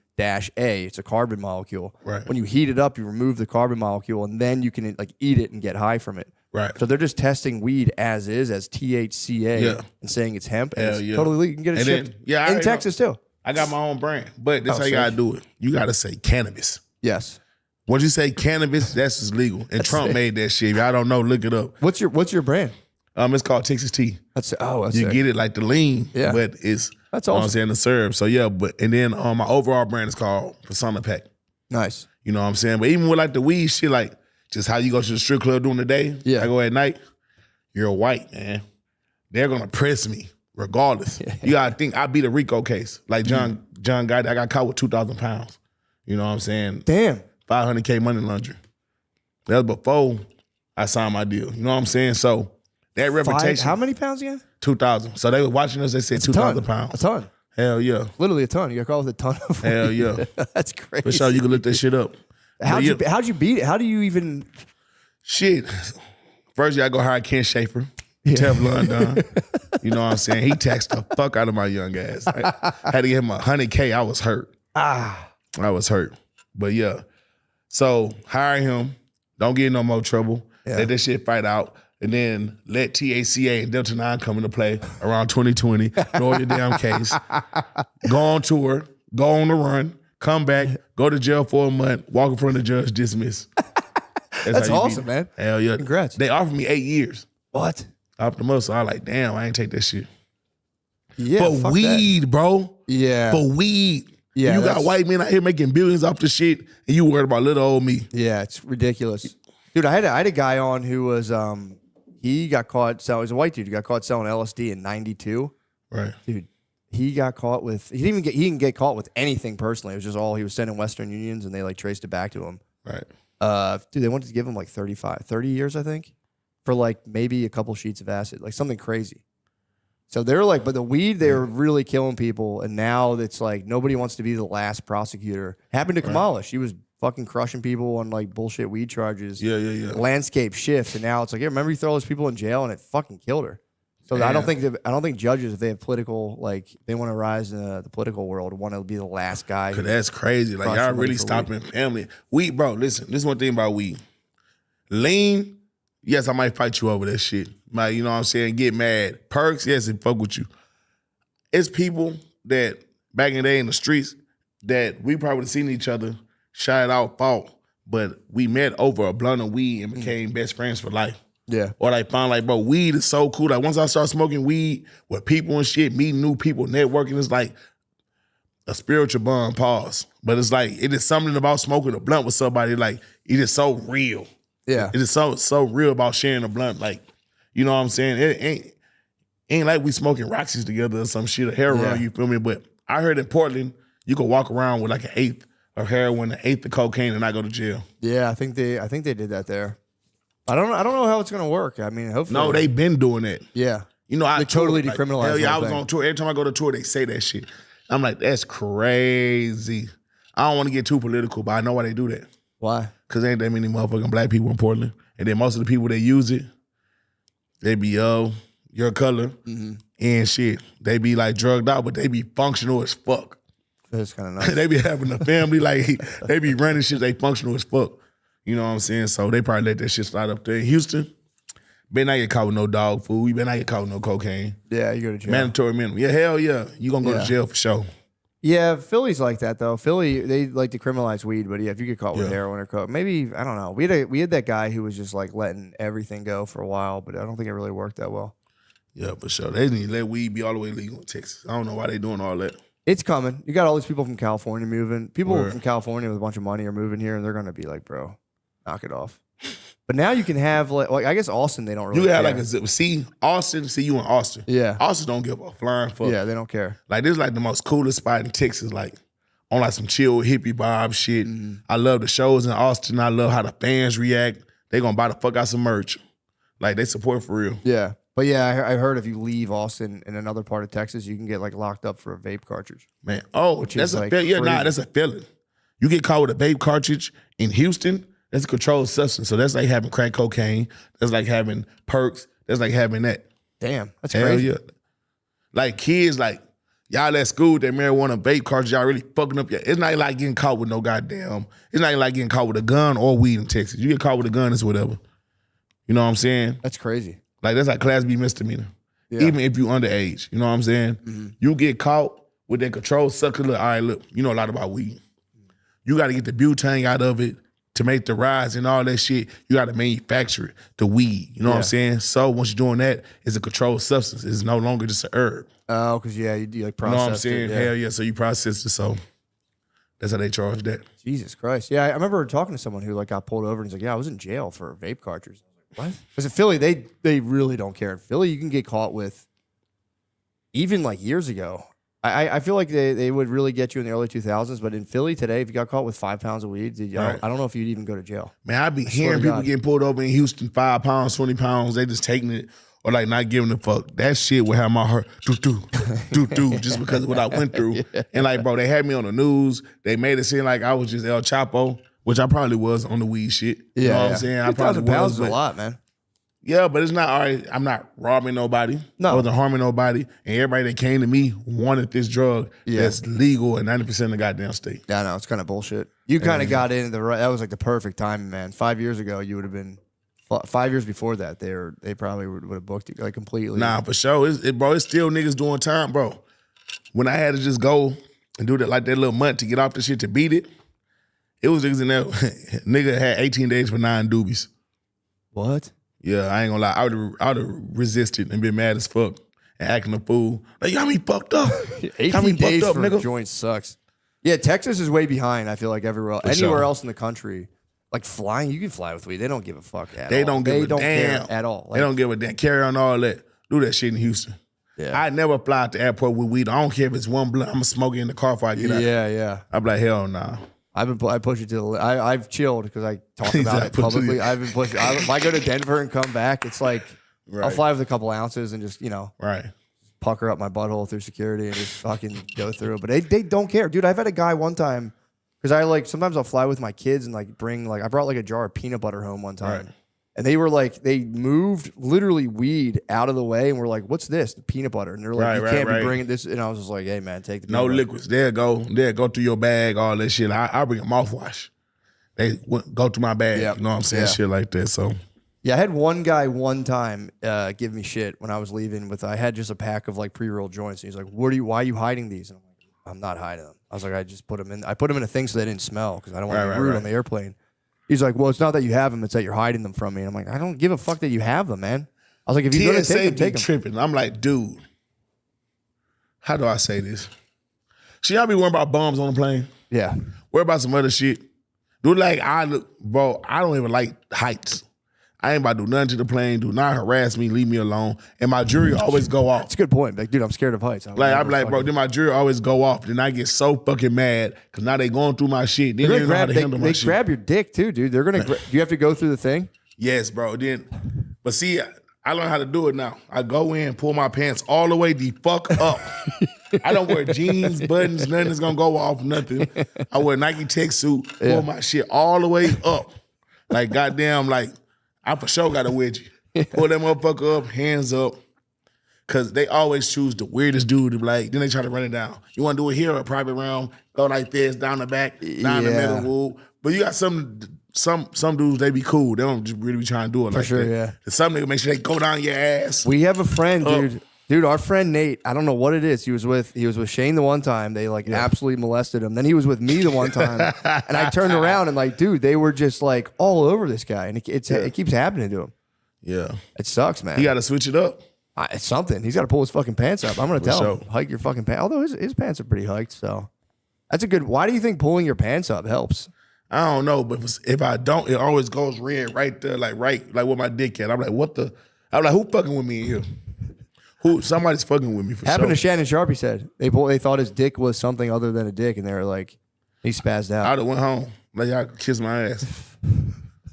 It's a carbon molecule. Right. When you heat it up, you remove the carbon molecule, and then you can like eat it and get high from it. Right. So they're just testing weed as THCA Yeah. and saying it's hemp. And Hell it's yeah. totally legal. You can get it And shipped then, in Texas too. I got my own brand, but that's how you sick. gotta do it. You gotta say cannabis. Yes. Once you say cannabis, that's just legal. And Trump sick. made that shit. If y'all don't know, look it up. What's your brand? It's called Texas Tea. That's You sick. get it like the lean, Yeah. but it's That's you know what I'm awesome. saying, the serve. So yeah, and then my overall brand is called Persona Pack. Nice. You know what I'm saying? But even with like the weed shit, like just how you go to the strip club during the day, Yeah. I go at night, you're white, man. They're gonna press me regardless. You gotta think I beat a RICO case. Like John Gotti, I got caught with 2,000 pounds. You know what I'm saying? Damn. 500K money laundering. That was before I signed my deal. You know what I'm saying? So that reputation. How many pounds again? 2,000. So they were watching us, they said 2,000 pounds. A ton. Hell yeah. Literally a ton. You got called with a ton of Hell weed. yeah. That's crazy. For sure, you can look that shit up. How'd you beat it? How do you even? Shit. First, you gotta go hire Ken Schaefer. Teflon Don. You know what I'm saying? He taxed the fuck out of my young ass. I had to give him $100K. I was hurt. I was hurt. But yeah. So hire him. Don't get in no more trouble. Yeah. Let that shit fight out. And then let TACA and Delta 9 come into play around 2020. Know your damn case. Go on tour. Go on the run. Come back. Go to jail for a month. Walk in front of the judge. Dismiss. That's awesome, man. Hell yeah. Congrats. They offered me 8 years. What? Off the muscle. I was like, damn, I ain't take that shit. Yeah. For weed, bro. Yeah. For weed. Yeah. You got white men out here making billions off the shit, and you worried about little old me. Yeah, it's ridiculous. Dude, I had a guy on who was he got caught selling. He was a white dude. He got caught selling LSD in '92. Right. Dude, he got caught with. He didn't get caught with anything personally. It was just all he was sending Western Unions, and they like traced it back to him. Right. Dude, they wanted to give him like 30 years, I think, for like maybe a couple sheets of acid, like something crazy. So they're like, but the weed, they were really killing people, and now it's like nobody wants to be the last prosecutor. Happened to Kamala. She was fucking crushing people on like bullshit weed charges. Yeah. Landscape shifts, and now it's like, yeah, remember you throw those people in jail, and it fucking killed her. So I don't think judges, if they have political, like they want to rise in the political world, want to be the last guy. Cause that's crazy. Like y'all really stopping family. Weed, bro. Listen, this is one thing about weed. Lean, yes, I might fight you over that shit. Might, you know what I'm saying? Get mad. Perks, yes, and fuck with you. It's people that back in the day in the streets that we probably would have seen each other, shot out, fought, but we met over a blunt of weed and became best friends for life. Yeah. Or like found like, bro, weed is so cool. Like once I start smoking weed with people and shit, meeting new people, networking, it's like a spiritual bond, pause. But it's like, it is something about smoking a blunt with somebody, like it is so real. Yeah. It is so real about sharing a blunt. Like, you know what I'm saying? It ain't like we smoking Roxy's together or some shit or heroin, you feel me? But I heard in Portland, you could walk around with like an eighth of heroin, an eighth of cocaine, and not go to jail. Yeah, I think they did that there. I don't know how it's gonna work. I mean, hopefully. No, they've been doing that. Yeah. You know, they totally toured, decriminalized. Like, hell yeah, I was thing. on tour. Every time I go to tour, they say that shit. I'm like, that's crazy. I don't want to get too political, but I know why they do that. Why? Because ain't that many motherfucking black people in Portland. And then most of the people that use it, they be, your color and shit. They be like drugged out, but they be functional as fuck. That's kind of nice. They be having a family, like they be running shit, they functional as fuck. You know what I'm saying? So they probably let that shit slide up there. In Houston, better not get caught with no dog food. You better not get caught with no cocaine. Yeah, you go to jail. Mandatory minimum. Yeah, hell yeah. You gonna go to jail for sure. Yeah, Philly's like that though. Philly, they like to criminalize weed, but yeah, if you get caught with heroin or coke, maybe, I don't know. We had that guy who was just like letting everything go for a while, but I don't think it really worked that well. Yeah, for sure. They need to let weed be all the way legal in Texas. I don't know why they doing all that. It's coming. You got all these people from California moving. People from California with a bunch of money are moving here, and they're gonna be like, bro, knock it off. But now you can have like I guess Austin, they don't really. You have care. like Austin. See you in Austin. Yeah, Austin don't give a flying fuck. Yeah, they don't care. Like this is like the most coolest spot in Texas. Like on like some chill hippie vibe shit. I love the shows in Austin. I love how the fans react. They gonna buy the fuck out some merch. Like they support for real. Yeah. But yeah, I heard if you leave Austin in another part of Texas, you can get like locked up for a vape cartridge. Man, which that's is a like that's a felon. You get caught with a vape cartridge in Houston, that's a controlled substance. So that's like having crack cocaine. That's like having perks. That's like having that. Damn, that's Hell crazy. Yeah. Like kids, like y'all at school with that marijuana vape cartridge, y'all really fucking up your. It's not like getting caught with no goddamn. It's not like getting caught with a gun or weed in Texas. You get caught with a gun, it's whatever. You know what I'm saying? That's crazy. Like that's like Class B misdemeanor. Yeah. Even if you underage, you know what I'm saying? You get caught with that controlled sucker. Look, all right, look, you know a lot about weed. You got to get the butane out of it to make the rise and all that shit. You got to manufacture it, the weed. You know what I'm saying? So once you're doing that, it's a controlled substance. It's no longer just an herb. Oh, because you do like process. You know what I'm saying? It, Hell yeah. So you process it. So that's how they charge that. Jesus Christ. Yeah, I remember talking to someone who like got pulled over and he's like, yeah, I was in jail for a vape cartridge. What? Because in Philly, they really don't care. In Philly, you can get caught with, even like years ago. I feel like they would really get you in the early 2000s, but in Philly today, if you got caught with 5 pounds of weed, I don't know if you'd even go to jail. Man, I be hearing people getting pulled over in Houston, 5 pounds, 20 pounds, they just taking it or like not giving a fuck. That shit would have my heart do just because of what I went through. And like, bro, they had me on the news. They made it seem like I was just El Chapo. which I probably was on the weed shit. You know what I'm saying? I probably 2,000 pounds was, is a but- lot, man. Yeah, but it's not all right. I'm not robbing nobody. No. I wasn't harming nobody. And everybody that came to me wanted this drug that's legal in 90% of the goddamn state. Yeah, no, it's kind of bullshit. You kind of got into the right. That was like the perfect timing, man. 5 years ago, you would have been. 5 years before that, they probably would have booked you like completely. Nah, for sure. Bro, it's still niggas doing time, bro. When I had to just go and do that like that little month to get off the shit to beat it, it was niggas in there. Nigga had 18 days for 9 doobies. What? Yeah, I ain't gonna lie. I would have resisted and been mad as fuck and acting a fool. Like, y'all me fucked up. 18 days fucked for up, a nigga. joint sucks. Yeah, Texas is way behind. I feel like everywhere else. Anywhere else in the country, like flying, you can fly with weed. They don't give a fuck at all. They don't give a damn care at all. They don't give a damn. Carry on all that. Do that shit in Houston. Yeah. I never fly at the airport with weed. I don't care if it's one blunt. I'm gonna smoke it in the car before I get out. Yeah. I'm like, hell nah. I push it to the. I've chilled because I talk He's about like, it push it to publicly. the- I've been pushing. If I go to Denver and come back, it's like I'll Right. fly with a couple ounces and just Right. pucker up my butthole through security and just fucking go through. But they don't care, dude. I've had a guy one time because I like sometimes I'll fly with my kids and like bring like I brought like a jar of peanut butter home one time. Right. And they were like, they moved literally weed out of the way, and we're like, "What's this? The peanut butter?" And they're like, "You can't be bringing this." And I was just like, "Hey, man, take the No peanut butter." liquids. They'll go through your bag, all that shit. I bring a mouthwash. They go through my bag. Yep. You know what I'm saying? Yeah. Shit like that. So Yeah, I had one guy one time give me shit when I was leaving with. I had just a pack of like pre-rolled joints, and he's like, Why are you hiding these?" And I'm like, "I'm not hiding them." I was like, "I just put them in. I put them in a thing so they didn't smell because I don't want to be rude on the airplane." He's like, "Well, it's not that you have them; it's that you're hiding them from me." And I'm like, "I don't give a fuck that you have them, man." I was like, "If you're gonna TSA take them, be take them." tripping. I'm like, dude, how do I say this? Should y'all be worrying about bombs on the plane? Yeah, Worry about some other shit. Dude, like bro, I don't even like heights. I ain't about to do nothing to the plane. Do not harass me. Leave me alone. And my jury always go off. it's a good point. Like, dude, I'm scared of heights. Like I'm like, bro, then my jury always go off. Then I get so fucking mad because now they going through my shit. Then they don't know how to handle my they shit. grab your dick too, dude. They're gonna. Do you have to go through the thing? Yes, bro. But see, I learned how to do it now. I go in, pull my pants all the way the fuck up. I don't wear jeans, buttons, nothing is gonna go off, nothing. I wear Nike tech suit, pull my shit all the way up. Like goddamn, like I for sure got a wedgie. Pull that motherfucker up, hands up. Cause they always choose the weirdest dude to be like, then they try to run it down. You wanna do it here or a private realm? Go like this, down the back, down the middle, whoop. But you got some dudes, they be cool. They don't just really be trying to do it like sure, that. yeah. And some niggas make sure they go down your ass. We have a friend, dude. Dude, our friend Nate, I don't know what it is. He was with Shane the one time. They like absolutely molested him. Then he was with me the one time. And I turned around and like, dude, they were just like all over this guy. And it keeps happening to him. Yeah. It sucks, man. He got to switch it up. It's something. He's got to pull his fucking pants up. I'm going to tell him, sure. hike your fucking pants. Although his pants are pretty hiked, so that's a good. Why do you think pulling your pants up helps? I don't know, but if I don't, it always goes red right there, like where my dick at. I'm like, what the? I'm like, who fucking with me in here? Somebody's fucking with me for Happened sure. to Shannon Sharp. He said they thought his dick was something other than a dick, and they were like, he spazzed out. I'd have went home. Like, y'all kiss my ass.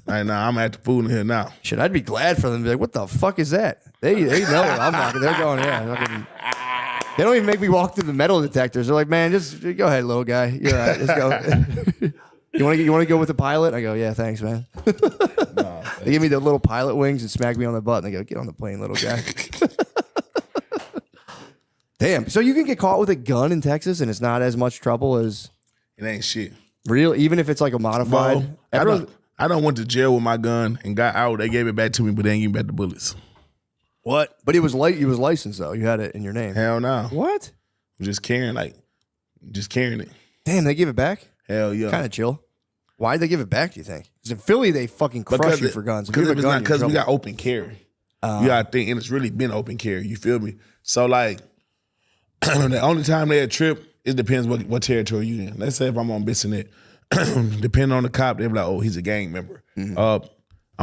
Like, nah, I'm at the food in here now. Shit, I'd be glad for them to be like, what the fuck is that? They know it. I'm not. They're going, they don't even make me walk through the metal detectors. They're like, man, just go ahead, little guy. You're all right. Let's go. You want to go with the pilot? I go, yeah, thanks, man. They give me the little pilot wings and smack me on the butt, and they go, get on the plane, little guy. Damn. So you can get caught with a gun in Texas, and it's not as much trouble as It ain't shit. real, even if it's like a modified. Bro, I done went to jail with my gun and got out. They gave it back to me, but they ain't give me back the bullets. What? But it was licensed though. You had it in your name. Hell no. What? I'm just carrying it. Damn, they give it back? Hell yeah. Kind of chill. Why'd they give it back, do you think? Because in Philly, they fucking crush you for guns. If you have a gun, you're in Because we trouble. got open carry. You gotta think, and it's really been open carry. You feel me? So like, the only time they a trip, it depends what territory you in. Let's say if I'm on Bissonnette, depending on the cop, they be like, oh, he's a gang member. I'm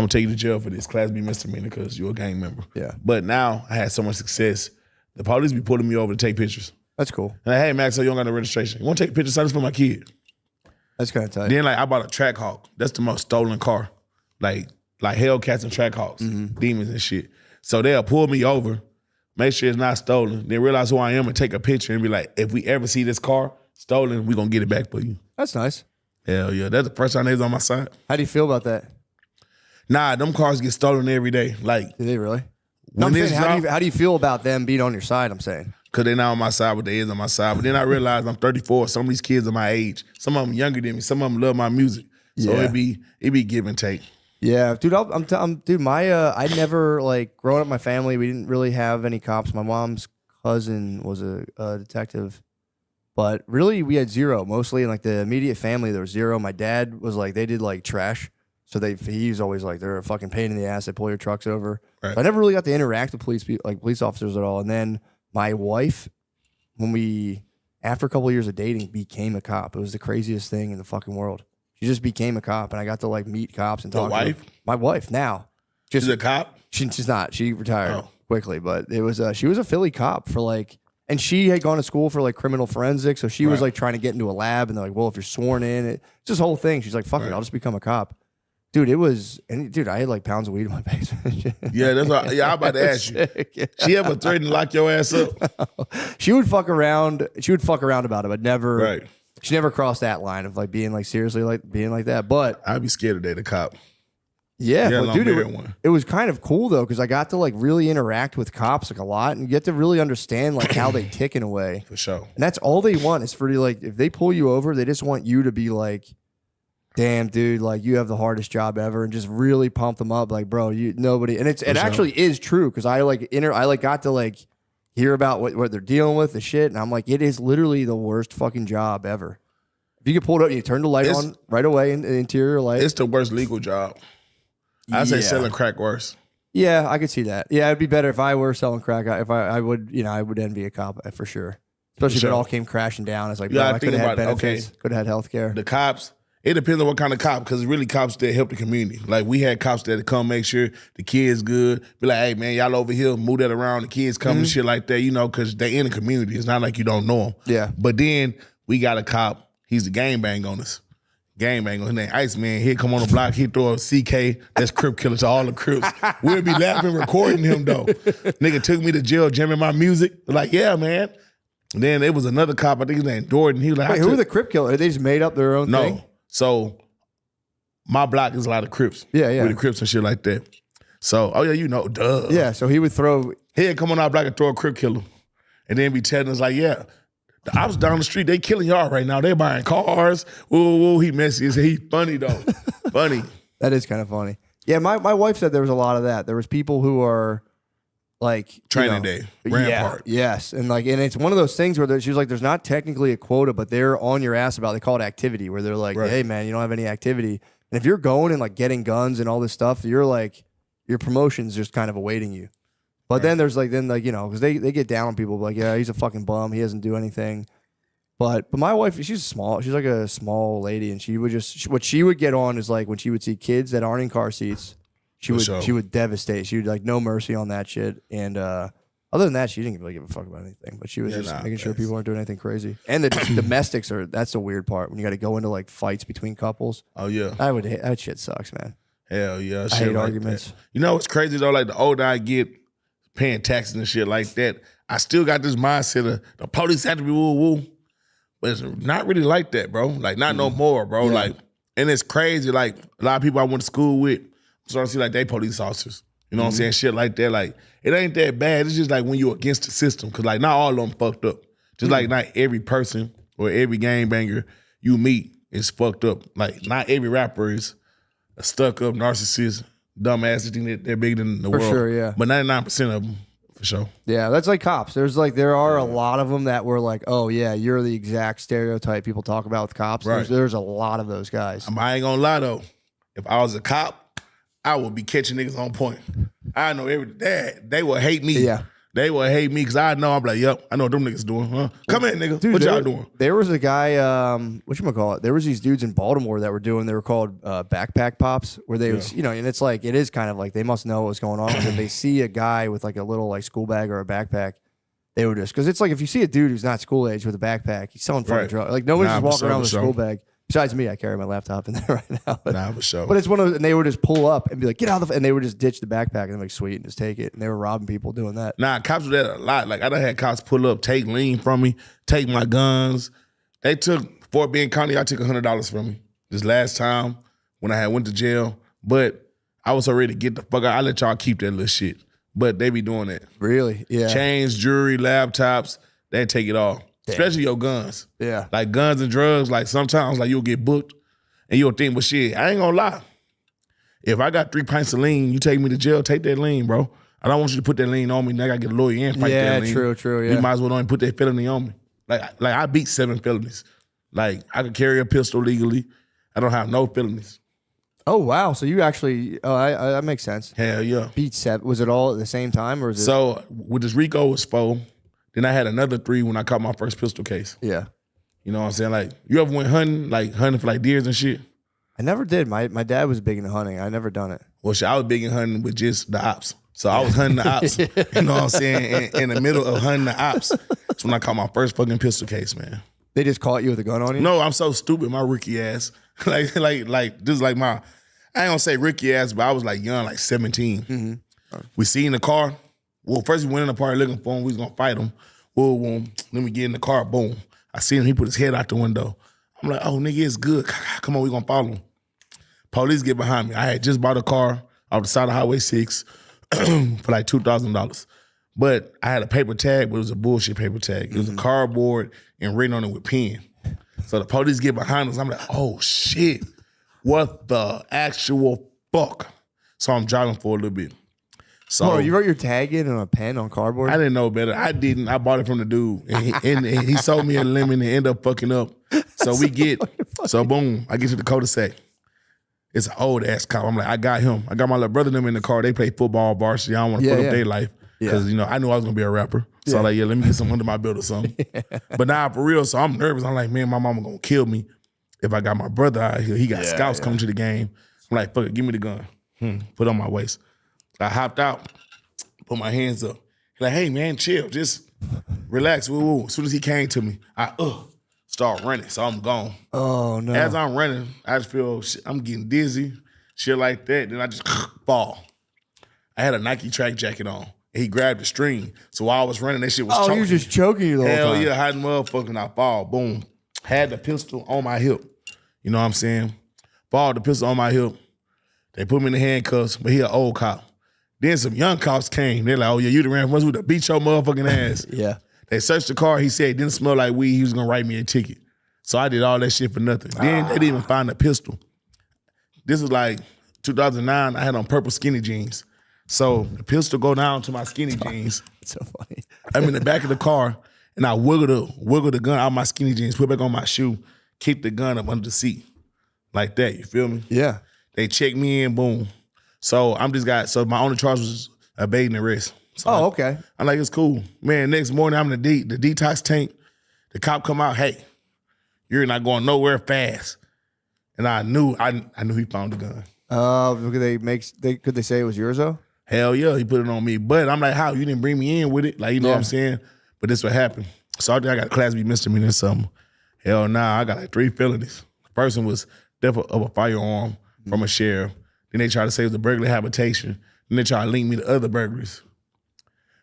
gonna take you to jail for this Class B misdemeanor because you're a gang member. Yeah. But now I had so much success, the police be pulling me over to take pictures. That's cool. And like, hey Max, so you don't got no registration. You want to take a picture? So this for my kid. That's kind of tight. Then like I bought a Trackhawk. That's the most stolen car. Like Hellcats and Trackhawks, demons and shit. So they'll pull me over, make sure it's not stolen, then realize who I am and take a picture and be like, if we ever see this car stolen, we're gonna get it back for you. That's nice. Hell yeah. That's the first time they was on my side. How do you feel about that? Nah, them cars get stolen every day. Like, Do they really? No, I'm saying, how do you feel about them being on your side? I'm saying. Because they're not on my side, but they is on my side. But then I realized I'm 34. Some of these kids are my age. Some of them younger than me. Some of them love my music. So Yeah. it be give and take. Yeah, dude. Dude. I never like growing up. My family, we didn't really have any cops. My mom's cousin was a detective, but really we had zero. Mostly in like the immediate family, there was zero. My dad was like they did like trash, so he was always like they're a fucking pain in the ass. They pull your trucks over. Right. So I never really got to interact with police officers at all. And then my wife, after a couple of years of dating, became a cop. It was the craziest thing in the fucking world. She just became a cop, and I got to like meet cops and talk. Wife? To them. My wife now. She's a cop? She's not. She retired Oh. quickly, but it was she was a Philly cop for like, and she had gone to school for like criminal forensics, so she was like trying to get into a lab, and they're like, well, if you're sworn in, it's this whole thing. She's like, fuck it, I'll just become a cop. Dude, I had like pounds of weed in my basement. Yeah, that's what, I'm about to ask you. Yeah. She ever threatened to lock your ass up? She would fuck around. She would fuck around about it, but never. Right. She never crossed that line of like being like seriously like being like that. But I'd be scared to date a cop. yeah, Yeah, but long dude, beard one. it was kind of cool though because I got to like really interact with cops like a lot and you get to really understand like how they tick in a way. For sure. And that's all they want is for you like if they pull you over, they just want you to be like, damn, dude, like you have the hardest job ever, and just really pump them up, like, bro, nobody. And it actually is true because I got to like hear about what they're dealing with, the shit, and I'm like, it is literally the worst fucking job ever. If you get pulled up and you turn the light on right away in the interior light. It's the worst legal job. I'd say selling crack worse. Yeah, I could see that. Yeah, it'd be better if I were selling crack. I would envy a cop for sure. Especially if it all came crashing down. It's like, bro, I could have had benefits, could have had health care. The cops, it depends on what kind of cop, because really cops that help the community. Like we had cops that come make sure the kids good. Be like, hey man, y'all over here, move that around. The kids come and shit like that, because they in the community. It's not like you don't know them. Yeah. But then we got a cop. He's the gangbang on us. Gangbang on his name, Iceman. He'd come on the block. He'd throw a CK. That's Crip killer to all the Crips. We'll be laughing, recording him though. Nigga took me to jail, jamming my music. Like, yeah, man. And then there was another cop. I think his name Jordan. He was like, wait, who are the Crip killers? They just made up their own thing? No. So my block is a lot of Crips. Yeah, yeah. With the Crips and shit like that. So, oh yeah, duh. Yeah, so he would throw. He'd come on our block and throw a Crip killer. And then be telling us like, yeah, the ops down the street, they killing y'all right now. They buying cars. Whoa, he messy. He funny though. Funny. That is kind of funny. Yeah, my wife said there was a lot of that. There was people who are like Training day, Rampart. Yes, and it's one of those things where she was like, "There's not technically a quota, but they're on your ass about." They call it activity, where they're like, "Hey, man, you don't have any activity." And if you're going and like getting guns and all this stuff, you're like, your promotion's just kind of awaiting you. But then there's because they get down on people like, yeah, he's a fucking bum. He doesn't do anything. But my wife, she's like a small lady, and she would what she would get on is like when she would see kids that aren't in car seats, she would devastate. She would like no mercy on that shit. And other than that, she didn't really give a fuck about anything. But she was making sure people aren't doing anything crazy. And the domestics that's the weird part when you got to go into like fights between couples. Oh yeah, that shit sucks, man. Hell yeah, I hate arguments. That. You know what's crazy though? Like the older I get, paying taxes and shit like that, I still got this mindset of the police have to be woo-woo. But it's not really like that, bro. Like, not no more, bro. Yeah. Like, and it's crazy. Like, a lot of people I went to school with, starting to see like they police officers. You know what I'm saying? Shit like that. Like, it ain't that bad. It's just like when you're against the system. Cause like not all of them fucked up. Just like not every person or every gangbanger you meet is fucked up. Like, not every rapper is a stuck-up narcissist. Dumbass that think that they're bigger than the world. For sure, yeah. But 99% of them, for sure. Yeah, that's like cops. There are a lot of them that were like, oh yeah, you're the exact stereotype people talk about with cops. Right. There's a lot of those guys. I ain't gonna lie though. If I was a cop, I would be catching niggas on point. I know they would hate me. Yeah. They would hate me because I know I'm like, yep, I know what them niggas doing. Huh? Come in, nigga. Dude, what y'all doing? There was a guy, whatchamacallit? There was these dudes in Baltimore that they were called backpack pops, where they was, and it's like, it is kind of like they must know what's going on. If they see a guy with like a little like school bag or a backpack, they would just, because it's like if you see a dude who's not school age with a backpack, he's selling fucking drugs. Like nobody's just walking around with a school bag. Besides me, I carry my laptop in there right now. For sure. But it's one of those, and they would just pull up and be like, get out of the, and they would just ditch the backpack and they're like, sweet, and just take it. And they were robbing people doing that. Nah, cops do that a lot. Like I done had cops pull up, take lean from me, take my guns. They took Fort Bend County, I took $100 from me. this last time when I had went to jail, but I was so ready to get the fuck out. I let y'all keep that little shit, but they be doing that. Really? Yeah. Chains, jewelry, laptops, they take it all. Damn. Especially your guns. Yeah. Like guns and drugs, like sometimes like you'll get booked and you'll think, well shit, I ain't gonna lie. If I got 3 pints of lean, you take me to jail, take that lean, bro. I don't want you to put that lean on me. Now I gotta get a lawyer and fight that lean. Yeah, true, yeah. You might as well only put that felony on me. Like I beat 7 felonies. Like I could carry a pistol legally. I don't have no felonies. Oh, wow. So you actually, that makes sense. Hell yeah. Beat 7. Was it all at the same time or is it? So with this RICO was 4. Then I had another 3 when I caught my first pistol case. Yeah. You know what I'm saying? Like, you ever went hunting, for like deers and shit? I never did. My dad was big into hunting. I never done it. Well, shit, I was big in hunting with just the ops. So I was hunting the ops. You know what I'm saying? In the middle of hunting the ops. That's when I caught my first fucking pistol case, man. They just caught you with a gun on you? No, I'm so stupid, my rookie ass. like this is like my, I ain't gonna say rookie ass, but I was like young, like 17. Mm-hmm. We seen the car. Well, first we went in the party looking for him. We was gonna fight him. Well, then we get in the car, boom. I seen him, he put his head out the window. I'm like, oh, nigga, it's good. Come on, we gonna follow him. Police get behind me. I had just bought a car off the side of Highway 6 for like $2,000. But I had a paper tag, but it was a bullshit paper tag. It was a cardboard and written on it with pen. So the police get behind us. I'm like, oh, shit. What the actual fuck? So I'm driving for a little bit. So Oh, you wrote your tag in on a pen on cardboard? I didn't know better. I didn't. I bought it from the dude. And he sold me a lemon and ended up fucking up. So boom, I get to the cul-de-sac. It's an old ass cop. I'm like, I got him. I got my little brother and them in the car. They play football, varsity. I don't want to fuck up their life. Because, you know, I knew I was going to be a rapper. So I'm like, let me get something under my belt or something. But now for real, so I'm nervous. I'm like, man, my mama going to kill me if I got my brother out here. He got scouts coming to the game. I'm like, fuck it, give me the gun. Put it on my waist. I hopped out, put my hands up. He's like, hey, man, chill. Just relax. Woo, woo. As soon as he came to me, I start running. So I'm gone. Oh, no. As I'm running, I just feel I'm getting dizzy, shit like that. Then I just fall. I had a Nike track jacket on. And he grabbed the string. So while I was running, that shit was choking. Oh, you were just choking you the whole time. Hell yeah, hiding motherfucking. I fall. Boom. Had the pistol on my hip. You know what I'm saying? Fall, the pistol on my hip. They put me in the handcuffs, but he an old cop. Then some young cops came. They're like, oh yeah, you the ran from us with the beat your motherfucking ass. Yeah. They searched the car. He said it didn't smell like weed. He was gonna write me a ticket. So I did all that shit for nothing. Then they didn't even find the pistol. This is like 2009. I had on purple skinny jeans. So the pistol go down to my skinny jeans. It's so funny. I'm in the back of the car and I wiggle the gun out my skinny jeans, put it back on my shoe, kick the gun up under the seat. Like that, you feel me? Yeah. They check me in, boom. So so my only charge was evading arrest. So okay. I'm like, it's cool. Man, next morning I'm in the detox tank. The cop come out, hey, you're not going nowhere fast. And I knew he found the gun. Could they say it was yours though? Hell yeah, he put it on me. But I'm like, how? You didn't bring me in with it? Like, you know what I'm saying? But this what happened. So I think I got a Class B misdemeanor or something. Hell nah, I got like 3 felonies. The person was death of a firearm from a sheriff. Then they try to say it was a burglary habitation. Then they try to link me to other burglaries.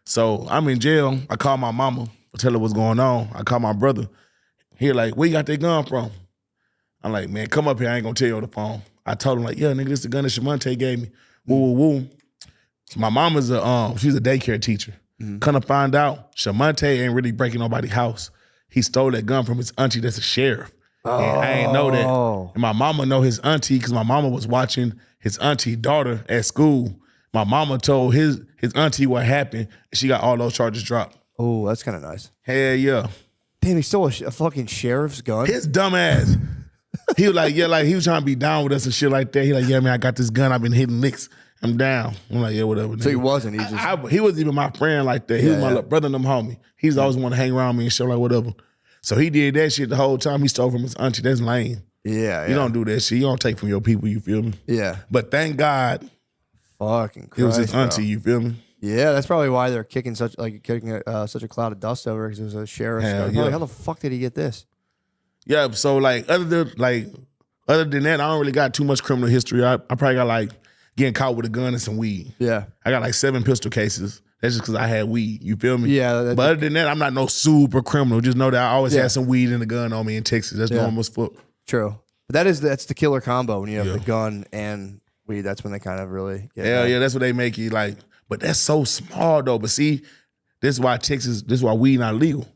So I'm in jail. I call my mama. I tell her what's going on. I call my brother. He like, where you got that gun from? I'm like, man, come up here. I ain't gonna tell you on the phone. I told him like, yeah, nigga, this the gun that Shamonte gave me. Woo, woo, woo. So my mama's she's a daycare teacher. Come to find out, Shamonte ain't really breaking nobody's house. He stole that gun from his auntie that's a sheriff. And I ain't know that. And my mama know his auntie because my mama was watching his auntie daughter at school. My mama told his auntie what happened. And she got all those charges dropped. Oh, that's kind of nice. Hell yeah. Damn, he stole a fucking sheriff's gun? His dumb ass. He was like, yeah, like he was trying to be down with us and shit like that. He like, yeah, man, I got this gun. I've been hitting licks. I'm down. I'm like, yeah, whatever. So he wasn't. He wasn't even my friend like that. He was my little brother and them homie. He's always want to hang around me and shit like whatever. So he did that shit the whole time. He stole from his auntie. That's lame. Yeah. You don't do that shit. You don't take from your people. You feel me? Yeah. But thank God, fucking Christ, it was his auntie. Bro. You feel me? Yeah, that's probably why they're kicking such a cloud of dust over because it was a sheriff's gun. Yeah. Like, how the fuck did he get this? Yeah. So like other than that, I don't really got too much criminal history. I probably got like getting caught with a gun and some weed. Yeah. I got like 7 pistol cases. That's just because I had weed. You feel me? Yeah. But other than that, I'm not no super criminal. Just know that I always had some weed and a gun on me in Texas. That's normal as fuck. True. That's the killer combo when you have Yeah. the gun and weed. That's when they kind of really get Hell mad. yeah, that's what they make you like. But that's so small though. But see, this is why weed not legal.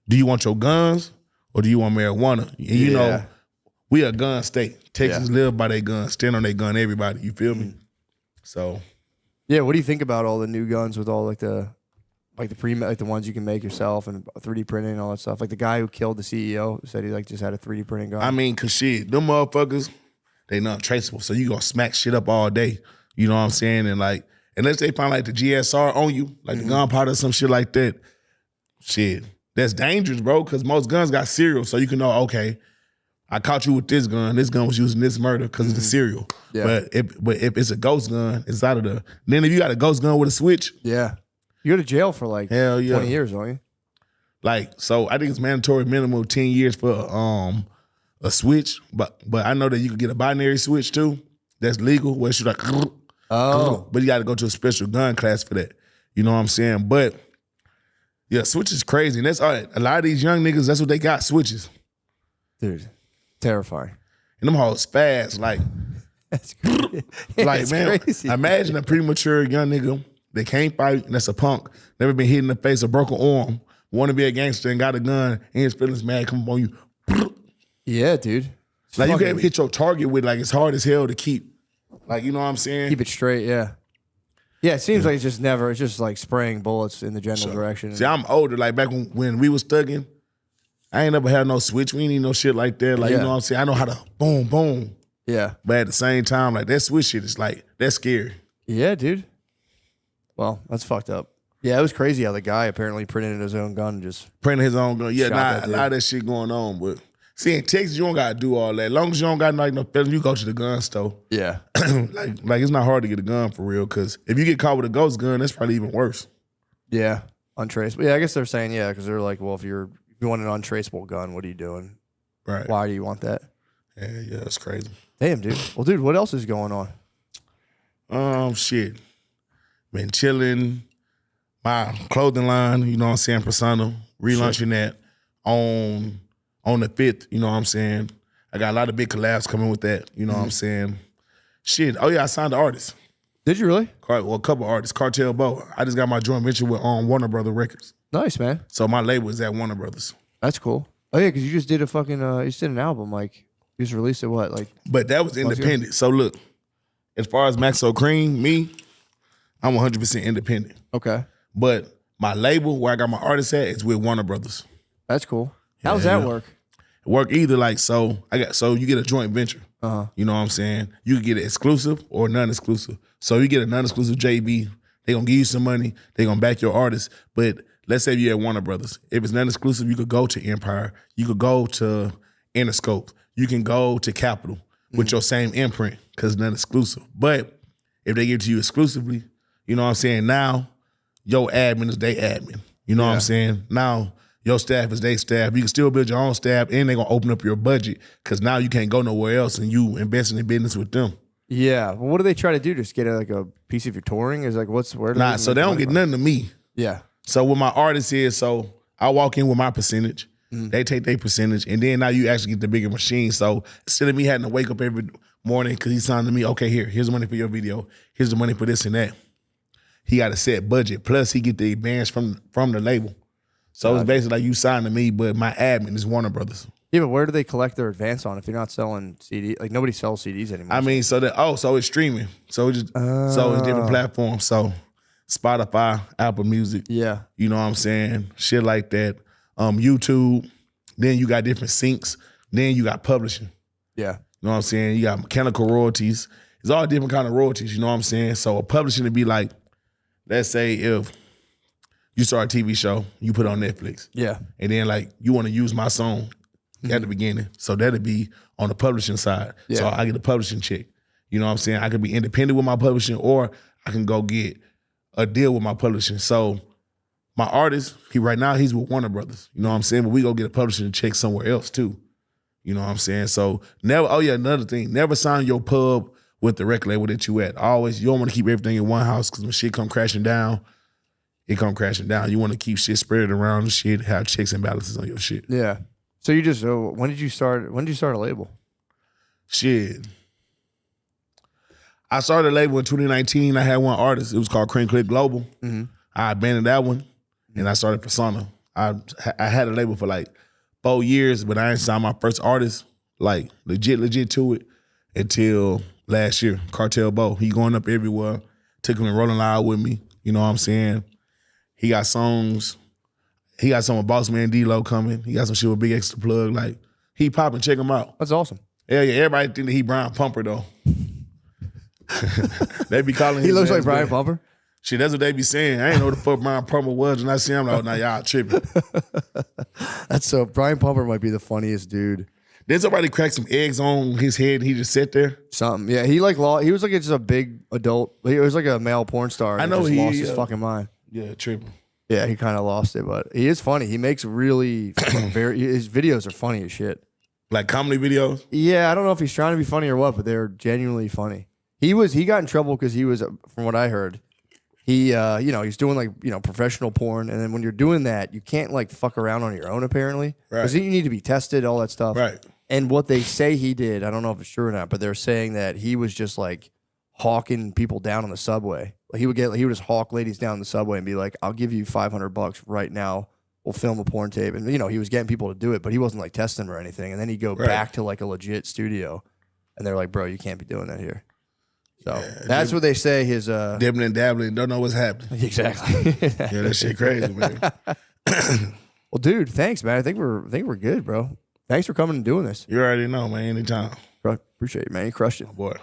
Do you want your guns or do you want marijuana? And you know, we a gun state. Texans live by their guns, stand on their gun, everybody. You feel me? So Yeah, what do you think about all the new guns with all the ones you can make yourself and 3D printing and all that stuff? Like the guy who killed the CEO said he just had a 3D printing gun. I mean, cause shit, them motherfuckers, they not traceable. So you gonna smack shit up all day. You know what I'm saying? And like, unless they find like the GSR on you, like the gunpowder or some shit like that, shit, that's dangerous, bro. Cause most guns got serial, so you can know, okay, I caught you with this gun. This gun was using this murder because of the serial. Yeah. But if it's a ghost gun, it's out of the. Then if you got a ghost gun with a switch, yeah. You go to jail for like hell yeah, 20 years, don't you? Like, so I think it's mandatory minimum of 10 years for a switch, but I know that you could get a binary switch too. That's legal. Where it's like, but you got to go to a special gun class for that. You know what I'm saying? But yeah, switch is crazy, and that's all right. A lot of these young niggas, that's what they got, switches. Dude, terrifying. And them hoes fast, like, That's crazy. like It's man, crazy. imagine a premature young nigga that can't fight, and that's a punk, never been hit in the face, a broken arm, want to be a gangster and got a gun, and his feelings mad, come up on you. Yeah, dude. It's Like you fucking- can't hit your target with, like, it's hard as hell to keep. Like, you know what I'm saying? keep it straight, yeah. Yeah, it seems like it's just like spraying bullets in the general direction. See, I'm older. Like back when we was thugging, I ain't never had no switch. We ain't need no shit like that. Like, you know what I'm saying? I know how to boom, boom. Yeah. But at the same time, like that switch shit is like, that's scary. Yeah, dude. Well, that's fucked up. Yeah, it was crazy how the guy apparently printed his own gun and just Printing his own gun. Yeah, Shot that a dude. lot of that shit going on. But see, in Texas, you don't gotta do all that. As long as you don't got like no fellas, you go to the gun store. yeah. like it's not hard to get a gun for real. Cause if you get caught with a ghost gun, that's probably even worse. Yeah. Untraceable. Yeah, I guess they're saying because they're like, well, if you want an untraceable gun, what are you doing? Right. Why do you want that? Yeah, that's crazy. Damn, dude. Well, dude, what else is going on? Shit. Been chilling. My clothing line, you know what I'm saying, Persona, relaunching that on the 5th, you know what I'm saying. I got a lot of big collabs coming with that, you know what I'm saying. Shit. Oh yeah, I signed an artist. Did you really? Well, a couple artists. Cartel Bo. I just got my joint venture with Warner Brother Records. Nice, man. So my label is at Warner Brothers. That's cool. Oh yeah, because you just did a fucking you just did an album, like you just released it But that was independent. So look, as far as Maxo Cream, me, I'm 100% independent. Okay. But my label, where I got my artists at, is with Warner Brothers. That's cool. How does Yeah. that work? It work either like so you get a joint venture. You know what I'm saying? You can get it exclusive or non-exclusive. So you get a non-exclusive JB, they gonna give you some money, they gonna back your artist. But let's say you're at Warner Brothers. If it's non-exclusive, you could go to Empire, you could go to Interscope, you can go to Capitol with your same imprint because it's non-exclusive. But if they give it to you exclusively, you know what I'm saying? Now your admin is they admin. You know what I'm saying? Now your staff is they staff. You can still build your own staff, and they're gonna open up your budget because now you can't go nowhere else, and you investing in business with them. Yeah. Well, what do they try to do? Just get like a piece of your touring? Is like where? Nah, so they don't get nothing to me. Yeah. So what my artist is, so I walk in with my percentage. They take their percentage, and then now you actually get the bigger machine. So instead of me having to wake up every morning because he's signing to me, okay, here's the money for your video, here's the money for this and that. He got a set budget. Plus he get the advance from the label. So it's basically like you signed to me, but my admin is Warner Brothers. Yeah, but where do they collect their advance on if you're not selling CD? Like nobody sells CDs anymore. I mean, so it's streaming. So it's different platforms. So Spotify, Apple Music. Yeah. You know what I'm saying? Shit like that. YouTube. Then you got different syncs. Then you got publishing. Yeah. You know what I'm saying? You got mechanical royalties. It's all different kind of royalties, you know what I'm saying? So a publishing would be like, let's say if you start a TV show, you put it on Netflix. Yeah. And then like you want to use my song at the beginning. So that'd be on the publishing side. Yeah. So I get a publishing check. You know what I'm saying? I could be independent with my publishing, or I can go get a deal with my publishing. So my artist, right now he's with Warner Brothers. You know what I'm saying? But we go get a publishing check somewhere else too. You know what I'm saying? So another thing, never sign your pub with the record label that you at. Always, you don't want to keep everything in one house because when shit come crashing down, it come crashing down. You want to keep shit spread around and shit, have checks and balances on your shit. Yeah. So you just when did you start a label? Shit. I started a label in 2019. I had one artist. It was called Cream Click Global. Mm-hmm. I abandoned that one, and I started Persona. I had a label for like 4 years, but I didn't sign my first artist, like legit to it, until last year. Cartel Bo. He going up everywhere. Took him to Rolling Loud with me. You know what I'm saying? He got songs. He got some with Boss Man D-Lo coming. He got some shit with Big Extra Plug. Like, he popping. Check him out. That's awesome. Yeah. Everybody think that he Brian Pumper, though. They be calling him. He looks like Brian Pumper. Shit, that's what they be saying. I ain't know what the fuck Brian Pumper was, and I see him like, oh, now y'all tripping. That's so. Brian Pumper might be the funniest dude. Then somebody cracked some eggs on his head, and he just sat there. Something. Yeah, he was like just a big adult. He was like a male porn star. I know just he lost his fucking mind. Yeah, tripping. Yeah, he kind of lost it, but he is funny. He makes really his videos are funny as shit. Like comedy videos? Yeah, I don't know if he's trying to be funny or what, but they're genuinely funny. He got in trouble because he was, from what I heard, he's doing like, professional porn, and then when you're doing that, you can't like fuck around on your own apparently, because you need to be tested, all that stuff. Right. And what they say he did, I don't know if it's true or not, but they're saying that he was just like hawking people down on the subway. Like he would just hawk ladies down the subway and be like, "I'll give you $500 right now. We'll film a porn tape." And he was getting people to do it, but he wasn't like testing them or anything. And then he'd go back to like a legit studio, and they're like, "Bro, you can't be doing that here." So that's what they say. His dibbling and dabbling, don't know what's happening. Exactly. Yeah, that shit crazy, man. Well, dude, thanks, man. I think we're good, bro. Thanks for coming and doing this. You already know, man. Anytime. Bro, appreciate it, man. You crushed it. Oh, boy.